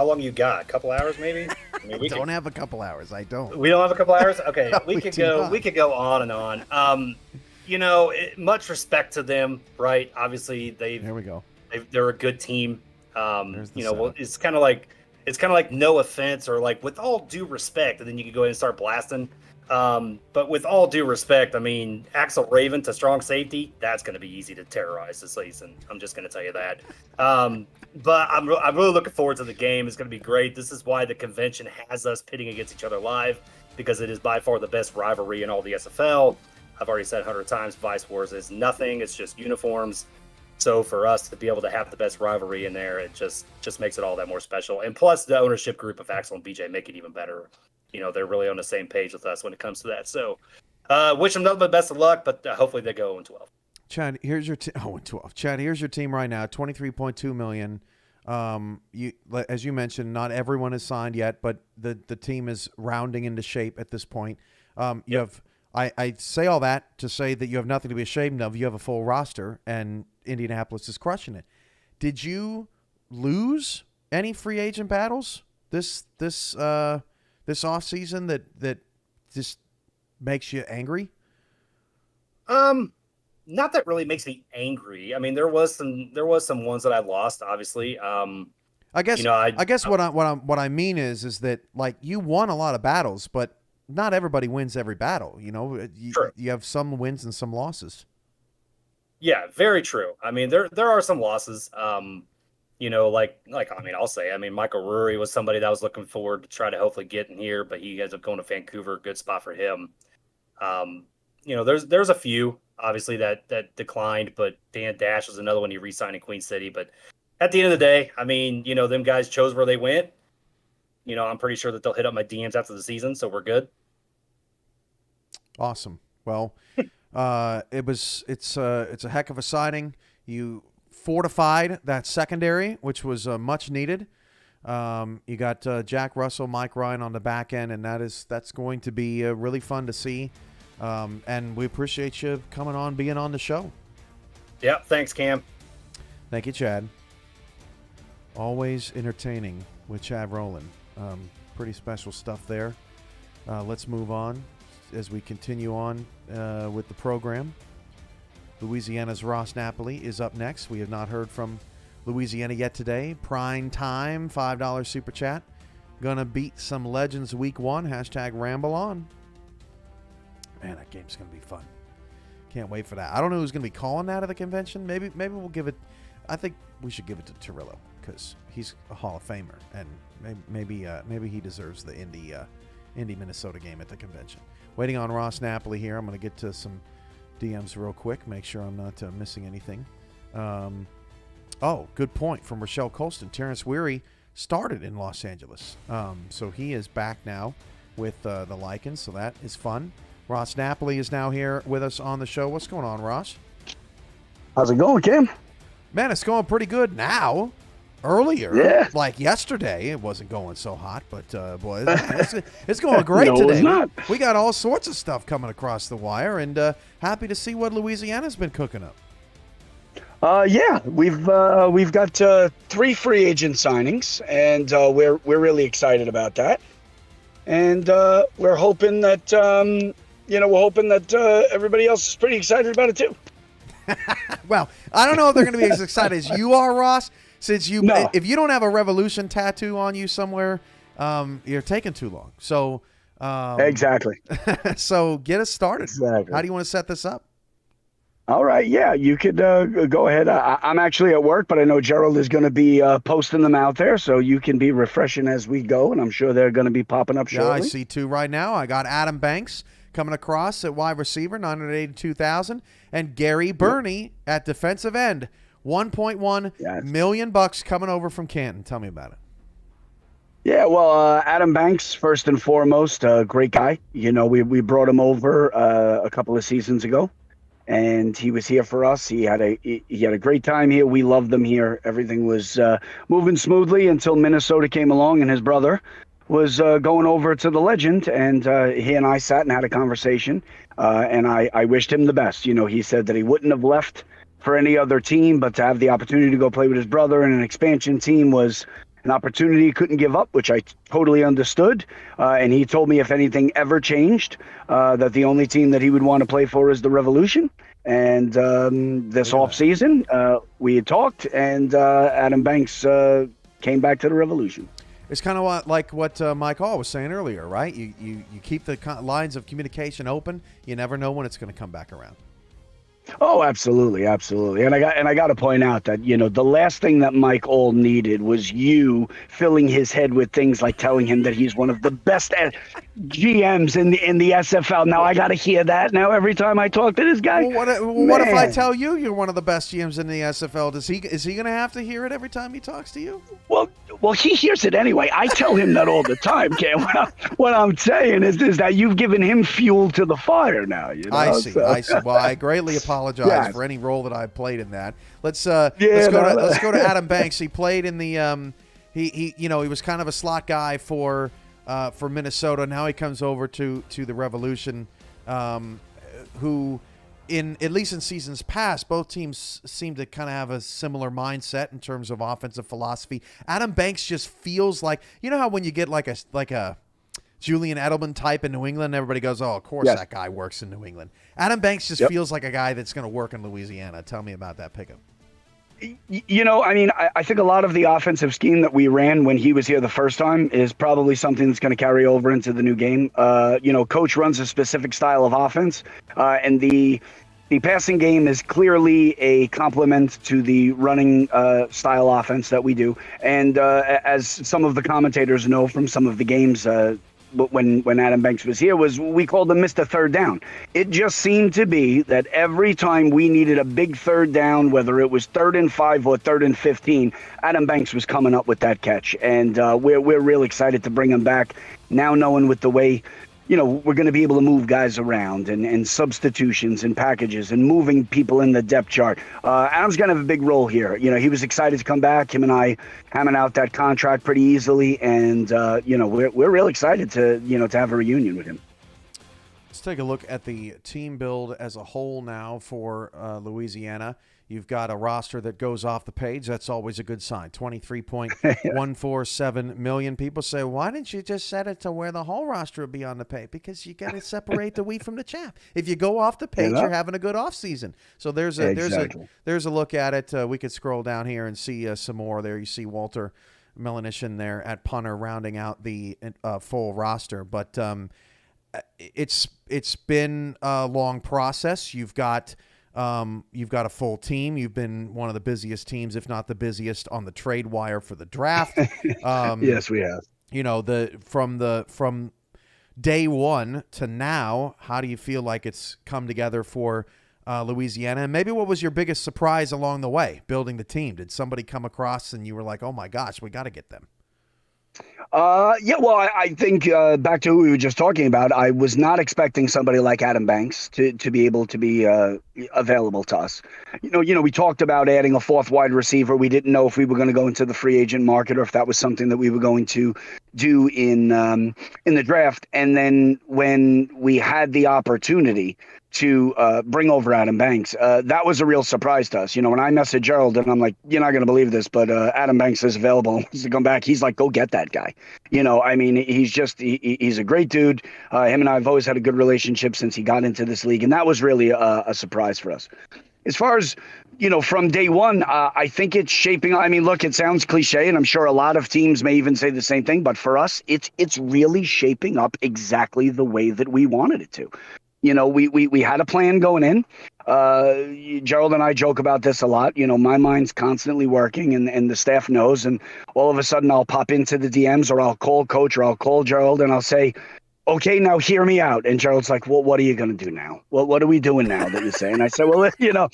long you got? A couple hours, maybe? We don't have a couple hours. I don't. We don't have a couple hours? Okay, No, we could go on and on. Much respect to them, right? Obviously, there we go. They're a good team. It's kind of like no offense, or like with all due respect, and then you can go ahead and start blasting. But with all due respect, Axel Raven to strong safety, that's going to be easy to terrorize this season. I'm just going to tell you that. But I'm really looking forward to the game. It's going to be great. This is why the convention has us pitting against each other live, because it is by far the best rivalry in all the SFL. I've already said 100 times, Vice Wars is nothing. It's just uniforms. So for us to be able to have the best rivalry in there, it just makes it all that more special. And plus the ownership group of Axel and BJ make it even better. They're really on the same page with us when it comes to that. So wish them nothing but best of luck, but hopefully they go 0-12. Chad, here's your 0-12. Chad, here's your team right now, $23.2 million. As you mentioned, not everyone is signed yet, but the team is rounding into shape at this point. You have I say all that to say that you have nothing to be ashamed of. You have a full roster, and Indianapolis is crushing it. Did you lose any free agent battles this off season that just makes you angry? Not that really makes me angry. I mean, there was some ones that I lost, obviously. I guess what I mean is that like you won a lot of battles, but not everybody wins every battle. You have some wins and some losses. Yeah, very true. I mean, there are some losses. I mean, I'll say, I mean, Michael Rury was somebody that I was looking forward to try to hopefully get in here, but he ends up going to Vancouver. Good spot for him. There's a few obviously that declined, but Dan Dash was another one he re-signed in Queen City. But at the end of the day, I mean, them guys chose where they went. I'm pretty sure that they'll hit up my DMs after the season, so we're good. Awesome. Well, it's a heck of a signing. You fortified that secondary, which was much needed. You got Jack Russell, Mike Ryan on the back end, and that's going to be really fun to see. And we appreciate you coming on, being on the show. Yeah, thanks, Cam. Thank you, Chad. Always entertaining with Chad Roland. Pretty special stuff there. Let's move on as we continue on with the program. Louisiana's Ross Napoli is up next. We have not heard from Louisiana yet today. Prime time, $5 super chat. Gonna beat some legends week 1. # ramble on. Man, that game's gonna be fun. Can't wait for that. I don't know who's gonna be calling that at the convention. Maybe we'll give it. I think we should give it to Torrillo because he's a Hall of Famer, and maybe he deserves the Indy Minnesota game at the convention. Waiting on Ross Napoli here. I'm gonna get to some DMs real quick. Make sure I'm not missing anything. Good point from Rochelle Colston. Terrence Weary started in Los Angeles, so he is back now with the Lycans. So that is fun. Ross Napoli is now here with us on the show. What's going on, Ross? How's it going, Kim? Man, it's going pretty good now. Earlier, like yesterday, it wasn't going so hot, but boy, it's going great today. It's not. We got all sorts of stuff coming across the wire, and happy to see what Louisiana's been cooking up. We've got 3 free agent signings, and we're really excited about that. And we're hoping that everybody else is pretty excited about it too. Well, I don't know if they're going to be as excited as you are, Ross. Since if you don't have a Revolution tattoo on you somewhere, you're taking too long. So exactly. So get us started. Exactly. How do you want to set this up? All right. Yeah, you could go ahead. I'm actually at work, but I know Gerald is going to be posting them out there, so you can be refreshing as we go, and I'm sure they're going to be popping up shortly. Yeah, I see 2 right now. I got Adam Banks coming across at wide receiver, $982,000, and Gary Burney at defensive end, $1.1 million coming over from Canton. Tell me about it. Yeah, well, Adam Banks, first and foremost, great guy. We brought him over a couple of seasons ago, and he was here for us. He had a great time here. We loved him here. Everything was moving smoothly until Minnesota came along, and his brother was going over to the Legend, and he and I sat and had a conversation, and I wished him the best. He said that he wouldn't have left for any other team, but to have the opportunity to go play with his brother in an expansion team was an opportunity he couldn't give up, which I totally understood. And he told me if anything ever changed, that the only team that he would want to play for is the Revolution. And this offseason, we had talked, and Adam Banks came back to the Revolution. It's kind of like what Mike Hall was saying earlier, right? You keep the lines of communication open. You never know when it's going to come back around. Oh, absolutely, absolutely. And I got to point out that, the last thing that Mike All needed was you filling his head with things like telling him that he's one of the best GMs in the SFL. Now I got to hear that now every time I talk to this guy. Well, what if I tell you you're one of the best GMs in the SFL? Is he going to have to hear it every time he talks to you? Well, he hears it anyway. I tell him that all the time, Ken. What I'm saying is that you've given him fuel to the fire now. I see. Well, I greatly apologize for any role that I played in that. Let's go to Adam Banks. He played in the he was kind of a slot guy for Minnesota. Now he comes over to the Revolution, who in at least in seasons past, both teams seem to kind of have a similar mindset in terms of offensive philosophy. Adam Banks just feels like, you know how when you get like a Julian Edelman type in New England, everybody goes, oh, of course that guy works in New England. Adam Banks just feels like a guy that's going to work in Louisiana. Tell me about that pickup. You know, I mean, I think a lot of the offensive scheme that we ran when he was here the first time is probably something that's going to carry over into the new game. You know, coach runs a specific style of offense, and the passing game is clearly a complement to the running style offense that we do. And as some of the commentators know from some of the games when Adam Banks was here, we called him Mr. Third Down. It just seemed to be that every time we needed a big third down, whether it was 3rd and 5 or 3rd and 15, Adam Banks was coming up with that catch. And we're real excited to bring him back now, knowing with the way, you know, we're going to be able to move guys around and substitutions and packages and moving people in the depth chart. Adam's going to have a big role here. You know, he was excited to come back. Him and I hamming out that contract pretty easily. And, you know, we're real excited to have a reunion with him. Let's take a look at the team build as a whole now for Louisiana. You've got a roster that goes off the page. That's always a good sign. 23.147 million. People say, why didn't you just set it to where the whole roster would be on the page? Because you got to separate the wheat from the chaff. If you go off the page, you're having a good off season. So there's a look at it. We could scroll down here and see some more there. You see Walter Melanishin there at punter rounding out the full roster. But it's been a long process. You've got a full team. You've been one of the busiest teams, if not the busiest, on the trade wire for the draft. Yes, we have. You know, from day one to now, how do you feel like it's come together for Louisiana? And maybe what was your biggest surprise along the way, building the team? Did somebody come across and you were like, oh my gosh, we got to get them? Yeah, well, I think back to who we were just talking about, I was not expecting somebody like Adam Banks to be able to be available to us. You know, we talked about adding a 4th wide receiver. We didn't know if we were going to go into the free agent market or if that was something that we were going to do in the draft. And then when we had the opportunity to bring over Adam Banks, that was a real surprise to us. You know, when I messaged Gerald and I'm like, you're not going to believe this, but Adam Banks is available and wants to come back. He's like, go get that guy. You know, I mean, he's a great dude. Him and I have always had a good relationship since he got into this league. And that was really a surprise for us. As far as, you know, from day one, I think it's shaping. I mean, look, it sounds cliche, and I'm sure a lot of teams may even say the same thing. But for us, it's really shaping up exactly the way that we wanted it to. You know, we had a plan going in. Gerald and I joke about this a lot. You know, my mind's constantly working and the staff knows. And all of a sudden I'll pop into the DMs or I'll call coach or I'll call Gerald and I'll say, okay, now hear me out. And Gerald's like, well, what are you going to do now? Well, what are we doing now that you say? And I said, well, you know,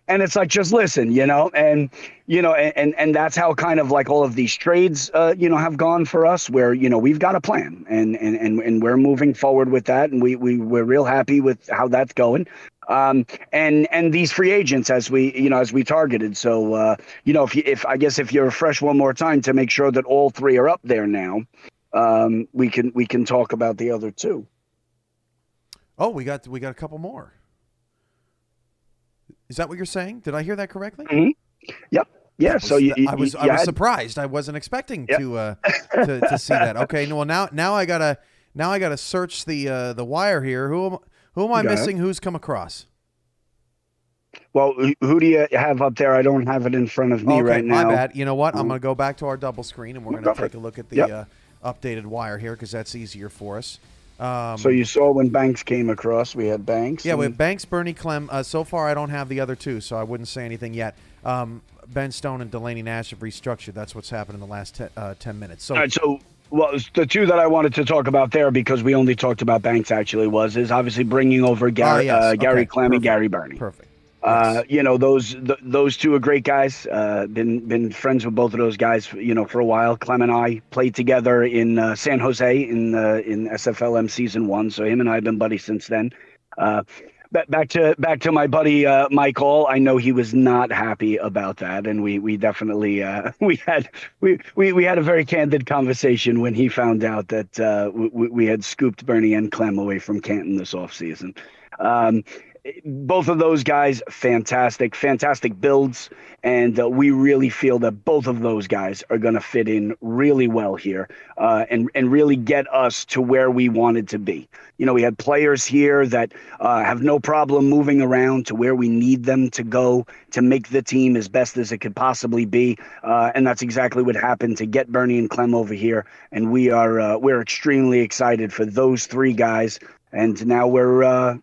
and it's like, just listen, you know, and, you know, and that's how kind of like all of these trades, you know, have gone for us where, you know, we've got a plan and we're moving forward with that. And we're real happy with how that's going. And these free agents as we targeted. So, you know, if you're fresh one more time to make sure that all 3 are up there now, we can talk about the other 2. Oh, we got a couple more. Is that what you're saying? Did I hear that correctly? Mm-hmm. Yep. Yeah. I was surprised. I wasn't expecting to see that. Okay. Well, now I gotta search the wire here. Who am I missing? Who's come across? Well, who do you have up there? I don't have it in front of me right now. My bad. You know what? I'm going to go back to our double screen, and we're going to take a look at the updated wire here because that's easier for us. So you saw when Banks came across, we had Banks. Yeah, we have Banks, Bernie, Clem. So far, I don't have the other 2, so I wouldn't say anything yet. Ben Stone and Delaney Nash have restructured. That's what's happened in the last 10 minutes. So, all right, well, the 2 that I wanted to talk about there, because we only talked about Banks actually, is obviously bringing over Gary Clem and Gary Burney. Perfect. You know, those 2 are great guys. Been friends with both of those guys, you know, for a while. Clem and I played together in San Jose in SFLM season 1. So him and I have been buddies since then. Back to my buddy Mike Hall. I know he was not happy about that, and we definitely we had a very candid conversation when he found out that we had scooped Bernie and Clem away from Canton this offseason. both of those guys, fantastic builds, and we really feel that both of those guys are going to fit in really well here, and really get us to where we wanted to be. We had players here that have no problem moving around to where we need them to go to make the team as best as it could possibly be, and that's exactly what happened to get Bernie and Clem over here, and we're extremely excited for those three guys. And now we're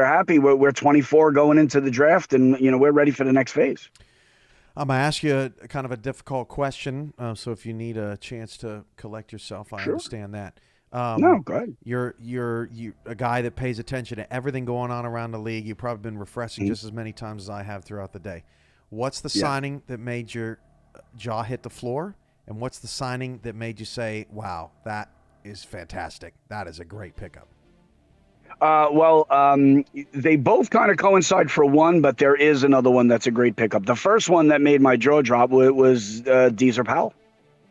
happy. We're 24 going into the draft, and we're ready for the next phase. I'm gonna ask you kind of a difficult question, so if you need a chance to collect yourself, I understand that. No, go ahead. You're a guy that pays attention to everything going on around the league. You've probably been refreshing just as many times as I have throughout the day. What's the signing that made your jaw hit the floor, and what's the signing that made you say, "Wow, that is fantastic. That is a great pickup"? They both kind of coincide for one, but there is another one that's a great pickup. The first one that made my jaw drop was Deezer Powell.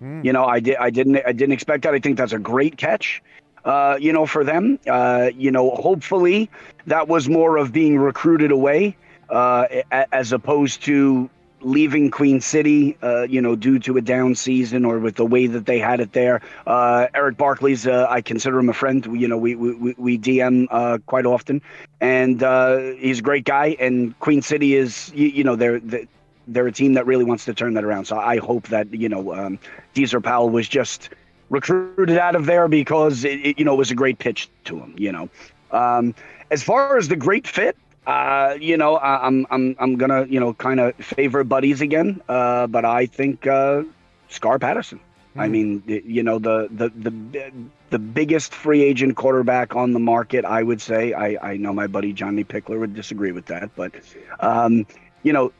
I didn't expect that. I think that's a great catch, for them. Hopefully that was more of being recruited away, as opposed to leaving Queen City, due to a down season or with the way that they had it there. Eric Barkley's, I consider him a friend. We DM quite often, and he's a great guy. And Queen City is, they're a team that really wants to turn that around. So I hope that Deezer Powell was just recruited out of there because it was a great pitch to him. As far as the great fit. I'm gonna kind of favor buddies again, but I think Scar Patterson. I mean, the biggest free agent quarterback on the market, I would say. I know my buddy Johnny Pickler would disagree with that, but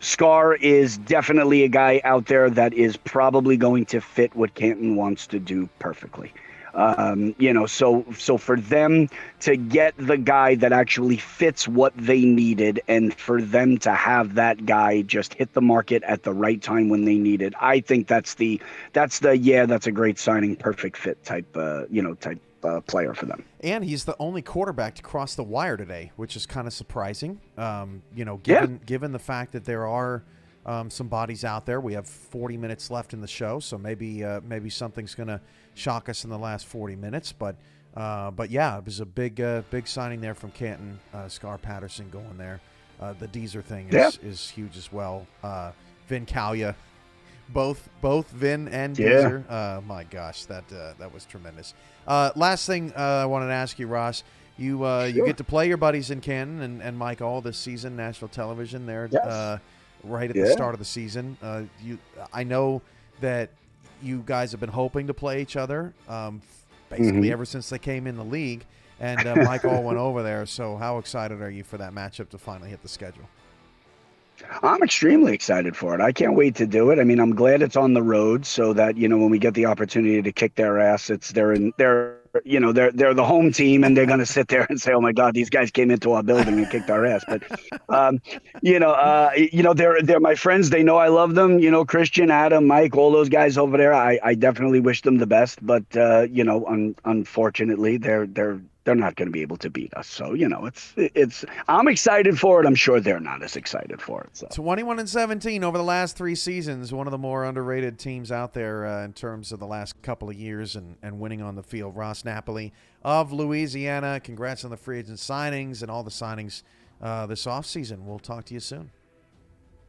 Scar is definitely a guy out there that is probably going to fit what Canton wants to do perfectly. So for them to get the guy that actually fits what they needed, and for them to have that guy just hit the market at the right time when they need it, I think that's a great signing, perfect fit type player for them. And he's the only quarterback to cross the wire today, which is kind of surprising. Given the fact that there are some bodies out there. We have 40 minutes left in the show, so maybe something's going to shock us in the last 40 minutes. But yeah, it was a big signing there from Canton. Scar Patterson going there. The Deezer thing is huge as well. Vin Callia, both Vin and Deezer. My gosh, that was tremendous. Last thing I wanted to ask you, Ross. You get to play your buddies in Canton and Mike all this season, national television there. Yes. Right at the start of the season. I know that you guys have been hoping to play each other basically ever since they came in the league, and Mike all went over there. So how excited are you for that matchup to finally hit the schedule? I'm extremely excited for it. I can't wait to do it. I mean, I'm glad it's on the road so that, when we get the opportunity to kick their ass, they're the home team, and they're going to sit there and say, "Oh my God, these guys came into our building and kicked our ass." But, they're my friends. They know I love them. Christian, Adam, Mike, all those guys over there. I definitely wish them the best, but unfortunately, they're not going to be able to beat us. So, it's I'm excited for it. I'm sure they're not as excited for it. So. 21-17 over the last 3 seasons, one of the more underrated teams out there in terms of the last couple of years and winning on the field. Ross Napoli of Louisiana, congrats on the free agent signings and all the signings this offseason. We'll talk to you soon.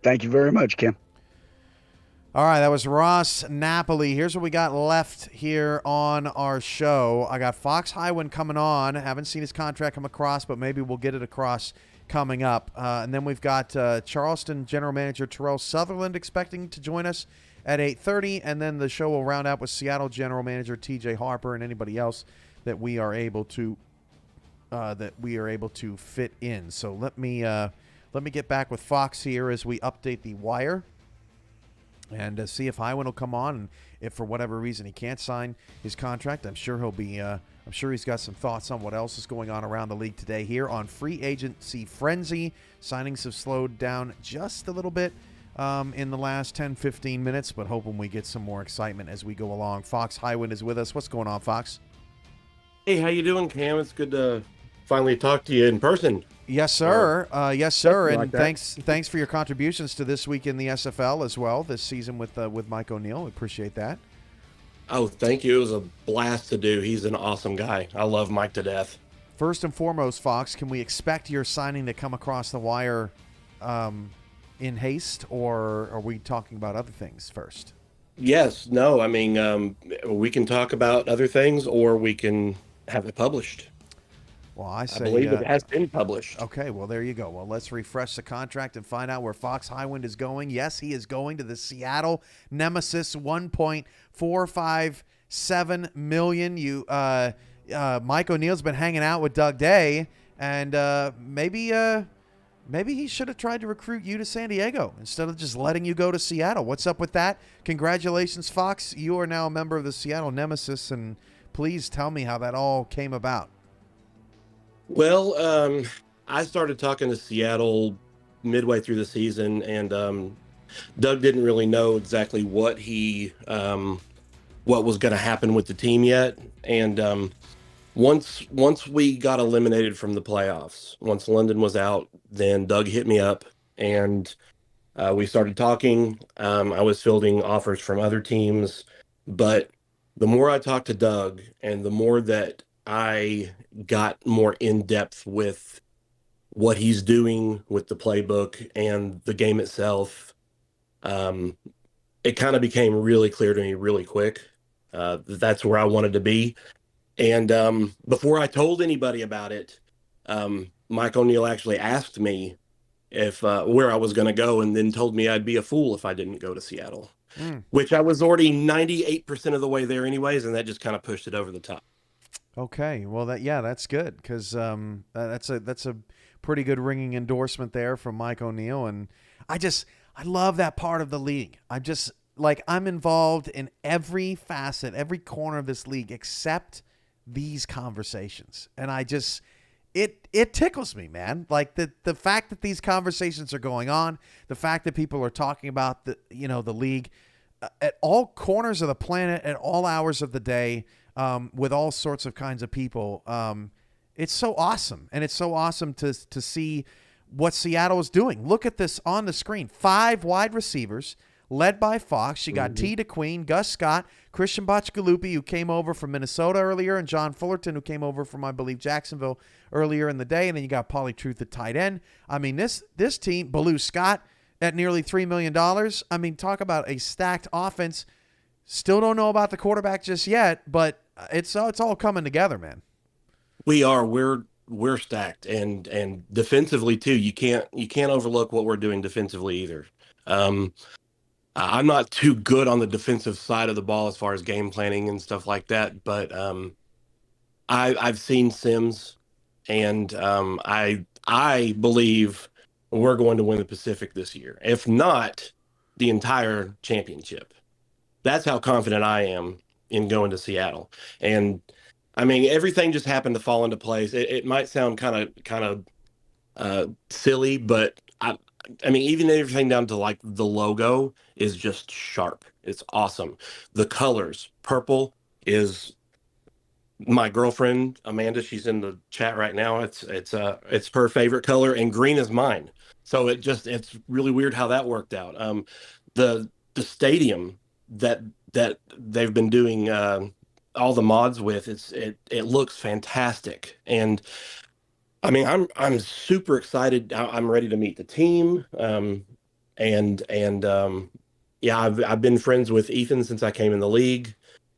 Thank you very much, Kim. All right, that was Ross Napoli. Here's what we got left here on our show. I got Fox Highwind coming on. Haven't seen his contract come across, but maybe we'll get it across coming up. And then we've got Charleston General Manager Terrell Sutherland expecting to join us at 8:30, and then the show will round out with Seattle General Manager TJ Harper and anybody else that we are able to fit in. So let me get back with Fox here as we update the wire. And see if Highwind will come on, and if for whatever reason he can't sign his contract, I'm sure he'll be. I'm sure he's got some thoughts on what else is going on around the league today. Here on Free Agency Frenzy, signings have slowed down just a little bit in the last 10-15 minutes, but hoping we get some more excitement as we go along. Fox Highwind is with us. What's going on, Fox? Hey, how you doing, Cam? It's good to finally talk to you in person. Yes, sir. Yes, sir. Something And like that. thanks for your contributions to This Week in the SFL as well this season with Mike O'Neill. We appreciate that. Oh, thank you. It was a blast to do. He's an awesome guy. I love Mike to death. First and foremost, Fox, can we expect your signing to come across the wire in haste, or are we talking about other things first? Yes. No. I mean, we can talk about other things, or we can have it published. Well, I say, I believe it has been published. Okay, well, there you go. Well, let's refresh the contract and find out where Fox Highwind is going. Yes, he is going to the Seattle Nemesis, $1.457 million. Mike O'Neill's been hanging out with Doug Day, and maybe he should have tried to recruit you to San Diego instead of just letting you go to Seattle. What's up with that? Congratulations, Fox. You are now a member of the Seattle Nemesis, and please tell me how that all came about. Well, I started talking to Seattle midway through the season, and Doug didn't really know exactly what was going to happen with the team yet. And once we got eliminated from the playoffs, once London was out, then Doug hit me up, and we started talking. I was fielding offers from other teams, but the more I talked to Doug, and the more that I got more in depth with what he's doing with the playbook and the game itself, it kind of became really clear to me really quick. That's where I wanted to be. And before I told anybody about it, Mike O'Neill actually asked me if where I was going to go, and then told me I'd be a fool if I didn't go to Seattle, which I was already 98% of the way there anyways, and that just kind of pushed it over the top. Okay, well that's good, because that's a pretty good ringing endorsement there from Mike O'Neill, and I love that part of the league. I'm involved in every facet, every corner of this league except these conversations, and it tickles me, man. Like the fact that these conversations are going on, the fact that people are talking about the league at all corners of the planet at all hours of the day. With all sorts of kinds of people. It's so awesome. And it's so awesome to see what Seattle is doing. Look at this on the screen. 5 wide receivers led by Fox. You got T. DeQueen, Gus Scott, Christian Bachgalupi, who came over from Minnesota earlier, and John Fullerton, who came over from, I believe, Jacksonville earlier in the day. And then you got Paulie Truth at tight end. I mean, this team, Baloo Scott at nearly $3 million. I mean, talk about a stacked offense. Still don't know about the quarterback just yet, but it's all coming together, man. We're stacked, and defensively too. You can't overlook what we're doing defensively either. I'm not too good on the defensive side of the ball as far as game planning and stuff like that, but I've seen Sims, and I believe we're going to win the Pacific this year, if not the entire championship. That's how confident I am in going to Seattle. And I mean, everything just happened to fall into place. It might sound kind of silly, but I mean, even everything down to like the logo is just sharp. It's awesome. The colors, purple is my girlfriend Amanda. She's in the chat right now. It's her favorite color, and green is mine. So it's really weird how that worked out. The stadium that they've been doing all the mods with, it looks fantastic, and I mean, I'm super excited. I'm ready to meet the team, and yeah, I've been friends with Ethan since I came in the league,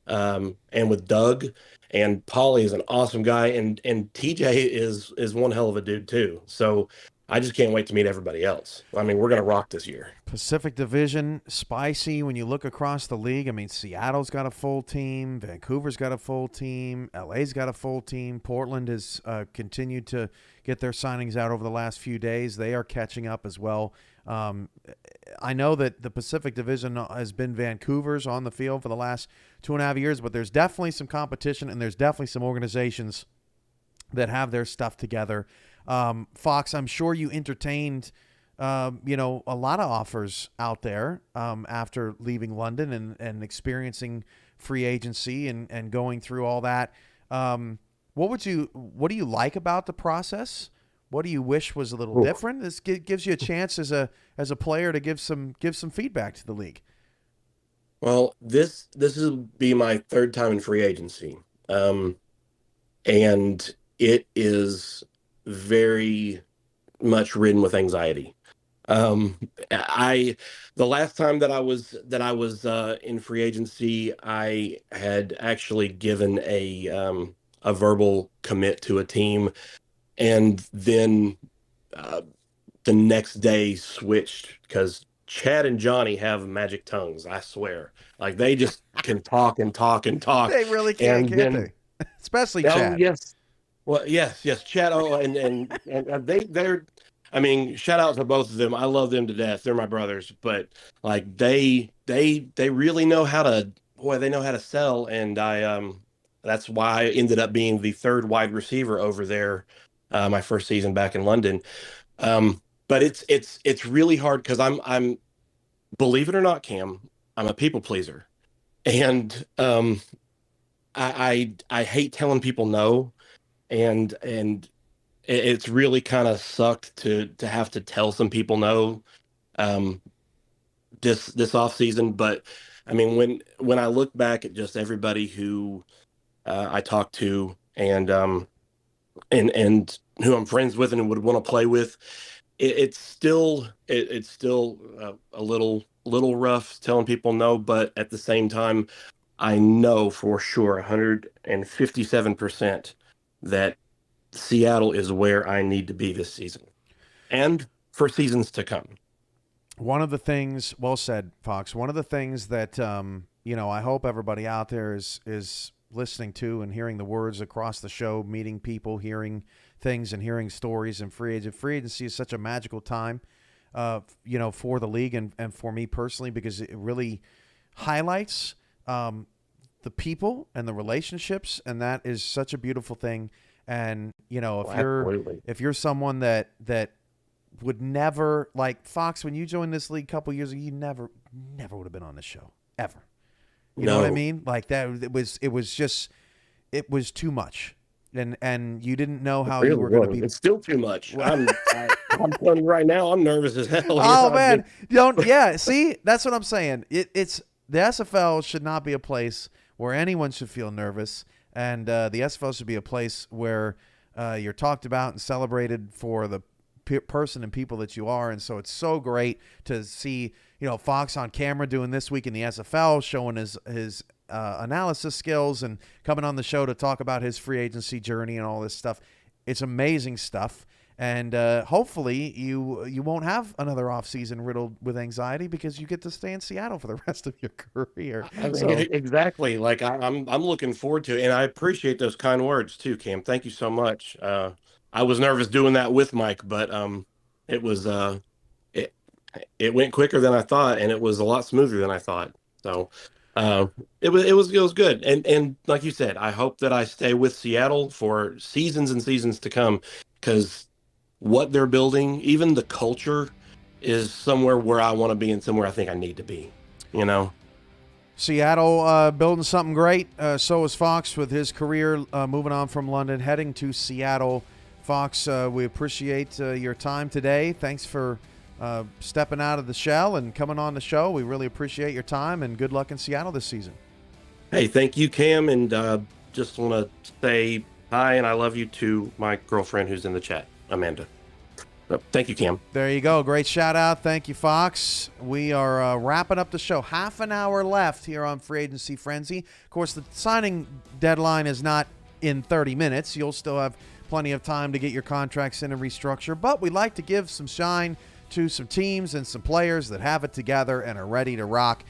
and with Doug, and Paulie is an awesome guy, and TJ is one hell of a dude too. So I just can't wait to meet everybody else. I mean, we're going to rock this year. Pacific Division, spicy when you look across the league. I mean, Seattle's got a full team. Vancouver's got a full team. LA's got a full team. Portland has continued to get their signings out over the last few days. They are catching up as well. I know that the Pacific Division has been Vancouver's on the field for the last 2.5 years, but there's definitely some competition, and there's definitely some organizations that have their stuff together. Fox, I'm sure you entertained, a lot of offers out there after leaving London and experiencing free agency and going through all that. What do you like about the process? What do you wish was a little different? This gives you a chance as a player to give some feedback to the league. Well, this will be my third time in free agency, and it is very much ridden with anxiety. The last time that I was in free agency, I had actually given a verbal commit to a team, and then the next day switched because Chad and Johnny have magic tongues. I swear, like they just can talk and talk and talk. They really can, can't they? Especially Chad. Yes. Well, yes, Chad. Oh, and they're. I mean, shout out to both of them. I love them to death. They're my brothers, but like they really know how to. Boy, they know how to sell, and that's why I ended up being the third wide receiver over there, my first season back in London. But it's really hard because I'm believe it or not, Cam, I'm a people pleaser, and I hate telling people no, and it's really kind of sucked to have to tell some people no, this off season. But I mean, when I look back at just everybody who I talked to and who I'm friends with and would want to play with, it's still a little rough telling people no. But at the same time, I know for sure 157% that Seattle is where I need to be this season and for seasons to come. One of the things, well said, Fox, one of the things that, I hope everybody out there is listening to and hearing the words across the show, meeting people, hearing things and hearing stories and free agency is such a magical time, for the league and for me personally, because it really highlights the people and the relationships, and that is such a beautiful thing. And if you're someone that would never, like Fox, when you joined this league a couple years ago, you never would have been on this show ever. You know what I mean? Like that, it was too much, and you didn't know how you were going to be. It's still too much. I'm telling you right now, I'm nervous as hell. Oh man, see, that's what I'm saying. It's the SFL should not be a place where anyone should feel nervous. And the SFL should be a place where you're talked about and celebrated for the person and people that you are. And so it's so great to see, Fox on camera doing this week in the SFL, showing his analysis skills and coming on the show to talk about his free agency journey and all this stuff. It's amazing stuff. And hopefully you won't have another offseason riddled with anxiety because you get to stay in Seattle for the rest of your career. Exactly. Like I'm looking forward to it, and I appreciate those kind words too, Cam. Thank you so much. I was nervous doing that with Mike, but it was it went quicker than I thought, and it was a lot smoother than I thought. So it was good. And like you said, I hope that I stay with Seattle for seasons and seasons to come, because what they're building, even the culture, is somewhere where I want to be and somewhere I think I need to be, Seattle building something great. So is Fox with his career moving on from London, heading to Seattle. Fox, we appreciate your time today. Thanks for stepping out of the shell and coming on the show. We really appreciate your time, and good luck in Seattle this season. Hey, thank you, Cam, and just want to say hi and I love you to my girlfriend who's in the chat, Amanda. So, thank you, Cam. There you go. Great shout out. Thank you, Fox. We are wrapping up the show. Half an hour left here on Free Agency Frenzy. Of course, the signing deadline is not in 30 minutes. You'll still have plenty of time to get your contracts in and restructure, but we like to give some shine to some teams and some players that have it together and are ready to rock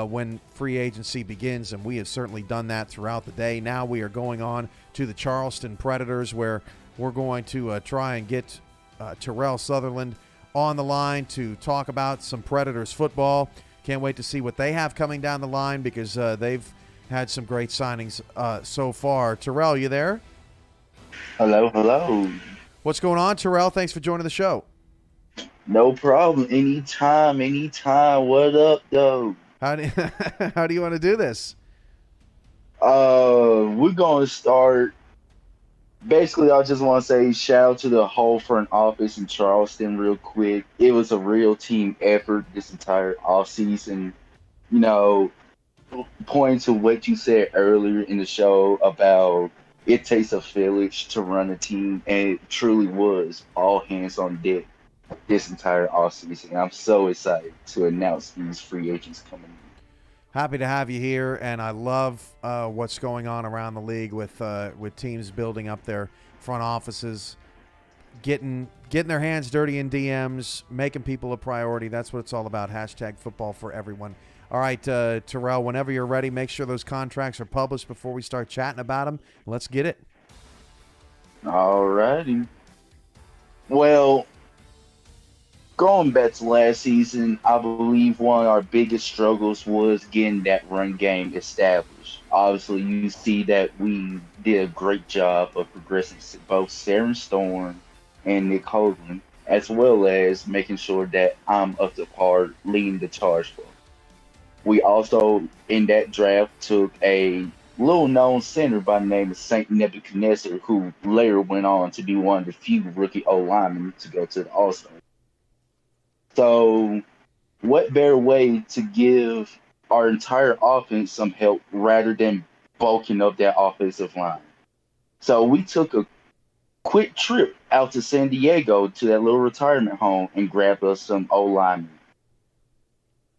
when free agency begins, and we have certainly done that throughout the day. Now we are going on to the Charleston Predators, where we're going to try and get Terrell Sutherland on the line to talk about some Predators football. Can't wait to see what they have coming down the line, because they've had some great signings so far. Terrell, you there? Hello. What's going on, Terrell? Thanks for joining the show. No problem. Anytime. What up, though? How do you want to do this? We're going to start basically, I just want to say shout out to the whole front office in Charleston real quick. It was a real team effort this entire offseason. You know, pointing to what you said earlier in the show about it takes a village to run a team, and it truly was all hands on deck this entire offseason. I'm so excited to announce these free agents coming in. Happy to have you here, and I love what's going on around the league with teams building up their front offices, getting their hands dirty in DMs, making people a priority. That's what it's all about. Hashtag football for everyone. All right, Terrell, whenever you're ready, make sure those contracts are published before we start chatting about them. Let's get it. All righty. Well, going back to last season, I believe one of our biggest struggles was getting that run game established. Obviously, you see that we did a great job of progressing both Saren Storm and Nick Hoagland, as well as making sure that I'm up to par leading the charge for. We also, in that draft, took a little-known center by the name of Saint Nebuchadnezzar, who later went on to be one of the few rookie O-linemen to go to the All-Star. So, what better way to give our entire offense some help rather than bulking up that offensive line? So, we took a quick trip out to San Diego to that little retirement home and grabbed us some O-linemen.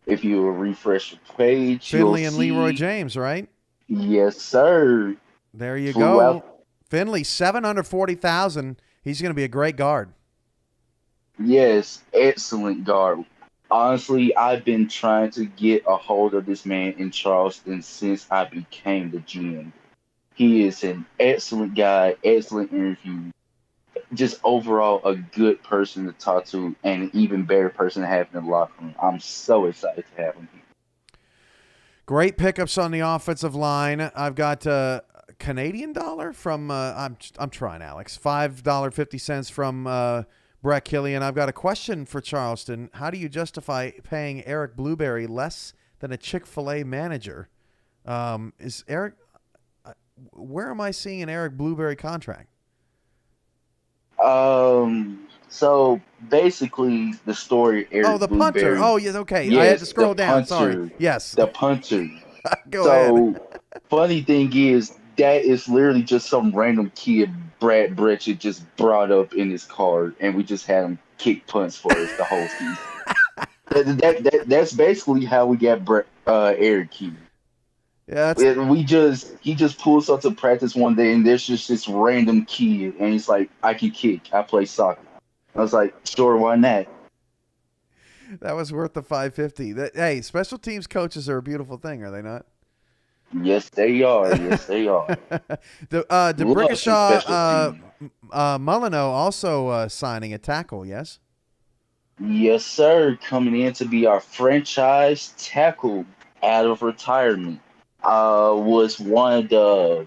If you will refresh the page, Finley and Leroy James, right? Yes, sir. There you go. Finley, $740,000. He's going to be a great guard. Yes, excellent guard. Honestly, I've been trying to get a hold of this man in Charleston since I became the GM. He is an excellent guy, excellent interview. Just overall a good person to talk to and an even better person to have in the locker room. I'm so excited to have him here. Great pickups on the offensive line. I've got Canadian dollar from I'm trying, Alex. $5.50 from Brett Killian. I've got a question for Charleston. How do you justify paying Eric Blueberry less than a Chick-fil-A manager? Is Eric? Where am I seeing an Eric Blueberry contract? So basically the story Eric the Blueberry, punter. Oh, yes, okay. yes, I had to scroll the down. punter, Sorry. Yes. The punter. Go ahead. Funny thing is, that is literally just some random kid Brad Bretchet just brought up in his car, and we just had him kick punts for us the whole season. That's basically how we got Eric here. Yeah, he just pulls up to practice one day, and there's just this random kid, and he's like, "I can kick. I play soccer." I was like, "Sure, why not?" That was worth the $550. Hey, special teams coaches are a beautiful thing, are they not? Yes, they are. Yes, they are. DeBrickashaw, Mullineaux also signing a tackle, yes? Yes, sir. Coming in to be our franchise tackle out of retirement. Was one of the,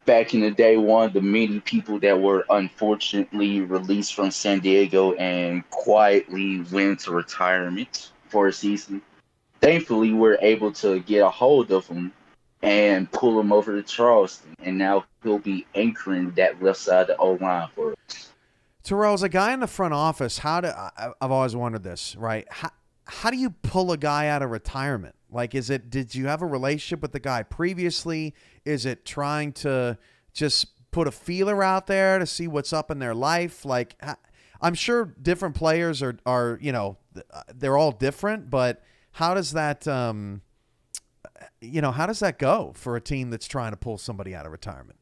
back in the day, one of the many people that were unfortunately released from San Diego and quietly went to retirement for a season. Thankfully, we're able to get a hold of him and pull him over to Charleston, and now he'll be anchoring that left side of the O-line for us. Terrell, as a guy in the front office, I've always wondered this, right? How do you pull a guy out of retirement? Like, did you have a relationship with the guy previously? Is it trying to just put a feeler out there to see what's up in their life? Like, I'm sure different players are they're all different, but how does that, how does that go for a team that's trying to pull somebody out of retirement?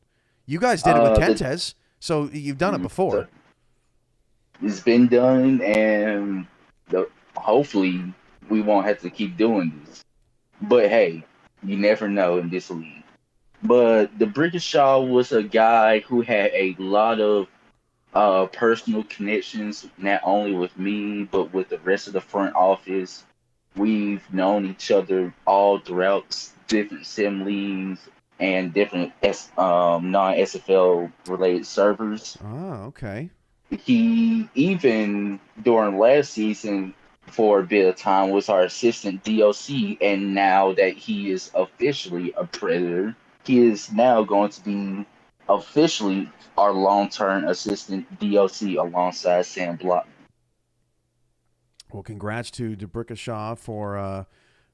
You guys did it with Kentes, so you've done it before. It's been done, and hopefully we won't have to keep doing this. But hey, you never know in this league. But DeBrickashaw was a guy who had a lot of personal connections, not only with me, but with the rest of the front office. We've known each other all throughout different sim leagues and different non-SFL related servers. Oh, okay. He, even during last season, for a bit of time, was our assistant DOC, and now that he is officially a Predator, he is now going to be officially our long-term assistant DOC alongside Sam Block. Well, congrats to DeBrickashaw for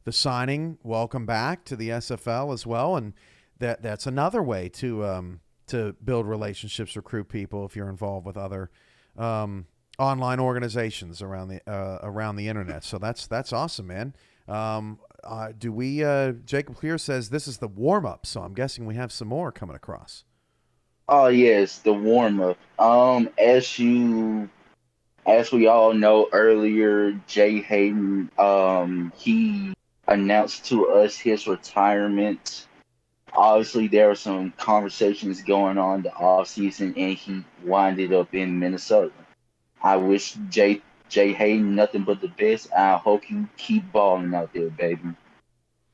the signing. Welcome back to the SFL as well, and that's another way to build relationships, recruit people if you're involved with other online organizations around the internet. So that's awesome, man. Jacob Clear says this is the warm up, so I'm guessing we have some more coming across. Oh yes, the warm-up. As we all know earlier, Jay Hayden, he announced to us his retirement. Obviously, there were some conversations going on the offseason, and he winded up in Minnesota. I wish Jay Hayden nothing but the best. I hope you keep balling out there, baby.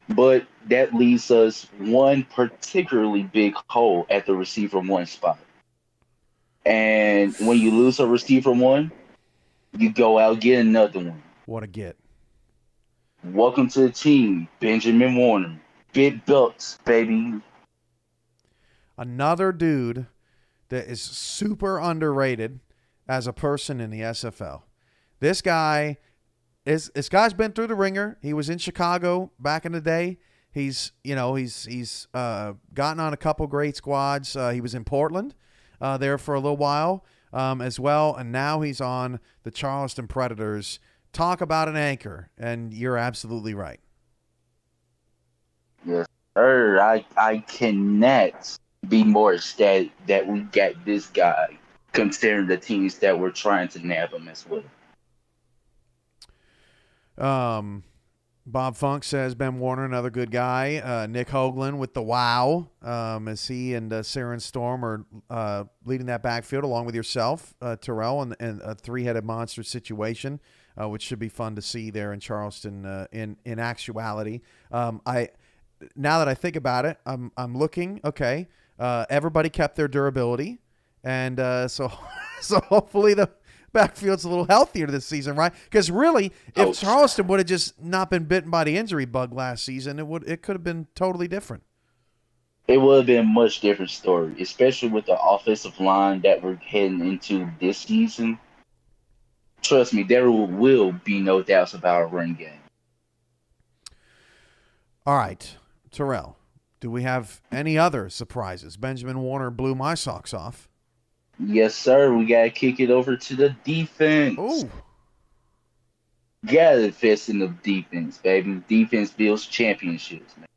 But that leaves us one particularly big hole at the receiver one spot. And when you lose a receiver one, you go out get another one. What a get. Welcome to the team, Benjamin Warner. Big bucks, baby. Another dude that is super underrated as a person in the SFL. This guy's been through the ringer. He was in Chicago back in the day. He's gotten on a couple great squads. He was in Portland there for a little while as well, and now he's on the Charleston Predators. Talk about an anchor, and you're absolutely right. Yes, sir. I cannot be more ecstatic that we got this guy, considering the teams that we're trying to nab him as well. Bob Funk says Ben Warner, another good guy. Nick Hoagland with the wow, as he and Saren Storm are leading that backfield along with yourself, Terrell, and a three-headed monster situation, which should be fun to see there in Charleston in actuality. Now that I think about it, I'm looking, okay, everybody kept their durability, and so hopefully the backfield's a little healthier this season, right? Because really, if Charleston would have just not been bitten by the injury bug last season, it could have been totally different. It would have been a much different story, especially with the offensive line that we're heading into this season. Trust me, there will be no doubts about our run game. All right, Terrell, do we have any other surprises? Benjamin Warner blew my socks off. Yes, sir. We got to kick it over to the defense. Ooh. Got to invest in the defense, baby. Defense builds championships, man.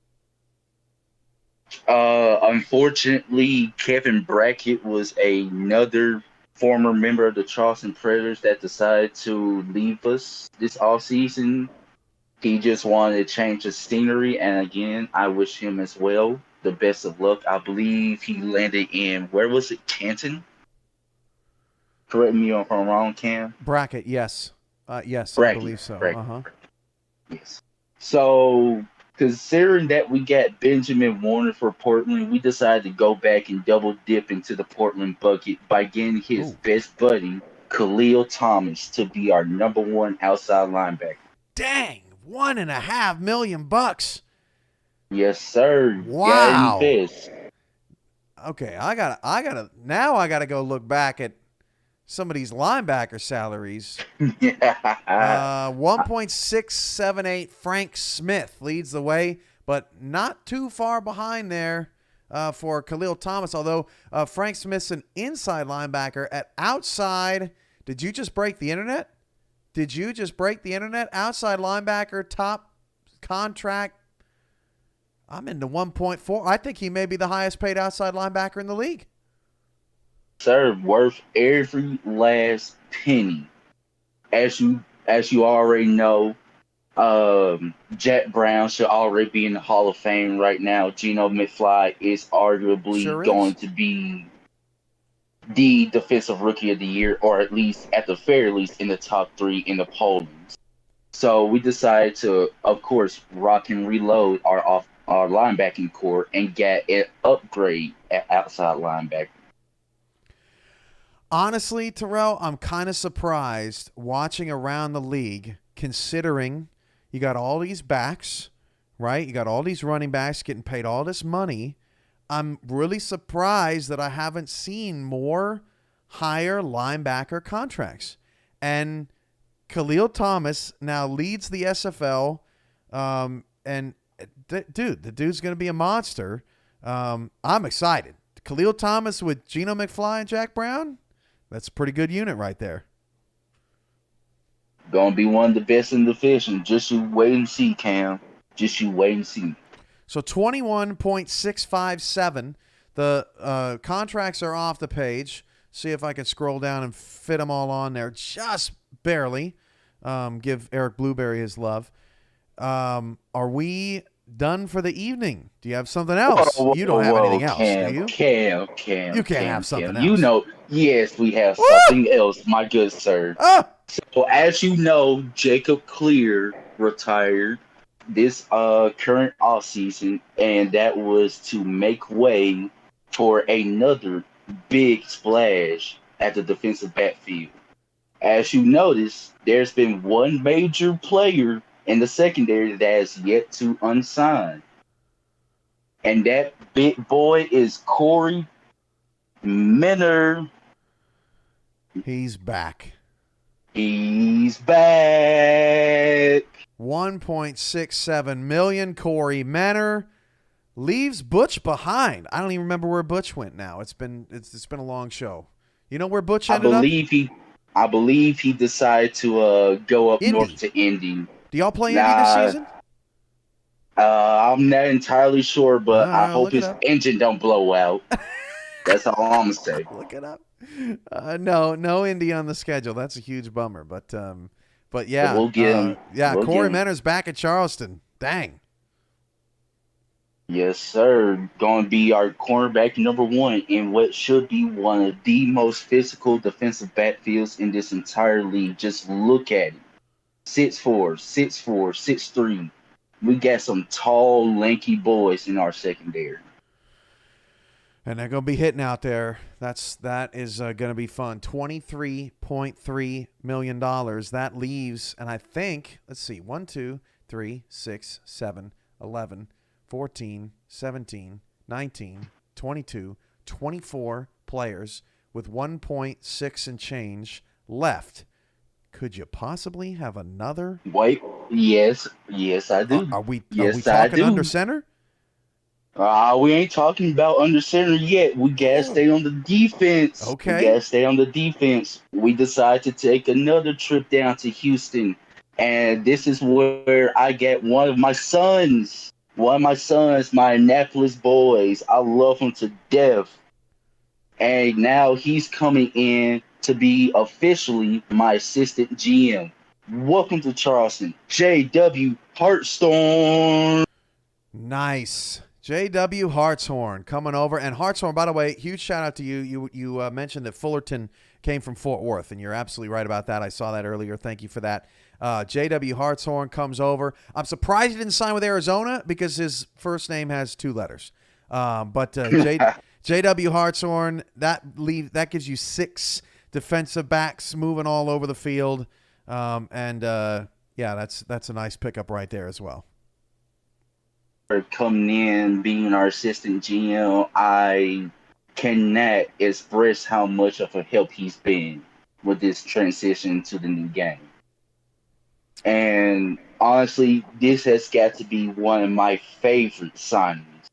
Unfortunately, Kevin Brackett was another former member of the Charleston Predators that decided to leave us this offseason. He just wanted to change the scenery, and again, I wish him as well the best of luck. I believe he landed in, where was it, Canton? Correct me if I'm wrong, Cam. Brackett, yes. Yes, Brackett, I believe so. Brackett. Yes. So, considering that we got Benjamin Warner for Portland, we decided to go back and double dip into the Portland bucket by getting his best buddy, Khalil Thomas, to be our number one outside linebacker. Dang, $1.5 million. Yes, sir. Wow. Gotta invest. Okay, I gotta go look back at some of these linebacker salaries. 1.678. Frank Smith leads the way, but not too far behind there for Khalil Thomas. Although Frank Smith's an inside linebacker at outside. Did you just break the internet? Outside linebacker, top contract. I'm into 1.4. I think he may be the highest paid outside linebacker in the league. Sir, worth every last penny. As you already know, Jack Brown should already be in the Hall of Fame right now. Geno McFly is arguably going to be the defensive rookie of the year, or at least at the very least in the top 3 in the pollings. So we decided to, of course, rock and reload our linebacking core and get an upgrade at outside linebacker. Honestly, Terrell, I'm kind of surprised watching around the league, considering you got all these backs, right? You got all these running backs getting paid all this money. I'm really surprised that I haven't seen more higher linebacker contracts. And Khalil Thomas now leads the SFL. And dude, the dude's going to be a monster. I'm excited. Khalil Thomas with Geno McFly and Jack Brown. That's a pretty good unit right there. Gonna be one of the best in the division. Just you wait and see, Cam. Just you wait and see. So 21.657. The contracts are off the page. See if I can scroll down and fit them all on there. Just barely. Give Eric Blueberry his love. Are we done for the evening? Do you have something else? You don't have anything else, do you? Cam. You can't have something else. You know, yes, we have something else, my good sir. So as you know, Jacob Clear retired this current off season, and that was to make way for another big splash at the defensive backfield. As you notice, there's been one major player in the secondary that has yet to unsign. And that big boy is Corey Minner. He's back. He's back. 1.67 million. Corey Menner leaves Butch behind. I don't even remember where Butch went now. It's been a long show. You know where Butch ended up? I believe he decided to go up north to Indy. Do y'all play Indy this season? I'm not entirely sure, but I hope his engine don't blow out. That's all I'm gonna say. Look it up. No Indy on the schedule. That's a huge bummer. But yeah, we'll get him. Yeah, Corey Menner's back at Charleston. Dang. Yes, sir. Going to be our cornerback number one in what should be one of the most physical defensive backfields in this entire league. Just look at it. 6'4", 6'4", 6'3". We got some tall, lanky boys in our secondary. And they're going to be hitting out there. That is going to be fun. $23.3 million. That leaves, and I think, let's see, 1, 2, 3, 6, 7, 11, 14, 17, 19, 22, 24 players with 1.6 and change left. Could you possibly have another? Wait, yes, I do. Are we talking under center? We ain't talking about under center yet. We gotta stay on the defense. Okay. We gotta stay on the defense. We decided to take another trip down to Houston, and this is where I get one of my sons, my Annapolis boys. I love him to death. And now he's coming in to be officially my assistant GM. Welcome to Charleston, J.W. Hartshorn. Nice. J.W. Hartshorn coming over. And Hartshorn, by the way, huge shout out to you. You mentioned that Fullerton came from Fort Worth, and you're absolutely right about that. I saw that earlier. Thank you for that. J.W. Hartshorn comes over. I'm surprised he didn't sign with Arizona because his first name has 2 letters. But J.W. Hartshorn, that gives you 6 defensive backs moving all over the field. Yeah, that's a nice pickup right there as well. Coming in, being our assistant GM, I cannot express how much of a help he's been with this transition to the new game. And honestly, this has got to be one of my favorite signings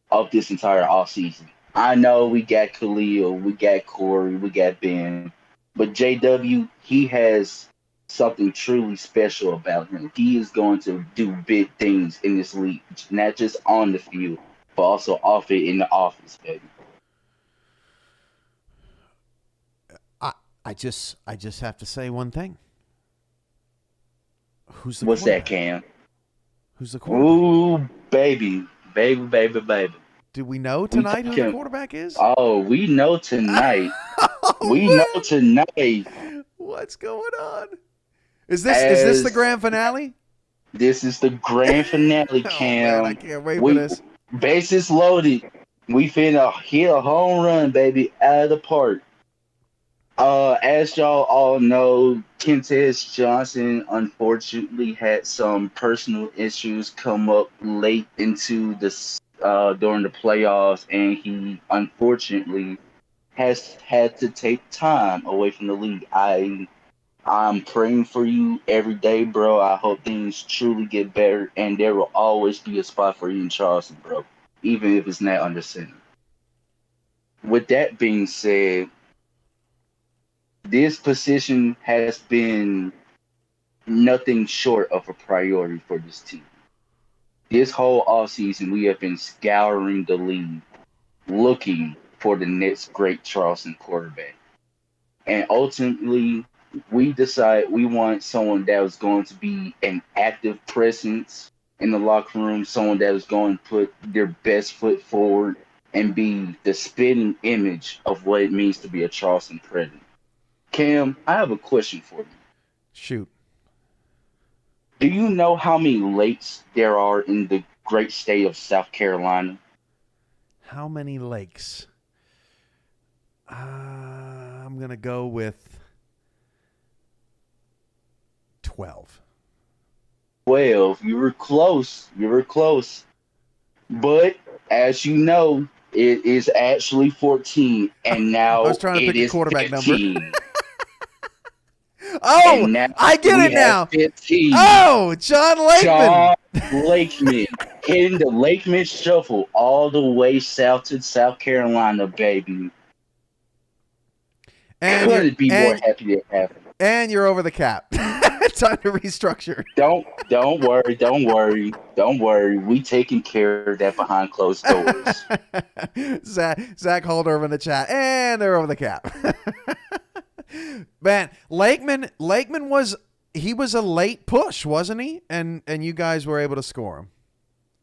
of this entire offseason. I know we got Khalil, we got Corey, we got Ben, but JW, he has something truly special about him. He is going to do big things in this league, not just on the field, but also off it in the office, baby. I just have to say one thing. What's that, Cam? Who's the quarterback? Ooh, baby. Do we know tonight who the quarterback is? Oh, we know tonight. We know tonight. What's going on? Is this the grand finale? This is the grand finale, Cam. Man, I can't wait for this. Bases loaded. We finna hit a home run, baby, out of the park. As y'all all know, Kentez Johnson unfortunately had some personal issues come up late into the during the playoffs, and he unfortunately has had to take time away from the league. I'm praying for you every day, bro. I hope things truly get better, and there will always be a spot for you in Charleston, bro, even if it's not under center. With that being said, this position has been nothing short of a priority for this team. This whole offseason, we have been scouring the league, looking for the next great Charleston quarterback. And ultimately, we decided we want someone that was going to be an active presence in the locker room, someone that was going to put their best foot forward and be the spitting image of what it means to be a Charleston Predator. Cam, I have a question for you. Shoot. Do you know how many lakes there are in the great state of South Carolina? How many lakes? I'm going to go with 12. 12. You were close. You were close. But as you know, it is actually 14, and now I was trying to pick a quarterback 15. number. Oh, I get it now. 15. Oh, John Lakeman. John Lakeman in the Lakeman Shuffle all the way south to South Carolina, baby. And couldn't be more happy to have him. And you're over the cap. Time to restructure. Don't worry. We taking care of that behind closed doors. Zach Holder in the chat, and they're over the cap. Man, Lakeman was a late push, wasn't he? And you guys were able to score him.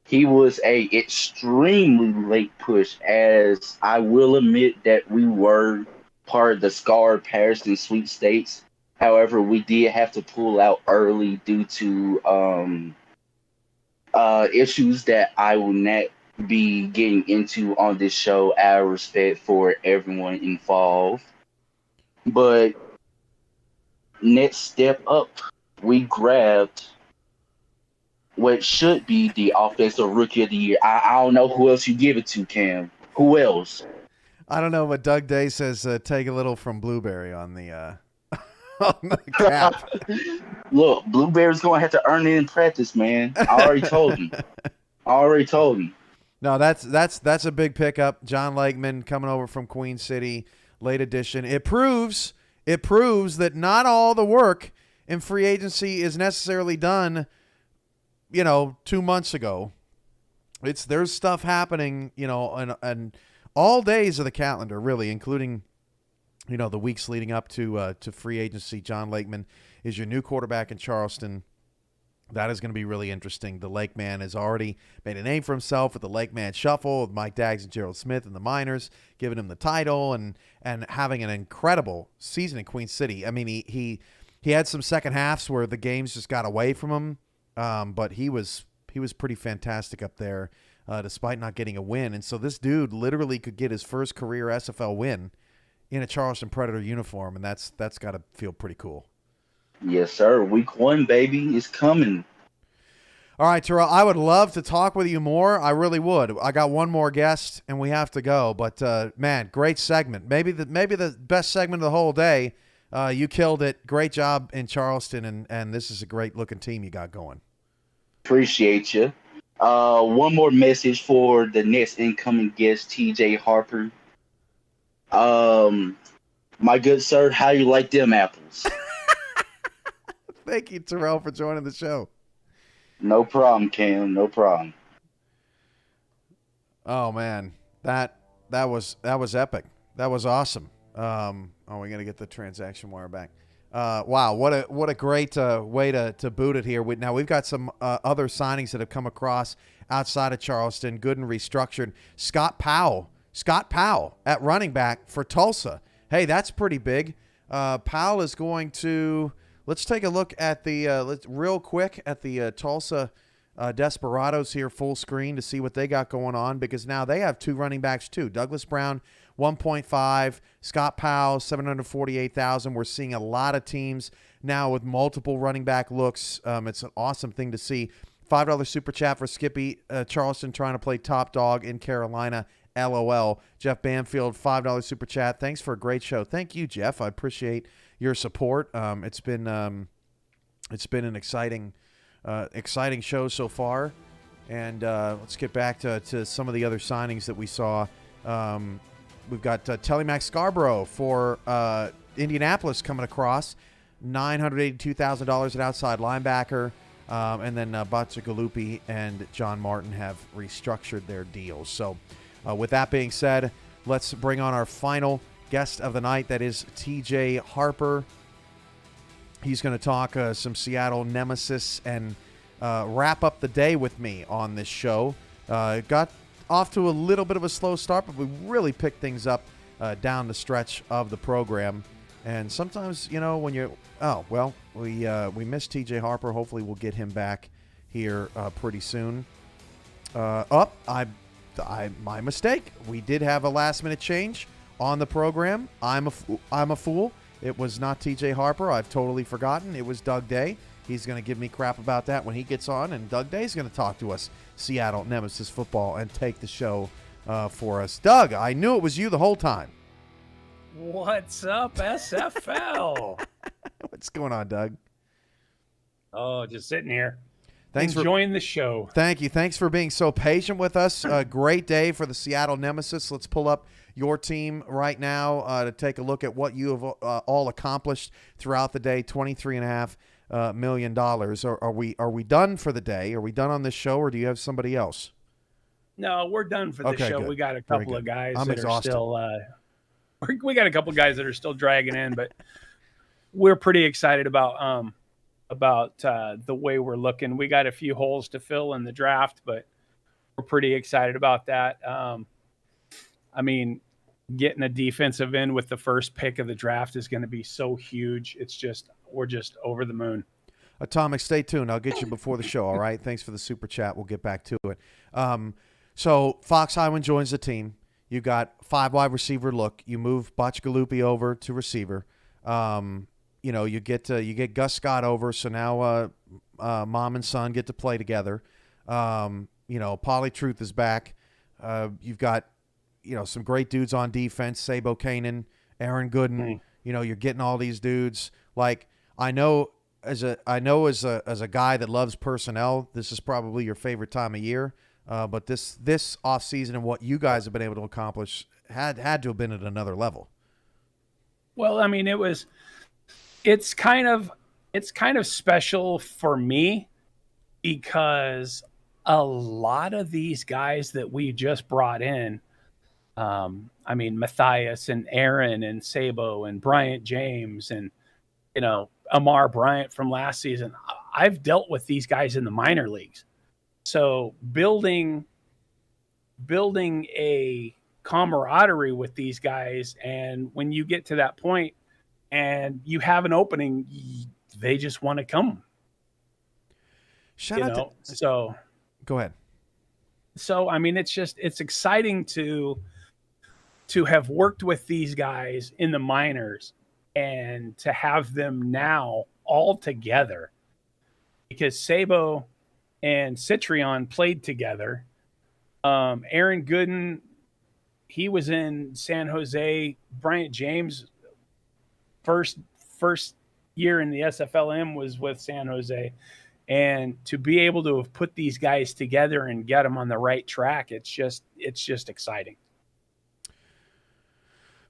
He was a extremely late push, as I will admit that we were part of the Scar Patterson sweepstakes. However, we did have to pull out early due to issues that I will not be getting into on this show out of respect for everyone involved. But next step up, we grabbed what should be the offensive rookie of the year. I don't know who else you give it to, Cam. Who else? I don't know, but Doug Day says take a little from Blueberry on the on the cap. Look, Blueberry's going to have to earn it in practice, man. I already told him. No, that's a big pickup. John Lakeman coming over from Queen City, late edition. It proves that not all the work in free agency is necessarily done, 2 months ago. There's stuff happening, and all days of the calendar, really, including, the weeks leading up to free agency. John Lakeman is your new quarterback in Charleston. That is going to be really interesting. The Lake Man has already made a name for himself with the Lake Man Shuffle with Mike Daggs and Gerald Smith and the Miners, giving him the title and having an incredible season in Queen City. I mean, he had some second halves where the games just got away from him, but he was pretty fantastic up there, despite not getting a win. And so this dude literally could get his first career SFL win in a Charleston Predator uniform, and that's got to feel pretty cool. Yes, sir. Week 1, baby, is coming. All right, Terrell, I would love to talk with you more. I really would. I got one more guest, and we have to go. But, man, great segment. Maybe the best segment of the whole day. You killed it. Great job in Charleston, and this is a great-looking team you got going. Appreciate you. One more message for the next incoming guest, TJ Harper. My good sir, how you like them apples? Thank you, Terrell, for joining the show. No problem, Cam. No problem. Oh man, that was epic. That was awesome. We're gonna get the transaction wire back. Wow, what a great way to boot it here. Now we've got some other signings that have come across outside of Charleston, good and restructured. Scott Powell at running back for Tulsa. Hey, that's pretty big. Powell is going to. Let's take a look at the real quick at the Tulsa Desperados here, full screen, to see what they got going on, because now they have 2 running backs too. Douglas Brown, 1.5. Scott Powell, 748,000. We're seeing a lot of teams now with multiple running back looks. It's an awesome thing to see. $5 super chat for Skippy Charleston trying to play top dog in Carolina. LOL. Jeff Banfield, $5 super chat. Thanks for a great show. Thank you, Jeff. I appreciate your support. It's been an exciting show so far. And let's get back to some of the other signings that we saw. We've got Telemax Scarborough for Indianapolis coming across. $982,000 at outside linebacker. And then Batsugalupi and John Martin have restructured their deals. So with that being said, let's bring on our final guest of the night. That is TJ Harper. He's going to talk some Seattle Nemesis and wrap up the day with me on this show. Got off to a little bit of a slow start, but we really picked things up down the stretch of the program. And sometimes, when you're we missed TJ Harper. Hopefully we'll get him back here pretty soon. My mistake. We did have a last-minute change on the program. I'm a fool. It was not TJ Harper. I've totally forgotten. It was Doug Day. He's going to give me crap about that when he gets on, and Doug Day's going to talk to us Seattle Nemesis football and take the show for us. Doug, I knew it was you the whole time. What's up, SFL? What's going on, Doug? Oh, just sitting here. Thanks for enjoying the show. Thank you. Thanks for being so patient with us. A great day for the Seattle Nemesis. Let's pull up your team right now to take a look at what you have all accomplished throughout the day. $23.5 million. Are we done for the day? Are we done on this show, or do you have somebody else? No, we're done for the show. Good. We got a couple of guys I'm that exhausted. are still. We got a couple guys that are still dragging in, but we're pretty excited about the way we're looking. We got a few holes to fill in the draft, but we're pretty excited about that. Getting a defensive end with the first pick of the draft is going to be so huge. We're just over the moon. Atomic, stay tuned. I'll get you before the show, all right? Thanks for the super chat. We'll get back to it. So Fox Highwind joins the team. You got 5 wide receiver look. You move Batsugalupi over to receiver. You get Gus Scott over, so now mom and son get to play together. Pauly Truth is back. You've got some great dudes on defense, Sabo Kanan, Aaron Gooden. You're getting all these dudes. Like I know as a guy that loves personnel, this is probably your favorite time of year. But this offseason and what you guys have been able to accomplish had to have been at another level. Well, it's kind of special for me because a lot of these guys that we just brought in, Matthias and Aaron and Sabo and Bryant James and, Amar Bryant from last season, I've dealt with these guys in the minor leagues. So building a camaraderie with these guys, and when you get to that point and you have an opening, they just want to come. So go ahead. So it's exciting to have worked with these guys in the minors and to have them now all together, because Sabo and Citrion played together. Aaron Gooden, he was in San Jose. Bryant James, first year in the SFLM was with San Jose. And to be able to have put these guys together and get them on the right track, it's just exciting.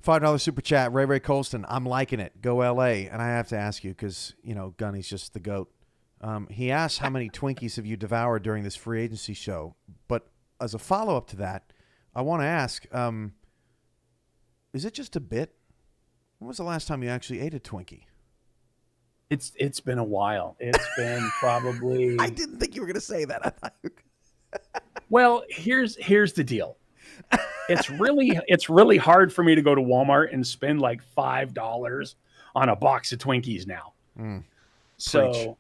$5 super chat, Ray Colston. I'm liking it. Go LA. And I have to ask you because, Gunny's just the GOAT. He asked how many Twinkies have you devoured during this free agency show? But as a follow-up to that, I want to ask, is it just a bit? When was the last time you actually ate a Twinkie? It's been a while. It's been probably... I didn't think you were going to say that. Well, here's the deal. It's really hard for me to go to Walmart and spend like $5 on a box of Twinkies now. So,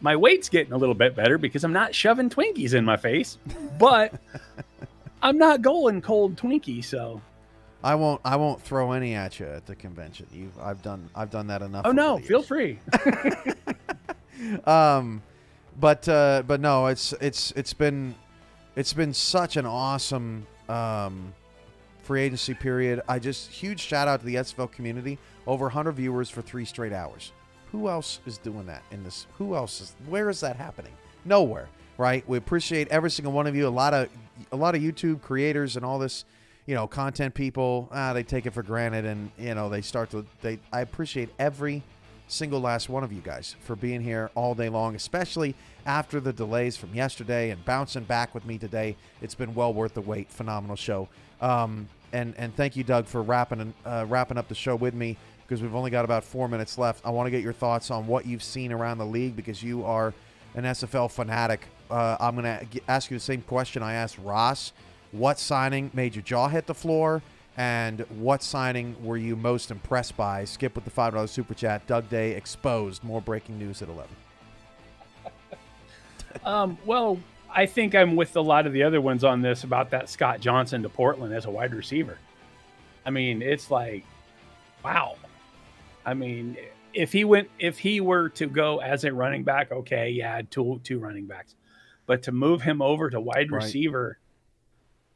my weight's getting a little bit better because I'm not shoving Twinkies in my face, but I'm not going cold Twinkie. So I won't throw any at you at the convention. I've done that enough. Oh no, feel free. But no, it's been such an awesome free agency period. Huge shout out to the SFL community. Over 100 viewers for 3 straight hours. Who else is doing that in this? Where is that happening? Nowhere, right? We appreciate every single one of you. A lot of YouTube creators and all this, content people, they take it for granted, and I appreciate every single last one of you guys for being here all day long, especially after the delays from yesterday and bouncing back with me today. It's been well worth the wait. Phenomenal show. And thank you, Doug, for wrapping up the show with me, because we've only got about 4 minutes left. I want to get your thoughts on what you've seen around the league, because you are an SFL fanatic. I'm going to ask you the same question I asked Ross. What signing made your jaw hit the floor, and what signing were you most impressed by? Skip with the $5 super chat. Doug Day exposed. More breaking news at 11. Well, I think I'm with a lot of the other ones on this about that Scott Johnson to Portland as a wide receiver. I mean, it's like, wow. I mean, if he were to go as a running back, okay, yeah, two running backs, but to move him over to wide receiver,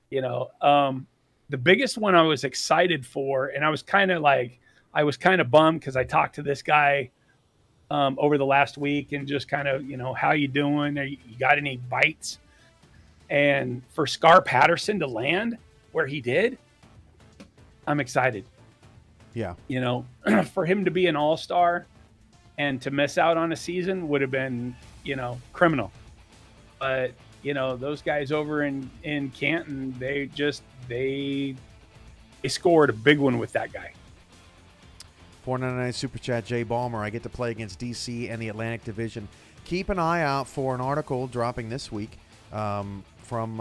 the biggest one I was excited for, and I was kind of bummed because I talked to this guy over the last week and just kind of, how you doing? You got any bites? And for Scar Patterson to land where he did, I'm excited. Yeah. For him to be an all-star and to miss out on a season would have been, criminal. But, those guys over in Canton, they scored a big one with that guy. $4.99 super chat, Jay Ballmer. I get to play against DC and the Atlantic Division. Keep an eye out for an article dropping this week from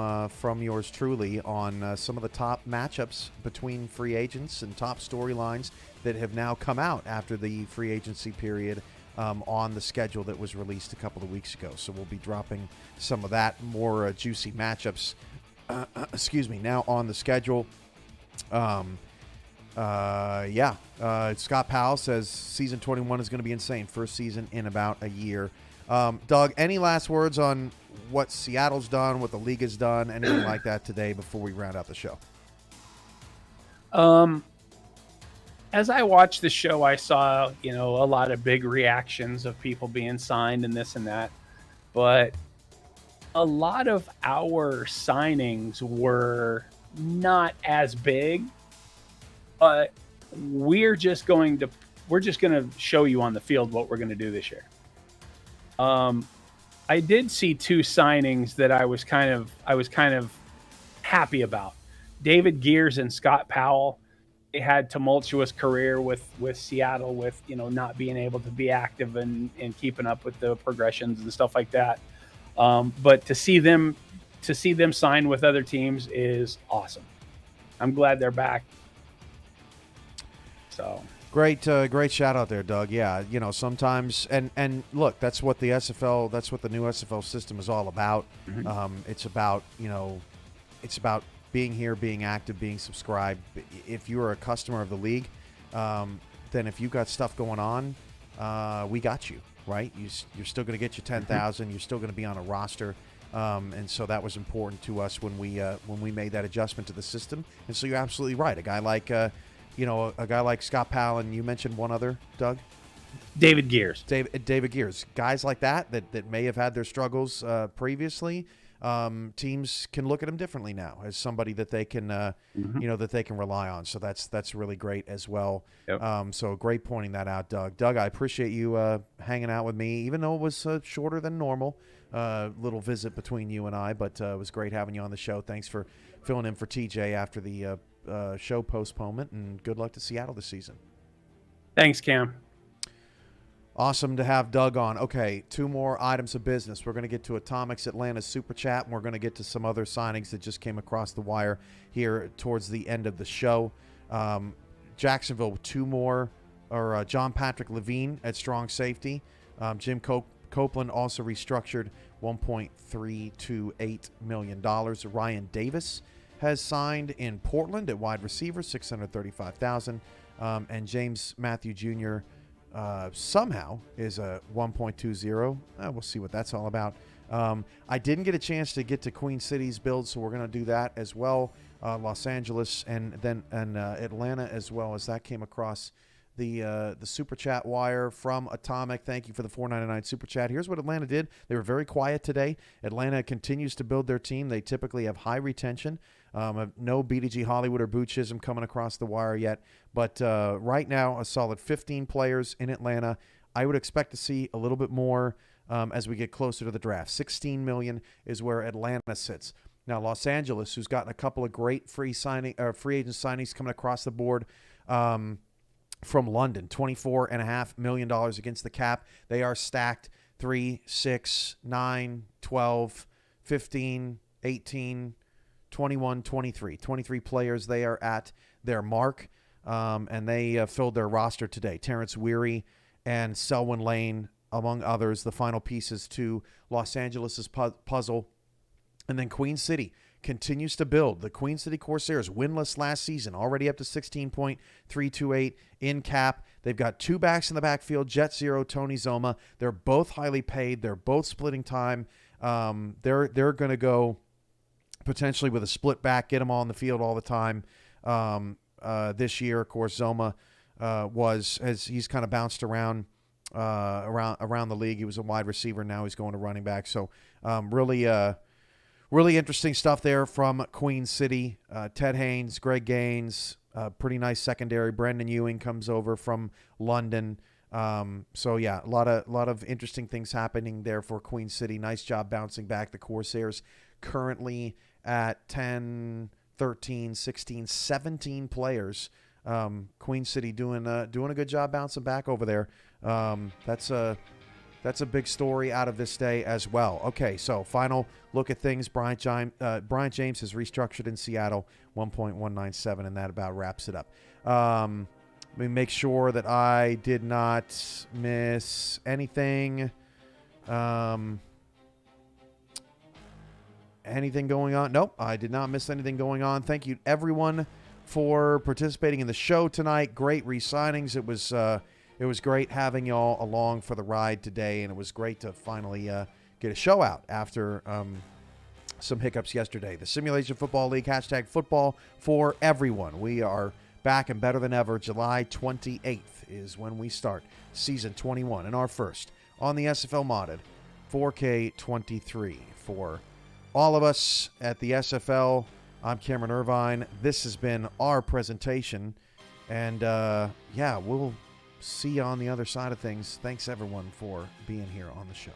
yours truly on some of the top matchups between free agents and top storylines that have now come out after the free agency period on the schedule that was released a couple of weeks ago. So we'll be dropping some of that more juicy matchups, now on the schedule. Scott Powell says season 21 is going to be insane. First season in about a year. Doug, any last words on what Seattle's done, what the league has done, anything like that today before we round out the show? As I watched the show, I saw, a lot of big reactions of people being signed and this and that. But a lot of our signings were not as big. But we're just going to show you on the field what we're going to do this year. I did see 2 signings that I was kind of happy about. David Gears and Scott Powell. They had tumultuous career with Seattle, with not being able to be active and keeping up with the progressions and stuff like that. But to see them sign with other teams is awesome. I'm glad they're back. So great shout out there, Doug. Yeah, sometimes and look, that's what the SFL, that's what the new SFL system is all about. Mm-hmm. It's about being here, being active, being subscribed. If you're a customer of the league, then if you got stuff going on, we got you, right? You're still going to get your 10,000. Mm-hmm. You're still going to be on a roster. And so that was important to us when we made that adjustment to the system. And so you're absolutely right. A guy like Scott Powell, and you mentioned one other, Doug? David Gears. David Gears. Guys like that may have had their struggles previously. Teams can look at him differently now as somebody that they can, that they can rely on. So that's really great as well. Yep. So great pointing that out, Doug. Doug, I appreciate you hanging out with me, even though it was shorter than normal. Little visit between you and I, but it was great having you on the show. Thanks for filling in for TJ after the show postponement, and good luck to Seattle this season. Thanks, Cam. Awesome to have Doug on. Okay, 2 more items of business. We're going to get to Atomics Atlanta's Super Chat, and we're going to get to some other signings that just came across the wire here towards the end of the show. Jacksonville, 2 more, or John Patrick Levine at strong safety. Jim Copeland also restructured $1.328 million. Ryan Davis has signed in Portland at wide receiver, $635,000. And James Matthew Jr., somehow is a 1.20. We'll see what that's all about. I didn't get a chance to get to Queen City's build, so we're going to do that as well. Los Angeles and then Atlanta as well, as that came across the super chat wire from Atomic. Thank you for the $4.99 super chat. Here's what Atlanta did. They were very quiet today. Atlanta continues to build their team. They typically have high retention. No BDG Hollywood or Boot Chisholm coming across the wire yet, but right now a solid 15 players in Atlanta. I would expect to see a little bit more as we get closer to the draft. 16 million is where Atlanta sits. Now Los Angeles, who's gotten a couple of great free agent signings coming across the board. From London, $24.5 million against the cap. They are stacked 3, 6, 9, 12, 15, 18, 21, 23. 23 players they are at their mark, and they filled their roster today. Terrence Weary and Selwyn Lane, among others, the final pieces to Los Angeles' puzzle. And then Queen City continues to build. The Queen City Corsairs, winless last season, already up to 16.328 in cap. They've got 2 backs in the backfield, Jet Zero, Tony Zoma. They're both highly paid. They're both splitting time. They're going to go potentially with a split back, get them all in the field all the time. This year, of course, Zoma he's kind of bounced around the league. He was a wide receiver. Now he's going to running back. So really interesting stuff there from Queen City. Ted Haynes, Greg Gaines, pretty nice secondary. Brendan Ewing comes over from London. So yeah, a lot of interesting things happening there for Queen City. Nice job bouncing back. The Corsairs currently at 10, 13, 16, 17 players. Queen City doing a good job bouncing back over there. That's a big story out of this day as well. Okay, so final look at things. Bryant James has restructured in Seattle, 1.197, and that about wraps it up. Let me make sure that I did not miss anything. Anything going on? Nope, I did not miss anything going on. Thank you, everyone, for participating in the show tonight. Great re-signings. It was great having y'all along for the ride today, and it was great to finally get a show out after some hiccups yesterday. The Simulation Football League, hashtag football for everyone. We are back and better than ever. July 28th is when we start season 21 and our first on the SFL modded 4K23. For all of us at the SFL, I'm Cameron Irvine. This has been our presentation, and we'll see you on the other side of things. Thanks, everyone, for being here on the show.